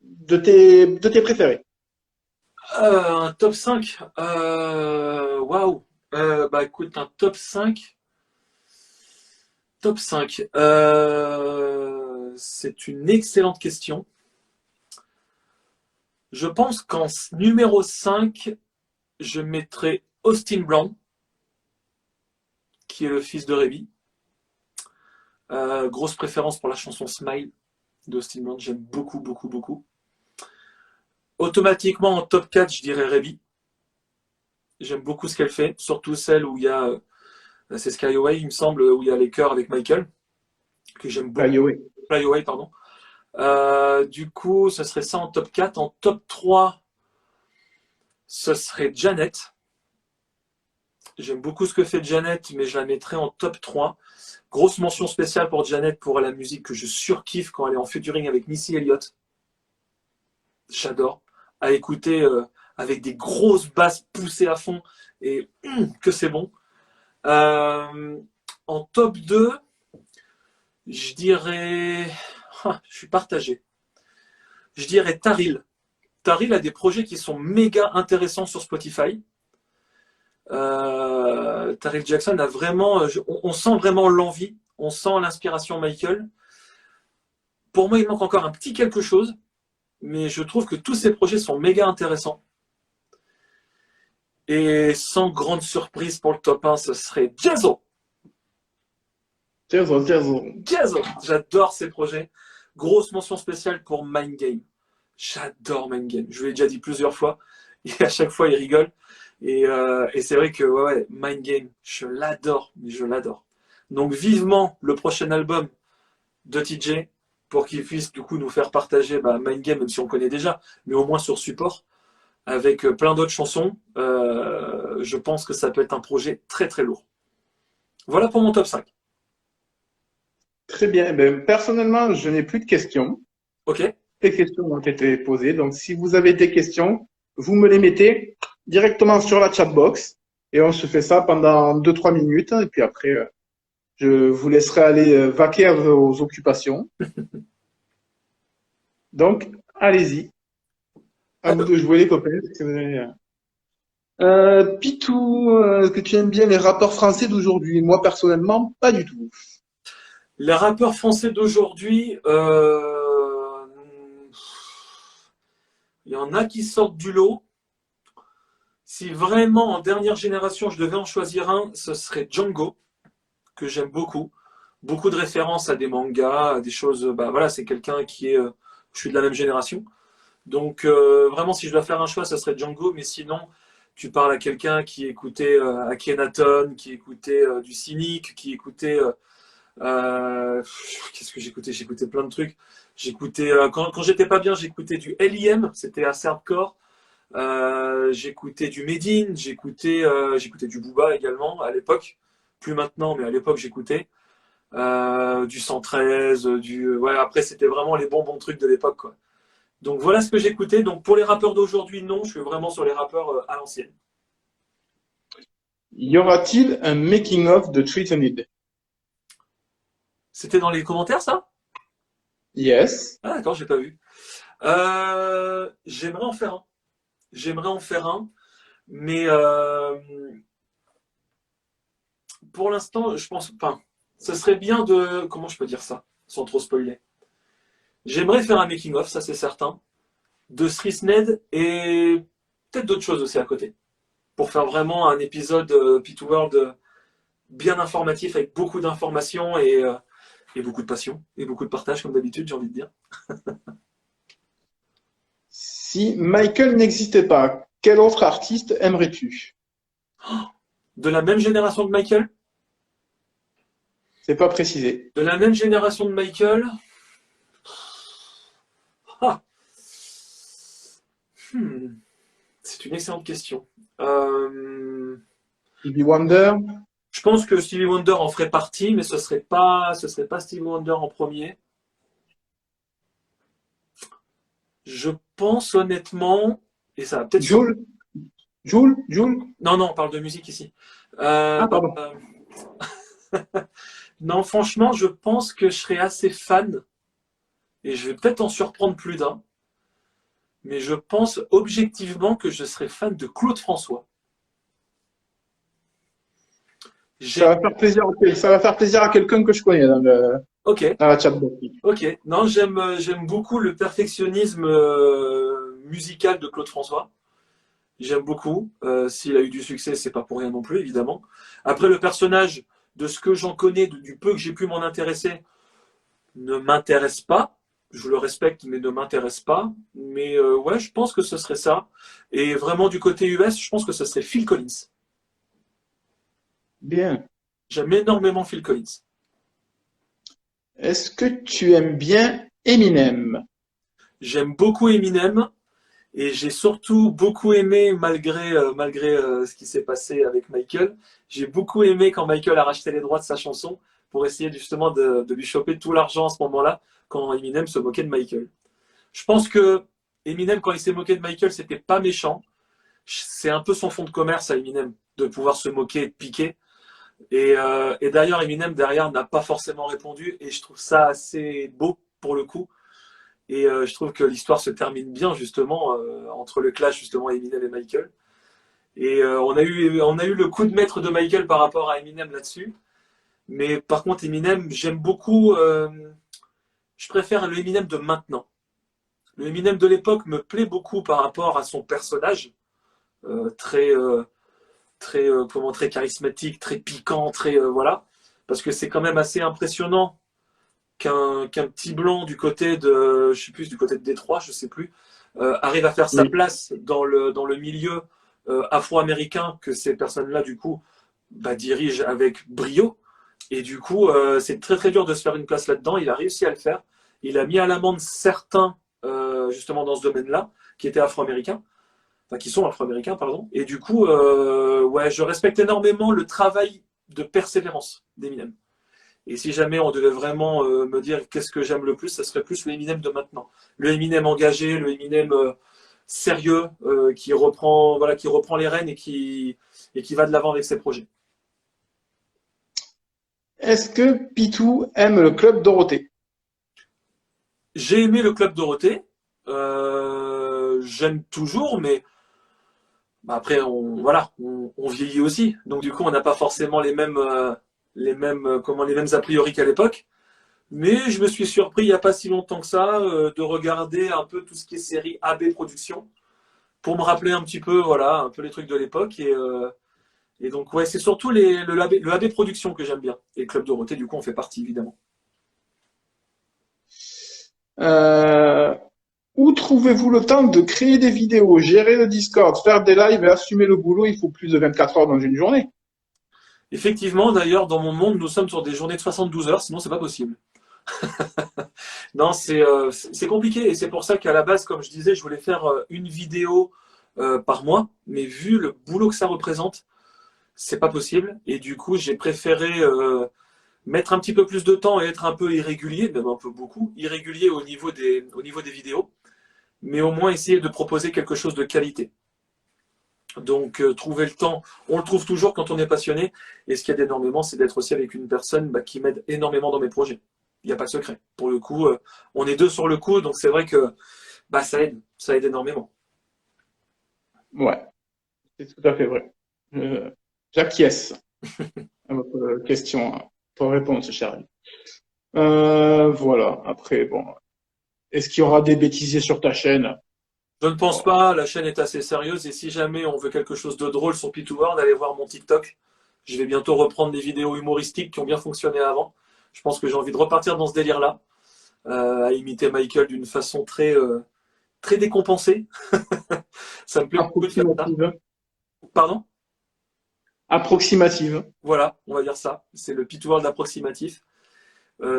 S3: de tes préférés.
S2: Un top 5. Waouh. Bah écoute, un top 5. Top 5. C'est une excellente question. Je pense qu'en numéro 5, je mettrai Austin Brown, qui est le fils de Reby. Grosse préférence pour la chanson Smile d'Austin Brown. J'aime beaucoup, beaucoup, beaucoup. Automatiquement, en top 4, je dirais Reby. J'aime beaucoup ce qu'elle fait, surtout celle où il y a, c'est Sky Away, il me semble, où il y a les chœurs avec Michael, que j'aime beaucoup. Fly Away, pardon. Du coup, ce serait ça en top 4. En top 3, ce serait Janet. J'aime beaucoup ce que fait Janet, mais je la mettrais en top 3. Grosse mention spéciale pour Janet pour la musique que je surkiffe quand elle est en featuring avec Missy Elliott. J'adore. À écouter avec des grosses basses poussées à fond et que c'est bon. En top 2, je dirais... je suis partagé. Je dirais Taril. Taril a des projets qui sont méga intéressants sur Spotify. Taril Jackson a vraiment... on sent vraiment l'envie, on sent l'inspiration Michael. Pour moi, il manque encore un petit quelque chose, mais je trouve que tous ces projets sont méga intéressants. Et sans grande surprise pour le top 1, ce serait Jazzo.
S3: Tiens, tiens.
S2: Jason, j'adore ces projets. Grosse mention spéciale pour Mind Game. J'adore Mind Game. Je lui ai déjà dit plusieurs fois. Et à chaque fois, il rigole. Et c'est vrai que ouais, Mind Game, je l'adore. Mais je l'adore. Donc vivement le prochain album de TJ pour qu'il puisse du coup nous faire partager Mind Game, même si on connaît déjà, mais au moins sur support, avec plein d'autres chansons. Je pense que ça peut être un projet très très lourd. Voilà pour mon top 5.
S3: Très bien. Ben, personnellement, je n'ai plus de questions.
S2: Ok?
S3: Les questions ont été posées. Donc, si vous avez des questions, vous me les mettez directement sur la chat box et on se fait ça pendant 2-3 minutes. Et puis après, je vous laisserai aller vaquer à vos occupations. Donc, allez-y. À vous de jouer, les copains. Pitou, est-ce que tu aimes bien les rappeurs français d'aujourd'hui? Moi, personnellement, pas du tout.
S2: Les rappeurs français d'aujourd'hui, il y en a qui sortent du lot. Si vraiment en dernière génération je devais en choisir un, ce serait Django, que j'aime beaucoup. Beaucoup de références à des mangas, à des choses. Voilà, c'est quelqu'un qui est. Je suis de la même génération. Donc vraiment, si je dois faire un choix, ce serait Django. Mais sinon, tu parles à quelqu'un qui écoutait Akhenaton, qui écoutait du Cynic, qui écoutait. Qu'est-ce que j'écoutais? J'écoutais plein de trucs. J'écoutais quand j'étais pas bien, j'écoutais du LIM, c'était assez hardcore. J'écoutais du Medine, j'écoutais du Booba également à l'époque. Plus maintenant, mais à l'époque j'écoutais du 113, ouais. Après c'était vraiment les bons trucs de l'époque, quoi. Donc voilà ce que j'écoutais. Donc pour les rappeurs d'aujourd'hui, non, je suis vraiment sur les rappeurs à l'ancienne.
S3: Y aura-t-il un making-of de Treated?
S2: C'était dans les commentaires, ça?
S3: Yes.
S2: Ah d'accord, j'ai pas vu. J'aimerais en faire un. J'aimerais en faire un, mais pour l'instant, je pense pas. Ce serait bien de. Comment je peux dire ça sans trop spoiler? J'aimerais faire un making-of, ça c'est certain, de Ned et peut-être d'autres choses aussi à côté. Pour faire vraiment un épisode P2 World bien informatif avec beaucoup d'informations et beaucoup de passion et beaucoup de partage, comme d'habitude, j'ai envie de dire.
S3: Si Michael n'existait pas, quel autre artiste aimerais-tu?
S2: De la même génération de Michael?
S3: C'est pas précisé.
S2: De la même génération de Michael? Ah. C'est une excellente question.
S3: Stevie Wonder?
S2: Je pense que Stevie Wonder en ferait partie, mais ce serait pas Stevie Wonder en premier. Je pense honnêtement, et ça va peut-être.
S3: Jul?
S2: Non, on parle de musique ici.
S3: Pardon.
S2: Non, franchement, je pense que je serais assez fan, et je vais peut-être en surprendre plus d'un, mais je pense objectivement que je serais fan de Claude François.
S3: Ça va faire plaisir à quelqu'un que je connais dans la chatbox.
S2: Ok. Non, j'aime beaucoup le perfectionnisme musical de Claude François. J'aime beaucoup. S'il a eu du succès, c'est pas pour rien non plus, évidemment. Après, le personnage, de ce que j'en connais, du peu que j'ai pu m'en intéresser, ne m'intéresse pas. Je le respecte, mais ne m'intéresse pas. Mais ouais, je pense que ce serait ça. Et vraiment, du côté US, je pense que ce serait Phil Collins.
S3: Bien.
S2: J'aime énormément Phil Collins.
S3: Est-ce que tu aimes bien Eminem?
S2: J'aime beaucoup Eminem. Et j'ai surtout beaucoup aimé, malgré ce qui s'est passé avec Michael, j'ai beaucoup aimé quand Michael a racheté les droits de sa chanson pour essayer justement de lui choper tout l'argent à ce moment-là, quand Eminem se moquait de Michael. Je pense que Eminem, quand il s'est moqué de Michael, c'était pas méchant. C'est un peu son fond de commerce à Eminem, de pouvoir se moquer et de piquer. Et d'ailleurs, Eminem, derrière, n'a pas forcément répondu, et je trouve ça assez beau, pour le coup. Et je trouve que l'histoire se termine bien justement entre le clash justement Eminem et Michael. Et on a eu le coup de maître de Michael par rapport à Eminem là-dessus. Mais par contre Eminem, j'aime beaucoup. Je préfère le Eminem de maintenant. Le Eminem de l'époque me plaît beaucoup par rapport à son personnage très charismatique, très piquant, très voilà. parce que c'est quand même assez impressionnant qu'un petit blanc du côté de, je sais plus, du côté de Détroit, je sais plus, arrive à faire sa
S3: Oui.
S2: place dans le milieu afro-américain que ces personnes-là, du coup, bah, dirigent avec brio. Et du coup, c'est très très dur de se faire une place là-dedans. Il a réussi à le faire. Il a mis à l'amende certains, justement, dans ce domaine-là, qui étaient afro-américains, enfin, qui sont afro-américains, pardon. Et du coup, ouais, je respecte énormément le travail de persévérance d'Eminem. Et si jamais on devait vraiment me dire qu'est-ce que j'aime le plus, ça serait plus le Eminem de maintenant. Le Eminem engagé, le Eminem sérieux, voilà, qui reprend les rênes et qui va de l'avant avec ses projets.
S3: Est-ce que Pitou aime le club Dorothée?
S2: J'ai aimé le Club Dorothée. J'aime toujours, mais bah, après, voilà, on vieillit aussi. Donc du coup, on n'a pas forcément les mêmes a priori qu'à l'époque. Mais je me suis surpris il n'y a pas si longtemps que ça de regarder un peu tout ce qui est série AB Productions pour me rappeler un petit peu, voilà, un peu les trucs de l'époque. Et donc, ouais, c'est surtout le AB Productions que j'aime bien. Et le Club Dorothée, du coup, on fait partie, évidemment.
S3: Euh, Où trouvez-vous le temps de créer des vidéos, gérer le Discord, faire des lives et assumer le boulot? Il faut plus de 24 heures dans une journée.
S2: Effectivement, d'ailleurs, dans mon monde, nous sommes sur des journées de 72 heures, sinon c'est pas possible. Non, c'est compliqué et c'est pour ça qu'à la base, comme je disais, je voulais faire une vidéo par mois, mais vu le boulot que ça représente, c'est pas possible. Et du coup, j'ai préféré mettre un petit peu plus de temps et être un peu irrégulier, même un peu beaucoup, irrégulier au niveau des vidéos, mais au moins essayer de proposer quelque chose de qualité. Donc, trouver le temps, on le trouve toujours quand on est passionné. Et ce qui aide énormément, c'est d'être aussi avec une personne bah, qui m'aide énormément dans mes projets. Il n'y a pas de secret. Pour le coup, on est deux sur le coup, donc c'est vrai que bah, ça aide énormément.
S3: Ouais, c'est tout à fait vrai. J'acquiesce à votre question, à votre réponse, cher ami. Voilà. Après, bon, est-ce qu'il y aura des bêtisiers sur ta chaîne?
S2: Je ne pense
S3: Bon,
S2: pas, la chaîne est assez sérieuse et si jamais on veut quelque chose de drôle sur Pitouworld, allez voir mon TikTok. Je vais bientôt reprendre des vidéos humoristiques qui ont bien fonctionné avant. Je pense que j'ai envie de repartir dans ce délire-là, à imiter Michael d'une façon très décompensée. Ça me plaît beaucoup de faire ça.
S3: approximative.
S2: Pardon?
S3: Approximative.
S2: Voilà, on va dire ça. C'est le Pitouworld approximatif.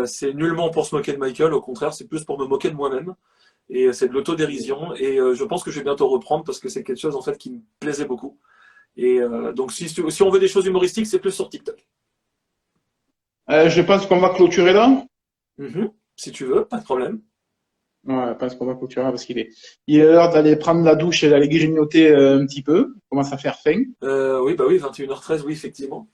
S2: C'est nullement pour se moquer de Michael, au contraire, c'est plus pour me moquer de moi-même. Et c'est de l'autodérision. Et je pense que je vais bientôt reprendre parce que c'est quelque chose en fait qui me plaisait beaucoup. Et donc si on veut des choses humoristiques, c'est plus sur TikTok.
S3: Je pense qu'on va clôturer là.
S2: Si tu veux, pas de problème.
S3: Ouais, je pense qu'on va clôturer là parce il est l'heure d'aller prendre la douche et d'aller grignoter un petit peu. On commence à faire faim.
S2: Oui, bah oui, 21h13, oui, effectivement.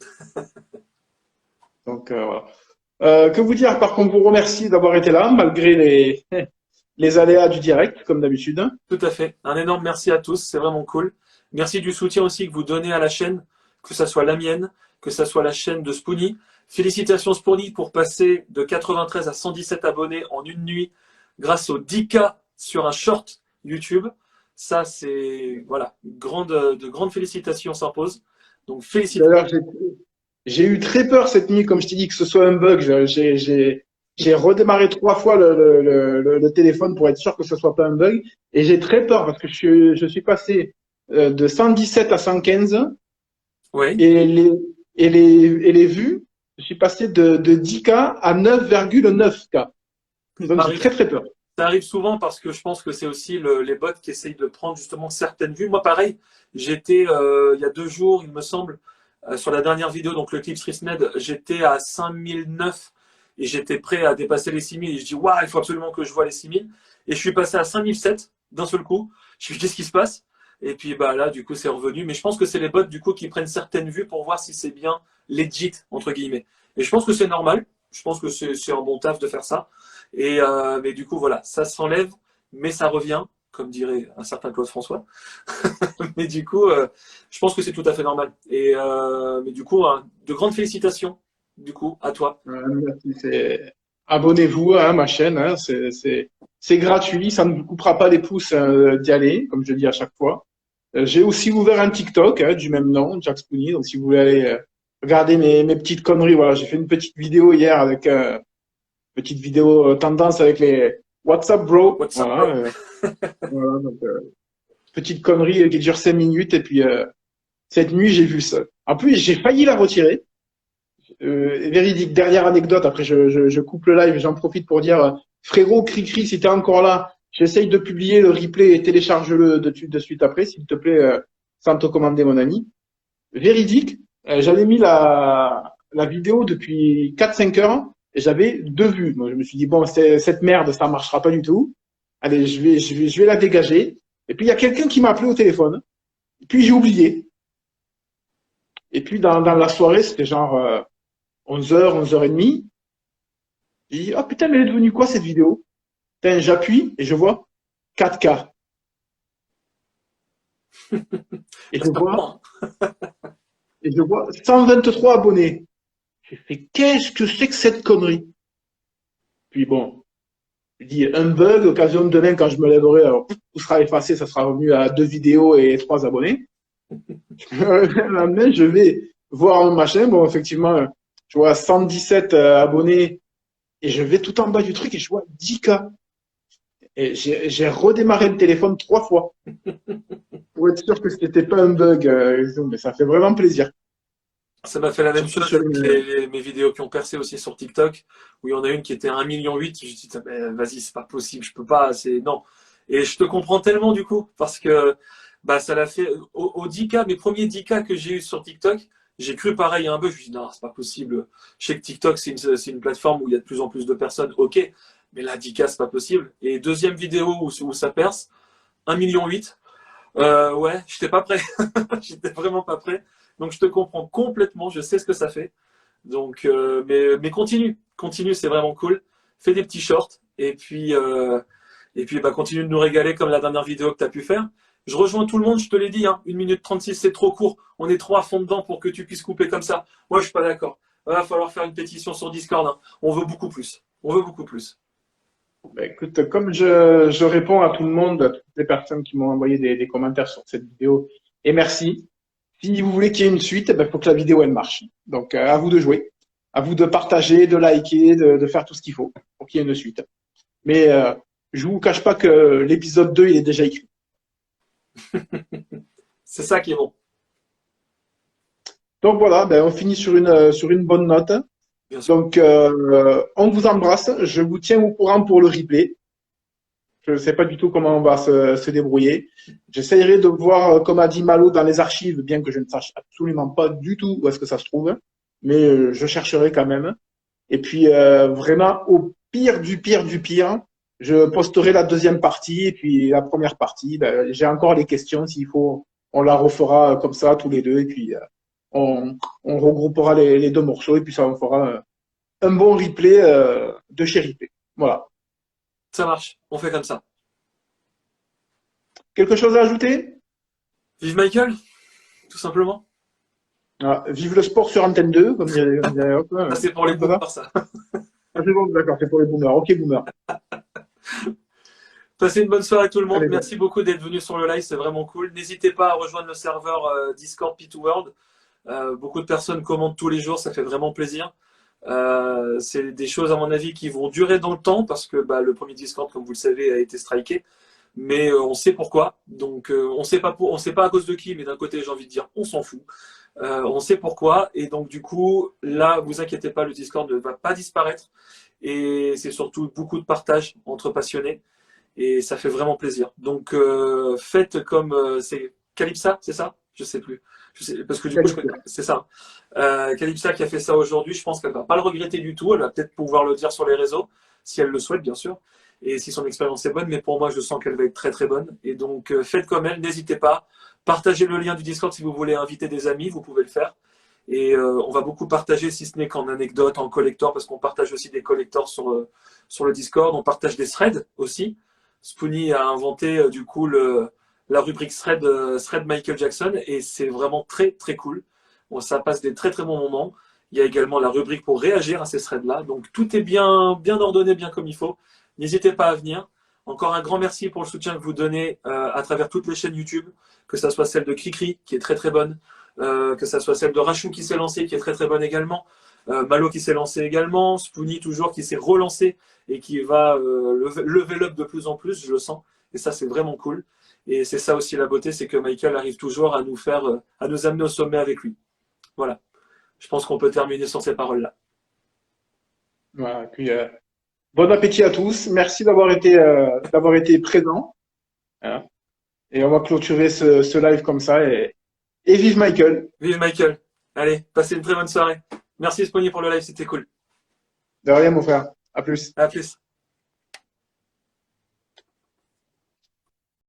S3: Donc, voilà. Que vous dire, par contre, vous remercie d'avoir été là, malgré les aléas du direct, comme d'habitude.
S2: Tout à fait. Un énorme merci à tous, c'est vraiment cool. Merci du soutien aussi que vous donnez à la chaîne, que ça soit la mienne, que ça soit la chaîne de Spoonie. Félicitations Spoonie pour passer de 93 à 117 abonnés en une nuit grâce aux 10K sur un short YouTube. Ça, c'est, voilà, de grandes félicitations s'imposent. Donc, félicitations.
S3: D'ailleurs, j'ai eu très peur cette nuit, comme je t'ai dit, que ce soit un bug. J'ai redémarré 3 fois le téléphone pour être sûr que ce soit pas un bug. Et j'ai très peur parce que je suis passé de 117 à 115
S2: Oui.
S3: et les vues, je suis passé de 10K à 9,9K. Donc j'ai très très peur.
S2: Ça arrive souvent parce que je pense que c'est aussi les bots qui essayent de prendre justement certaines vues. Moi, pareil, j'étais il y a 2 jours, il me semble, sur la dernière vidéo, donc le clip StreetNed, j'étais à 5009 et j'étais prêt à dépasser les 6000. Et je dis, waouh, il faut absolument que je vois les 6000. Et je suis passé à 5007 d'un seul coup. Je me dis, qu'est-ce qui se passe? Et puis bah là, du coup, c'est revenu. Mais je pense que c'est les bots du coup qui prennent certaines vues pour voir si c'est bien legit, entre guillemets. Et je pense que c'est normal. Je pense que c'est un bon taf de faire ça. Mais du coup, voilà, ça s'enlève, mais ça revient, comme dirait un certain Claude François. Mais du coup, je pense que c'est tout à fait normal. Mais du coup, de grandes félicitations, du coup, à toi.
S3: Merci. Abonnez-vous à ma chaîne, hein, c'est gratuit, ça ne vous coupera pas les pouces d'y aller, comme je dis à chaque fois. J'ai aussi ouvert un TikTok du même nom, Jack Spoonie, donc si vous voulez aller Regardez mes petites conneries. Voilà, j'ai fait une petite vidéo hier avec petite vidéo tendance avec les WhatsApp bro.
S2: What's up,
S3: Voilà,
S2: bro?
S3: voilà, donc, petite connerie qui dure 5 minutes et puis cette nuit j'ai vu ça. En plus j'ai failli la retirer. Véridique. Dernière anecdote. Après je coupe le live. J'en profite pour dire frérot Cricri, si t'es encore là, j'essaye de publier le replay et télécharge-le de suite après, s'il te plaît, sans te commander mon ami. Véridique. J'avais mis la vidéo depuis 4-5 heures et j'avais 2 vues. Donc, je me suis dit, bon, cette merde, ça marchera pas du tout. Allez, je vais la dégager. Et puis, il y a quelqu'un qui m'a appelé au téléphone. Et puis, j'ai oublié. Et puis, dans la soirée, c'était genre 11h, 11h30. J'ai dit, oh putain, mais elle est devenue quoi cette vidéo? Putain, j'appuie et je vois 4K. Et je vois, et je vois 123 abonnés. J'ai fait, qu'est-ce que c'est que cette connerie? Puis bon, je dis un bug, occasion de demain quand je me lèverai, alors, tout sera effacé, ça sera revenu à 2 vidéos et 3 abonnés. Le lendemain, je vais voir mon machin. Bon, effectivement, je vois 117 abonnés et je vais tout en bas du truc et je vois 10K. Et j'ai redémarré le téléphone 3 fois pour être sûr que ce n'était pas un bug. Mais ça fait vraiment plaisir.
S2: Ça m'a fait la même
S3: Surtout
S2: chose
S3: sur
S2: avec
S3: une...
S2: mes vidéos qui ont percé aussi sur TikTok, où il y en a une qui était à 1,8 million. Je me suis dit, vas-y, c'est pas possible, je peux pas, c'est non. Et je te comprends tellement du coup, parce que bah, ça l'a fait au 10K, mes premiers 10K que j'ai eu sur TikTok, j'ai cru pareil à un bug, je me suis dit, non, c'est pas possible. Je sais que TikTok, c'est une plateforme où il y a de plus en plus de personnes, ok, mais là, 10K, c'est pas possible. Et deuxième vidéo où ça perce, 1,8 million. Ouais, j'étais pas prêt. J'étais vraiment pas prêt. Donc je te comprends complètement, je sais ce que ça fait. Donc, mais continue, continue, c'est vraiment cool. Fais des petits shorts et puis bah, continue de nous régaler comme la dernière vidéo que tu as pu faire. Je rejoins tout le monde, je te l'ai dit, hein, 1 minute 36 c'est trop court. On est trop à fond dedans pour que tu puisses couper comme ça. Moi je suis pas d'accord. Il va falloir faire une pétition sur Discord. Hein. On veut beaucoup plus. On veut beaucoup plus.
S3: Ben, écoute, comme je réponds à tout le monde, à toutes les personnes qui m'ont envoyé des commentaires sur cette vidéo, et merci. Si vous voulez qu'il y ait une suite, il faut que la vidéo elle marche. Donc à vous de jouer, à vous de partager, de liker, de faire tout ce qu'il faut pour qu'il y ait une suite. Mais je vous cache pas que l'épisode 2 il est déjà écrit.
S2: C'est ça qui est bon.
S3: Donc voilà, ben, on finit sur une bonne note.
S2: Bien sûr.
S3: Donc on vous embrasse. Je vous tiens au courant pour le replay. Je ne sais pas du tout comment on va se débrouiller. J'essayerai de voir, comme a dit Malo, dans les archives, bien que je ne sache absolument pas du tout où est-ce que ça se trouve, mais je chercherai quand même. Et puis, vraiment, au pire du pire du pire, je posterai la deuxième partie et puis la première partie. Ben, j'ai encore les questions. S'il faut, on la refera comme ça tous les deux et puis on regroupera les 2 morceaux et puis ça on fera un bon replay de chez Replay. Voilà.
S2: Ça marche. On fait comme ça.
S3: Quelque chose à ajouter?
S2: Vive Michael, tout simplement.
S3: Ah, vive le sport sur Antenne 2, comme dirait Hop.
S2: Ça, c'est pour les boomers, ça.
S3: Ah, c'est bon, d'accord, c'est pour les boomers. Ok, boomer.
S2: Passez une bonne soirée tout le monde.
S3: Allez,
S2: Merci beaucoup d'être venu sur le live, c'est vraiment cool. N'hésitez pas à rejoindre le serveur Discord P2World. Beaucoup de personnes commentent tous les jours, ça fait vraiment plaisir. C'est des choses, à mon avis, qui vont durer dans le temps parce que bah, le premier Discord, comme vous le savez, a été striké. Mais on sait pourquoi. Donc, on sait pas à cause de qui, mais d'un côté, j'ai envie de dire, on s'en fout. On sait pourquoi. Et donc, du coup, là, vous inquiétez pas, le Discord ne va pas disparaître. Et c'est surtout beaucoup de partage entre passionnés. Et ça fait vraiment plaisir. Donc, faites comme c'est Calypsa, c'est ça? Je sais plus. Je sais, parce que du coup, c'est ça. Calypsa qui a fait ça aujourd'hui, je pense qu'elle va pas le regretter du tout. Elle va peut-être pouvoir le dire sur les réseaux, si elle le souhaite, bien sûr. Et si son expérience est bonne, mais pour moi, je sens qu'elle va être très très bonne. Et donc, faites comme elle, n'hésitez pas. Partagez le lien du Discord si vous voulez inviter des amis, vous pouvez le faire. Et on va beaucoup partager, si ce n'est qu'en anecdote, en collector, parce qu'on partage aussi des collectors sur le Discord. On partage des threads aussi. Spoonie a inventé du coup la rubrique thread Michael Jackson et c'est vraiment très très cool. Bon, ça passe des très très bons moments. Il y a également la rubrique pour réagir à ces threads-là. Donc tout est bien ordonné, bien comme il faut. N'hésitez pas à venir. Encore un grand merci pour le soutien que vous donnez à travers toutes les chaînes YouTube, que ce soit celle de Cricri, qui est très très bonne, que ça soit celle de Rachou qui s'est lancée, qui est très très bonne également, Malo qui s'est lancé également, Spoonie toujours qui s'est relancé et qui va level up de plus en plus, je le sens. Et ça, c'est vraiment cool. Et c'est ça aussi la beauté, c'est que Michael arrive toujours à nous faire, à nous amener au sommet avec lui. Voilà. Je pense qu'on peut terminer sur ces paroles-là.
S3: Voilà, et puis, bon appétit à tous. Merci d'avoir été présents. Voilà. Et on va clôturer ce live comme ça. Et vive Michael.
S2: Vive Michael. Allez, passez une très bonne soirée. Merci Spony pour le live, c'était cool.
S3: De rien, mon frère. À plus.
S2: À plus.